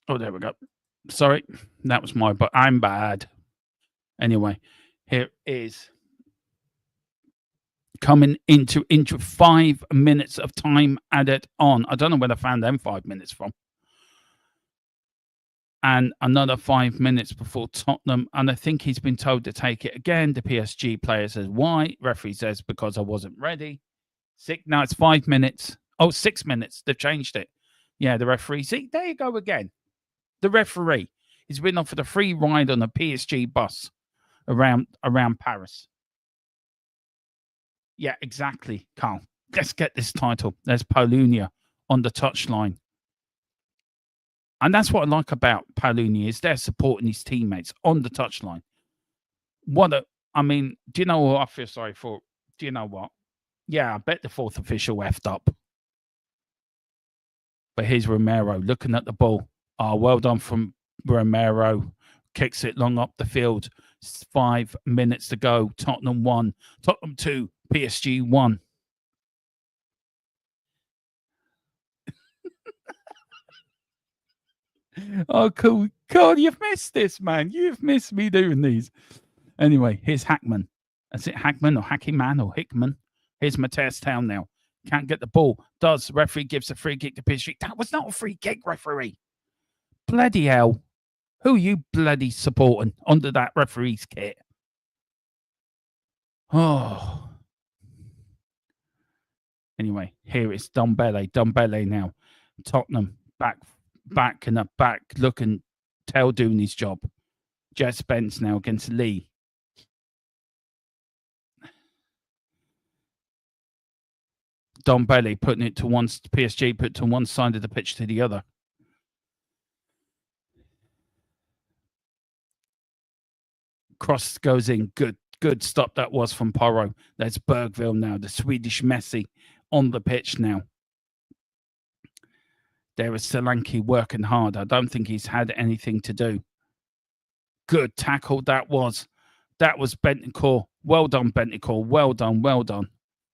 Oh, there we go. Sorry. That was but I'm bad. Anyway, here is coming into 5 minutes of time added on. I don't know where I found them 5 minutes from. And another 5 minutes before Tottenham. And I think he's been told to take it again. The PSG player says, why? Referee says, because I wasn't ready. Now it's 5 minutes. Oh, 6 minutes. They've changed it. Yeah, the referee. See, there you go again. The referee. He's been offered a free ride on a PSG bus around Paris. Yeah, exactly, Carl. Let's get this title. There's Paulunia on the touchline. And that's what I like about Paluni, is they're supporting his teammates on the touchline. I mean, do you know what I feel sorry for? Do you know what? Yeah, I bet the fourth official effed up. But here's Romero looking at the ball. Oh, well done from Romero. Kicks it long up the field. 5 minutes to go. Tottenham 1. Tottenham 2. PSG 1. Oh, cool. God, you've missed this, man. You've missed me doing these. Anyway, here's Hackman. Is it Hackman or Hackyman or Hickman? Here's Mateus Town now. Can't get the ball. Does. Referee gives a free kick to PSG. That was not a free kick, referee. Bloody hell. Who are you bloody supporting under that referee's kit? Oh. Anyway, here it's Dombele. Dombele now. Tottenham back and a back looking tail doing his job. Jed Spence now against Lee. Dombele putting it to one, PSG put it to one side of the pitch to the other. Cross goes in. Good stop that was from Porro. There's Bergville now, the Swedish Messi on the pitch now. There is Solanke working hard. I don't think he's had anything to do. Good tackle that was. That was Bentancur. Well done, Bentancur. Well done.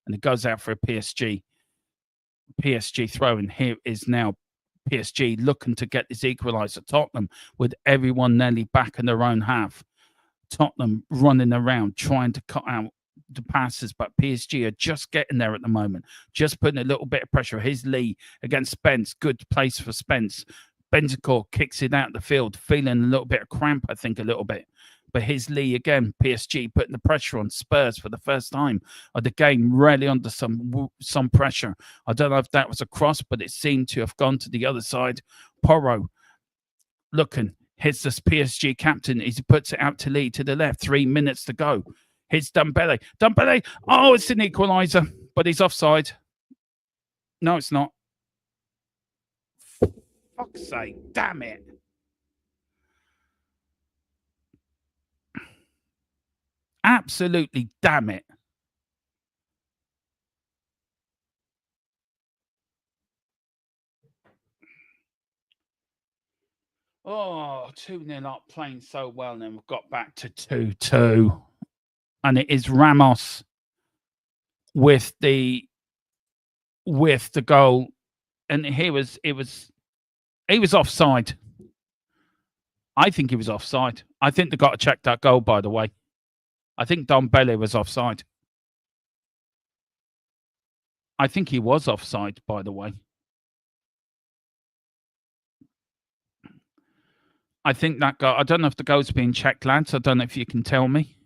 And it goes out for a PSG. PSG throwing. Here is now PSG looking to get this equaliser. Tottenham with everyone nearly back in their own half. Tottenham running around trying to cut out the passes, but PSG are just getting there at the moment, just putting a little bit of pressure. Here's Lee against Spence. Good place for Spence. Bentancur kicks it out the field, feeling a little bit of cramp, I think, a little bit. But here's Lee again. PSG putting the pressure on Spurs for the first time of the game, really under some pressure. I don't know if that was a cross, but it seemed to have gone to the other side. Porro looking. Here's the PSG captain. He puts it out to Lee to the left. 3 minutes to go. Here's Dombele. Dombele. Oh, it's an equaliser, but he's offside. No, it's not. Fuck's sake. Damn it. Absolutely damn it. Oh, 2-0 up, playing so well, and then we've got back to 2-2. And it is Ramos with the goal. And he was offside. I think he was offside. I think they got to check that goal, by the way. I think Dombele was offside. I think he was offside, by the way. I think that goal, I don't know if the goal's being checked, lads. I don't know if you can tell me.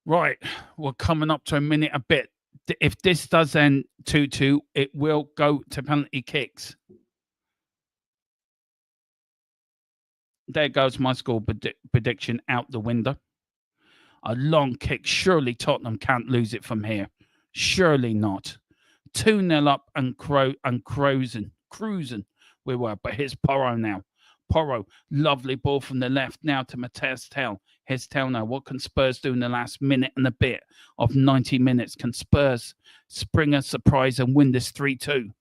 Right, we're coming up to a minute a bit. If this does end 2-2, it will go to penalty kicks. There goes my score prediction out the window. A long kick. Surely Tottenham can't lose it from here. Surely not. 2-0 up and cruising we were. But here's Porro now. Porro, lovely ball from the left now to Mateus Tel. Here's Tel now. What can Spurs do in the last minute and a bit of 90 minutes? Can Spurs spring a surprise and win this 3-2?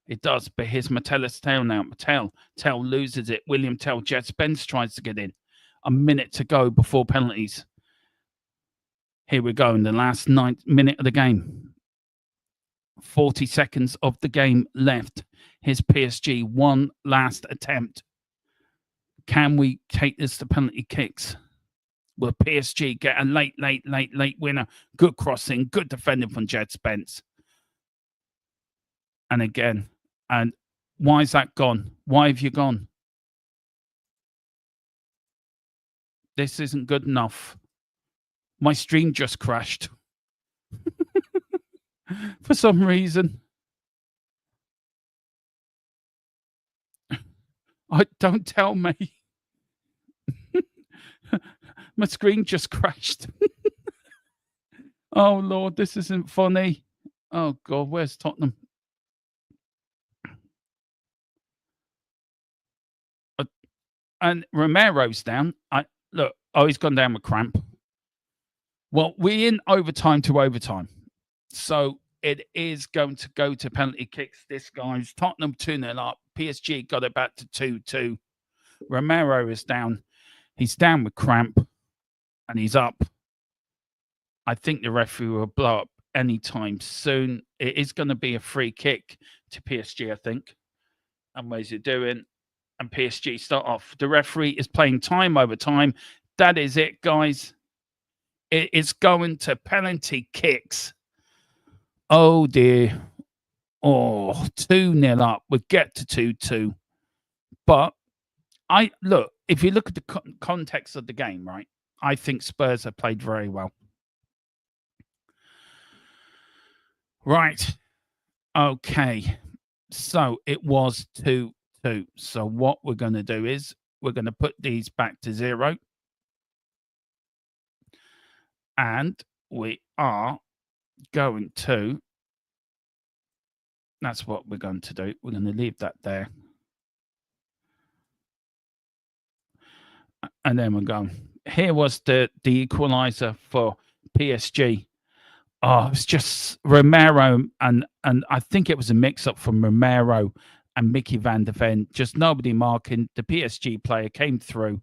It does, but here's Mateus Tel now. Tel loses it. William Tel. Jed Spence tries to get in. A minute to go before penalties. Here we go in the last minute of the game. 40 seconds of the game left. Here's PSG. One last attempt. Can we take this to penalty kicks? Will PSG get a late winner? Good crossing. Good defending from Jed Spence. And again. And why is that gone? Why have you gone? This isn't good enough. My stream just crashed. For some reason. Don't tell me. My screen just crashed. Oh, Lord, this isn't funny. Oh, God, where's Tottenham? And Romero's down. Look, he's gone down with cramp. Well, we're in overtime to overtime. So it is going to go to penalty kicks. This guy's Tottenham 2-0 up. PSG got it back to 2-2. Romero is down. He's down with cramp and he's up. I think the referee will blow up anytime soon. It is going to be a free kick to PSG, I think. And where's it doing? And PSG start off. The referee is playing time over time. That is it, guys. It is going to penalty kicks. Oh, dear. Oh, 2-0 up. We'll get to 2-2. But if you look at the context of the game, right, I think Spurs have played very well. Right. Okay. So it was 2-2. So what we're going to do is we're going to put these back to 0. And we are going to, that's what we're going to do. We're going to leave that there. And then we're going. Here was the equalizer for PSG. Oh, it's just Romero and I think it was a mix-up from Romero and Mickey van der Ven. Just nobody marking. The PSG player came through.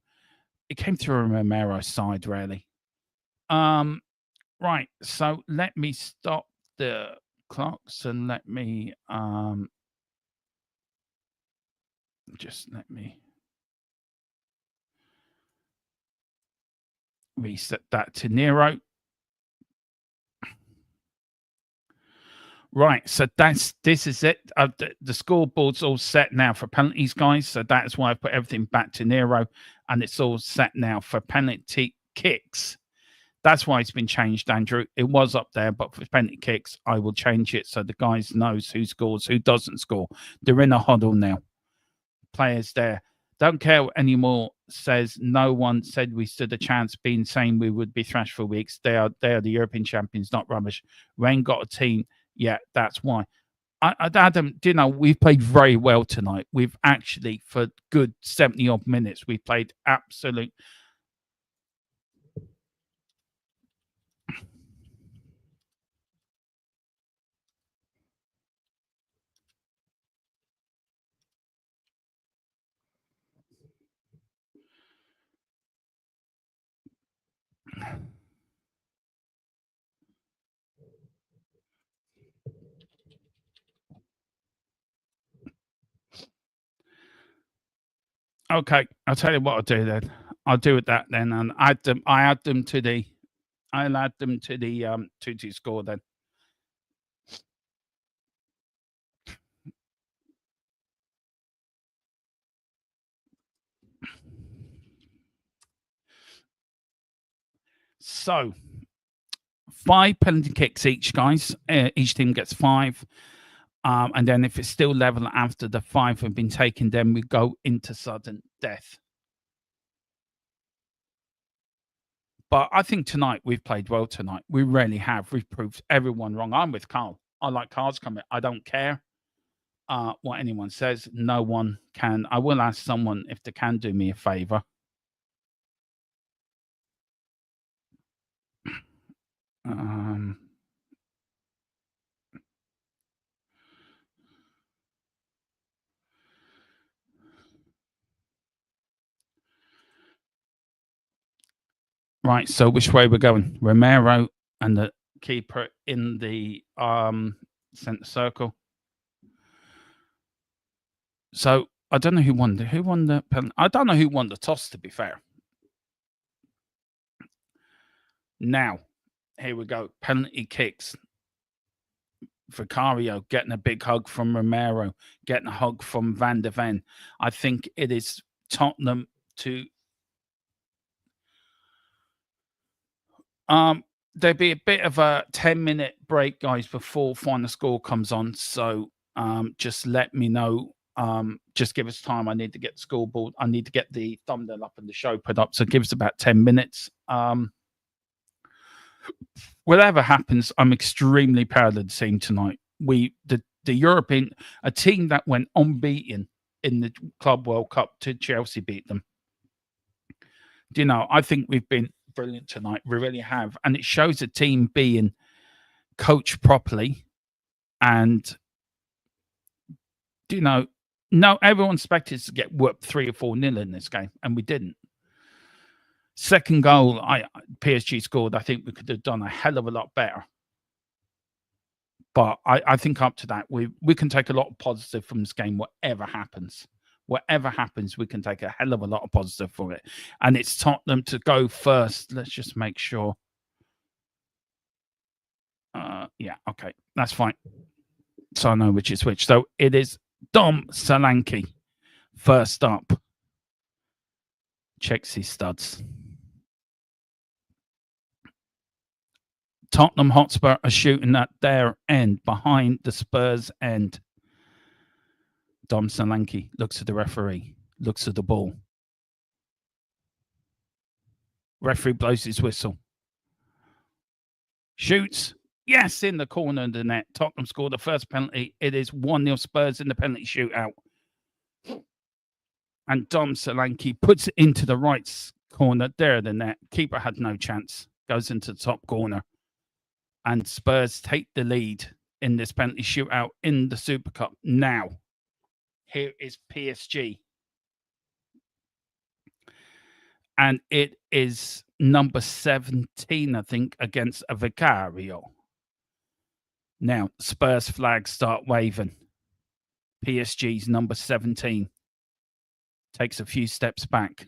It came through on Romero's side, really. Right. So let me stop the clocks and let me just let me reset that to Nero. Right, so this is it. The scoreboard's all set now for penalties, guys. So that's why I put everything back to Nero, and it's all set now for penalty kicks. That's why it's been changed, Andrew. It was up there, but for penalty kicks, I will change it so the guys knows who scores, who doesn't score. They're in a huddle now. Players there. Don't care what anymore says. No one said we stood a chance, being saying we would be thrashed for weeks. They are the European champions, not rubbish. Rain got a team. Yeah, that's why. Adam, we've played very well tonight. We've actually, for good 70 odd minutes, we've played absolute. Okay, I'll tell you what I'll do then. I'll do it that then, and add them. I'll add them to the 2-2 score then. So 5 penalty kicks each, guys. Each team gets 5. And then if it's still level after the 5 have been taken, then we go into sudden death. But I think tonight we've played well tonight. We really have. We've proved everyone wrong. I'm with Carl. I like Carl's comment. I don't care what anyone says. No one can. I will ask someone if they can do me a favor. Right, so which way we're going? Romero and the keeper in the centre circle. So I don't know who won the penalty. I don't know who won the toss, to be fair. Now, here we go. Penalty kicks. Vicario getting a big hug from Romero, getting a hug from Van der Ven. I think it is Tottenham to there'll be a bit of a 10-minute break, guys, before final score comes on. So just let me know Just give us time. I need to get the scoreboard. I need to get the thumbnail up and the show put up. So give us about 10 minutes. Whatever happens, I'm extremely proud of the team tonight. The European, a team that went unbeaten in the Club World Cup to Chelsea beat them. I think we've been brilliant tonight. We really have. And it shows a team being coached properly. And, no, everyone expected us to get whooped 3 or 4-0 in this game, and we didn't. Second goal, PSG scored. I think we could have done a hell of a lot better. But I think up to that, we can take a lot of positive from this game, whatever happens. Whatever happens, we can take a hell of a lot of positive from it. And it's Tottenham to go first. Let's just make sure. Yeah, okay, that's fine. So I know which is which. So it is Dom Solanke first up. Checks his studs. Tottenham Hotspur are shooting at their end, behind the Spurs end. Dom Solanke looks at the referee, looks at the ball. Referee blows his whistle. Shoots. Yes, in the corner of the net. Tottenham scored the first penalty. It is 1-0 Spurs in the penalty shootout. And Dom Solanke puts it into the right corner. There the net. Keeper had no chance. Goes into the top corner. And Spurs take the lead in this penalty shootout in the Super Cup. Now, here is PSG. And it is number 17, I think, against a Vicario. Now, Spurs flags start waving. PSG's number 17 takes a few steps back.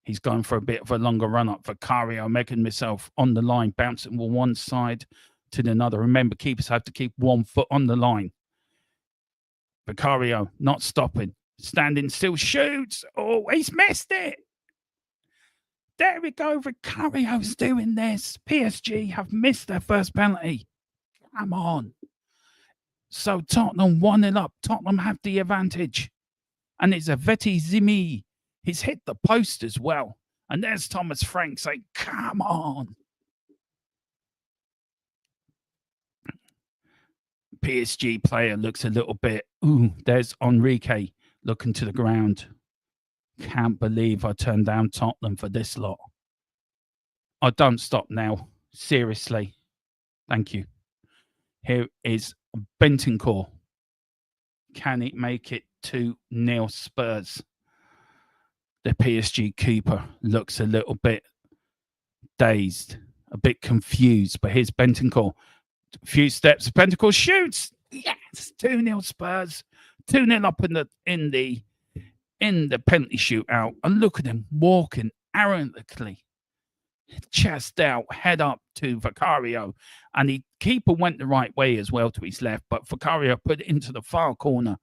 He's going for a bit of a longer run-up. Vicario making himself on the line, bouncing from one side to the other. Remember, keepers have to keep 1 foot on the line. Vicario not stopping. Standing still, shoots. Oh, he's missed it. There we go. Vicario's doing this. PSG have missed their first penalty. Come on. So Tottenham 1-0 up. Tottenham have the advantage. And it's a Veti Zimi. He's hit the post as well. And there's Thomas Frank saying, come on. PSG player looks a little bit. Ooh, there's Enrique looking to the ground. Can't believe I turned down Tottenham for this lot. I don't stop now. Seriously. Thank you. Here is Bentancur. Can it make it 2-0 Spurs? The PSG keeper looks a little bit dazed, a bit confused. But here's Bentancur. A few steps. Bentancur shoots. Yes, 2-0 Spurs. 2-0 up in the penalty shootout. And look at him walking arrogantly, chest out, head up to Vicario. And the keeper went the right way as well to his left, but Vicario put it into the far corner.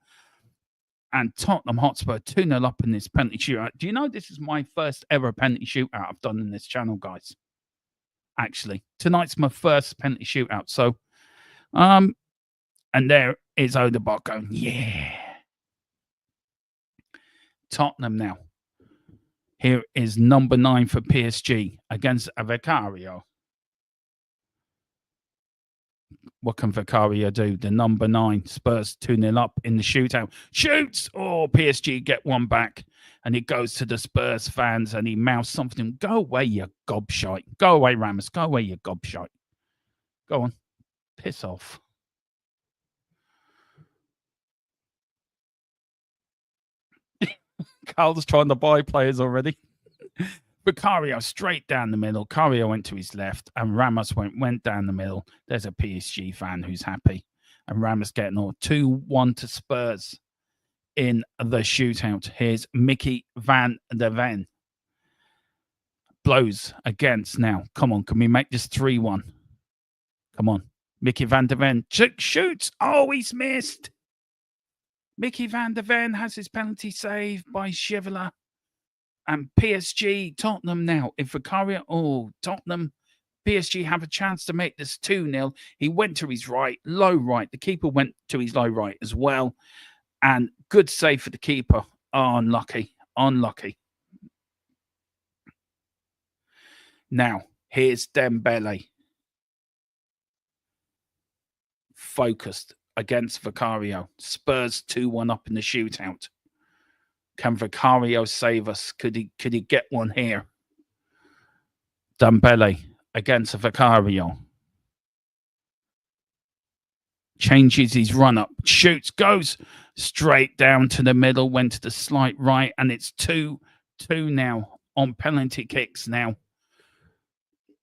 And Tottenham Hotspur 2-0 up in this penalty shootout. Do you know this is my first ever penalty shootout I've done in this channel, guys? Actually, tonight's my first penalty shootout. So, and there is Odegaard going, yeah. Tottenham now. Here is number 9 for PSG against a Vicario. What can Vicario do? The number 9, Spurs 2-0 up in the shootout. Shoots! Oh, PSG get one back. And he goes to the Spurs fans and he mouths something. Go away, you gobshite. Go away, Ramos. Go away, you gobshite. Go on. Piss off. Carl's trying to buy players already. Vicario straight down the middle. Cario went to his left and Ramos went down the middle. There's a PSG fan who's happy. And Ramos getting all 2-1 to Spurs in the shootout. Here's Mickey van der Ven. Blows against now. Come on, can we make this 3-1? Come on. Mickey van der Ven shoots. Oh, he's missed. Mickey van der Ven has his penalty saved by Chivela. And PSG, Tottenham now. If Vicario, Tottenham, PSG have a chance to make this 2-0. He went to his right, low right. The keeper went to his low right as well. And good save for the keeper. Oh, unlucky. Unlucky. Now, here's Dembele. Focused against Vicario. Spurs 2-1 up in the shootout. Can Vicario save us? Could he get one here? Dembele against Vicario. Changes his run up. Shoots. Goes straight down to the middle. Went to the slight right. And it's 2-2 now on penalty kicks now.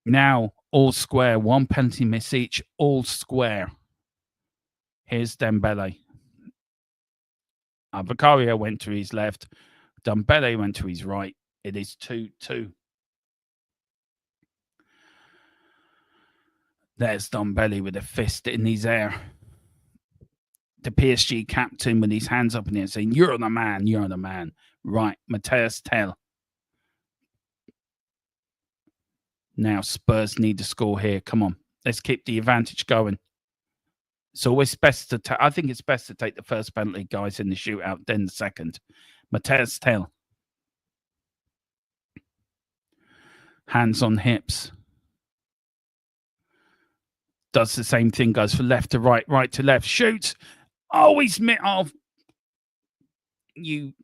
Now all square. One penalty miss each. All square. Here's Dembele. Vicario went to his left. Dembele went to his right. It is 2-2. There's Dembele with a fist in his air. The PSG captain with his hands up in the air saying, "You're the man, you're the man." Right, Matthias Tell. Now Spurs need to score here. Come on, let's keep the advantage going. It's always best to I think it's best to take the first penalty, guys, in the shootout, then the second. Matthias Tell. Hands on hips. Does the same thing, goes from left to right, right to left. Shoots. Oh, he's met off. You.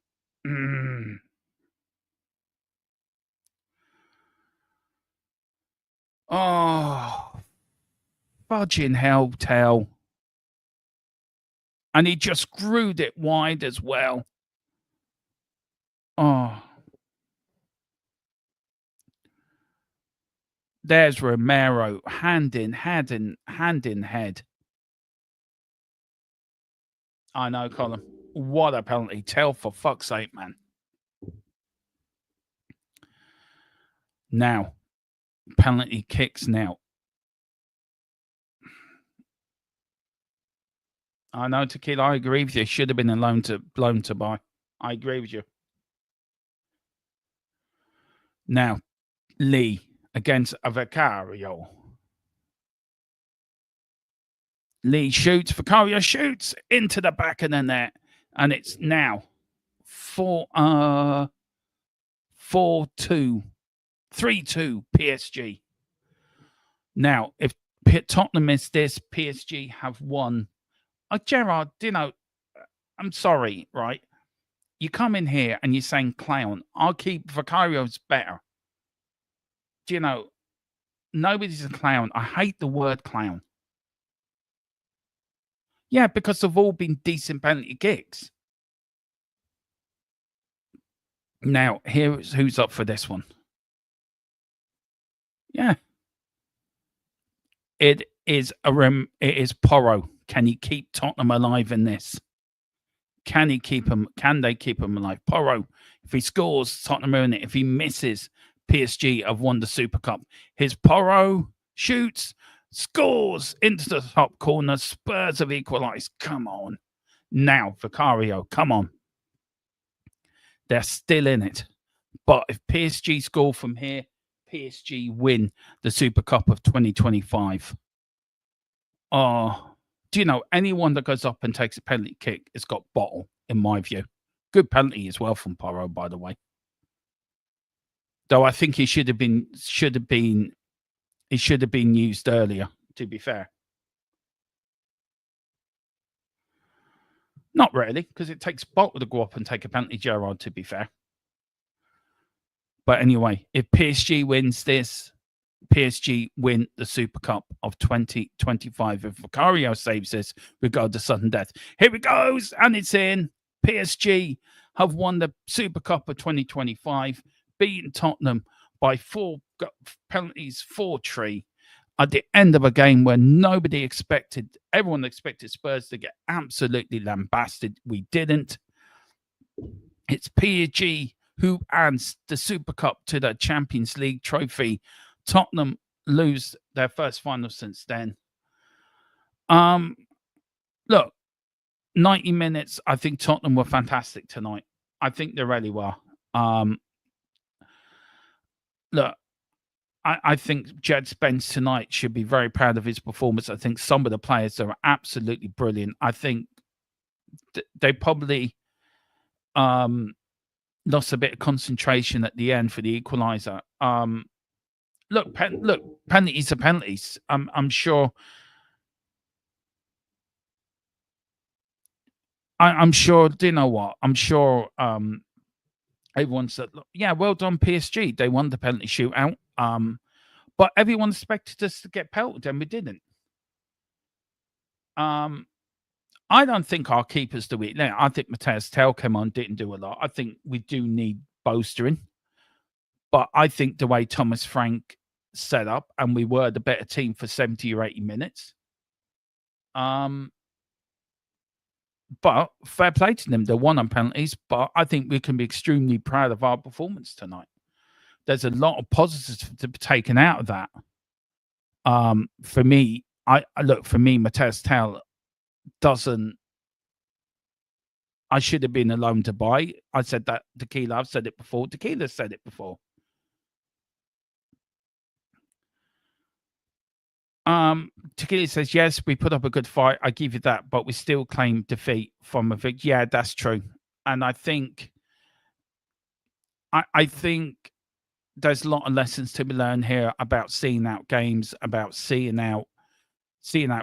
Oh. Fudging hell, Tell. And he just screwed it wide as well. Oh. There's Romero, hand in head. I know, Colin. What a penalty. Tell, for fuck's sake, man. Now, penalty kicks now. I know, Tequila, I agree with you. Should have been a loan to buy. I agree with you. Now, Lee against Vicario. Lee shoots. Vicario shoots into the back of the net. And it's now 4-2. 3-2 PSG. Now, if Tottenham miss this, PSG have won. Gerard, I'm sorry, right? You come in here and you're saying clown. I'll keep Vicario's better. Nobody's a clown. I hate the word clown. Yeah, because they've all been decent penalty kicks. Now, here's who's up for this one. Yeah. It is Porro. Can he keep Tottenham alive in this? Can they keep him alive? Porro, if he scores, Tottenham are in it. If he misses, PSG have won the Super Cup. His Porro shoots, scores into the top corner. Spurs have equalised. Come on. Now, Vicario, come on. They're still in it. But if PSG score from here, PSG win the Super Cup of 2025. Oh, do you know, anyone that goes up and takes a penalty kick has got bottle, in my view. Good penalty as well from Porro, by the way. Though I think he should have been used earlier, to be fair. Not really, because it takes bottle to go up and take a penalty, Gerard, to be fair. But anyway, if PSG wins this, PSG win the Super Cup of 2025. If Vicario saves this, we go to sudden death. Here it goes, and it's in. PSG have won the Super Cup of 2025, beaten Tottenham by 4 penalties, 4-3, at the end of a game where everyone expected Spurs to get absolutely lambasted. We didn't. It's PSG who adds the Super Cup to the Champions League trophy. Tottenham lose their first final since then. Look, 90 minutes. I think Tottenham were fantastic tonight. I think they really were. Look, I think Jed Spence tonight should be very proud of his performance. I think some of the players are absolutely brilliant. I think they probably lost a bit of concentration at the end for the equaliser. Look, penalties are penalties. I'm sure. I'm sure. Do you know what? I'm sure. Everyone said, "Look, yeah, well done, PSG. They won the penalty shootout." But everyone expected us to get pelted, and we didn't. I don't think our keepers do it now. I think Mateus Tel came on, didn't do a lot. I think we do need bolstering. But I think the way Thomas Frank set up, and we were the better team for 70 or 80 minutes. But fair play to them. They won on penalties, but I think we can be extremely proud of our performance tonight. There's a lot of positives to be taken out of that. For me, for me, Mateus Tel doesn't. I should have been alone to buy. I said that Tequila. I've said it before. Tequila said it before. Tequila says, yes, we put up a good fight. I give you that, but we still claim defeat from a victory. Yeah, that's true. And I think I think there's a lot of lessons to be learned here about seeing out games, about seeing out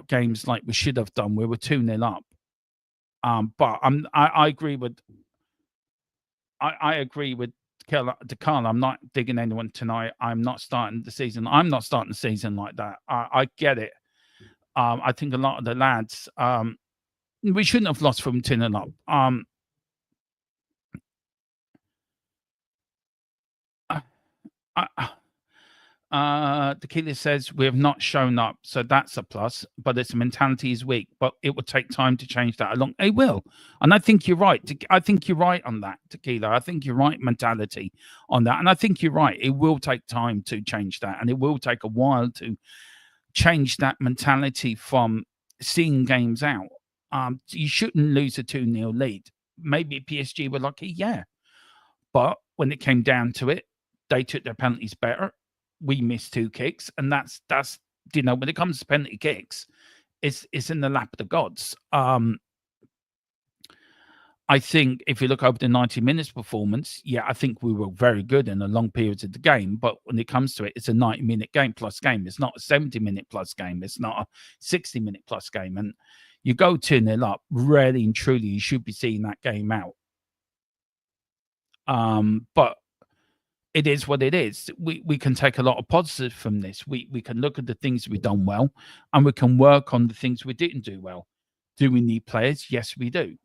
games like we should have done. We were 2-0 up. But I agree with I agree with Carl. I'm not digging anyone tonight. I'm not starting the season. I'm not starting the season like that. I get it. I think a lot of the lads, we shouldn't have lost from 2-0 up. Tequila says we have not shown up, so that's a plus. But its mentality is weak. But it will take time to change that. It will, and I think you're right. I think you're right on that, Tequila. I think you're right mentality on that, and I think you're right. It will take time to change that, and it will take a while to change that mentality from seeing games out. You shouldn't lose a 2-0 lead. Maybe PSG were lucky, yeah, but when it came down to it, they took their penalties better. We missed 2 kicks, and that's when it comes to penalty kicks, it's in the lap of the gods. I think if you look over the 90 minutes performance, yeah, I think we were very good in the long periods of the game. But when it comes to it, it's a 90-minute game plus game. It's not a 70-minute plus game. It's not a 60-minute plus game. And you go 2-0 up, really and truly, you should be seeing that game out. But it is what it is. We can take a lot of positive from this. We can look at the things we've done well, and we can work on the things we didn't do well. Do we need players? Yes, we do.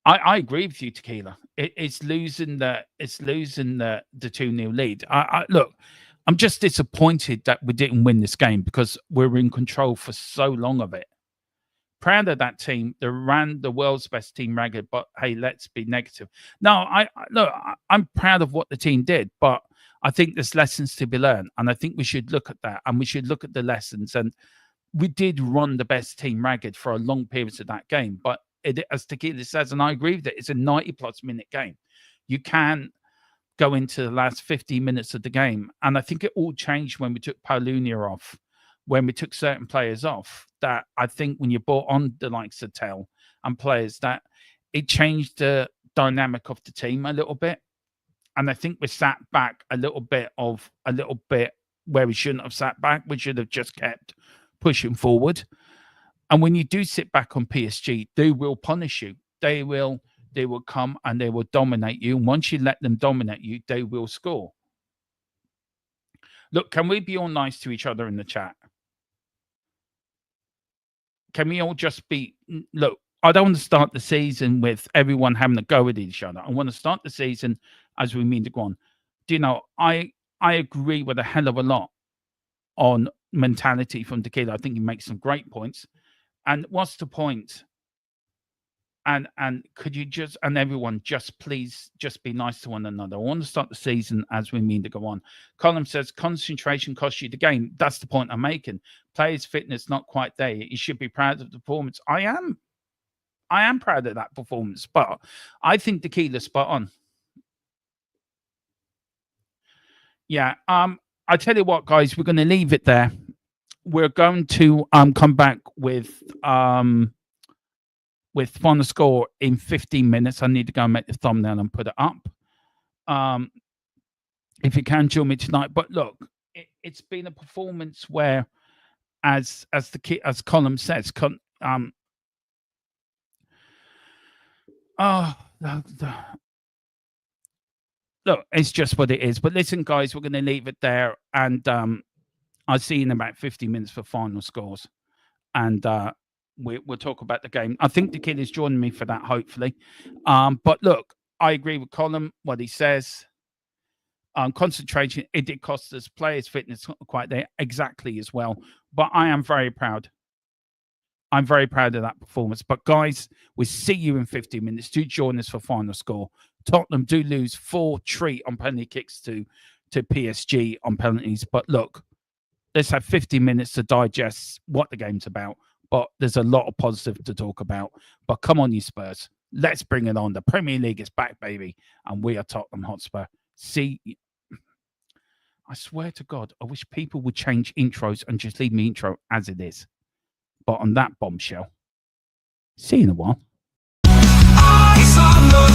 I agree with you, Tequila. It's losing the 2-0 lead. Look, I'm just disappointed that we didn't win this game because we were in control for so long of it. Proud of that team. They ran the world's best team ragged, but hey, let's be negative. No, I'm proud of what the team did, but I think there's lessons to be learned, and I think we should look at that, and we should look at the lessons. And we did run the best team ragged for a long period of that game, but as Tequila says, and I agree with it, it's a 90-plus minute game. You can go into the last 15 minutes of the game, and I think it all changed when we took Paulunia off, when we took certain players off. That I think when you brought on the likes of Tel and players, that it changed the dynamic of the team a little bit. And I think we sat back a little bit where we shouldn't have sat back. We should have just kept pushing forward. And when you do sit back on PSG, they will punish you. They will come and they will dominate you. And once you let them dominate you, they will score. Look, can we be all nice to each other in the chat? Can we all just be... Look, I don't want to start the season with everyone having a go at each other. I want to start the season as we mean to go on. Do you know, I agree with a hell of a lot on mentality from Tequila. I think he makes some great points. And what's the point? And could you just, and everyone, just please just be nice to one another. I want to start the season as we mean to go on. Colin says concentration costs you the game. That's the point I'm making. Players' fitness not quite there. You should be proud of the performance. I am proud of that performance, but I think Tequila's spot on. Yeah. I tell you what, guys, we're going to leave it there. we're going to come back with final score in 15 minutes. I need to go and make the thumbnail and put it up. If you can join me tonight. But look, it's been a performance where, as Colin says, look, it's just what it is. But listen, guys, we're going to leave it there, and I'll see you in about 50 minutes for final scores, and we'll talk about the game. I think the kid is joining me for that, hopefully. But look, I agree with Colin, what he says. Concentration, it did cost us. Players' fitness not quite there exactly as well. But I am very proud. I'm very proud of that performance. But guys, we'll see you in 50 minutes. Do join us for final score. Tottenham do lose 4-3 on penalty kicks to PSG on penalties. But look, let's have 50 minutes to digest what the game's about. But there's a lot of positive to talk about. But come on, you Spurs. Let's bring it on. The Premier League is back, baby. And we are Tottenham Hotspur. See, I swear to God, I wish people would change intros and just leave me intro as it is. But on that bombshell, see you in a while. Eyes on the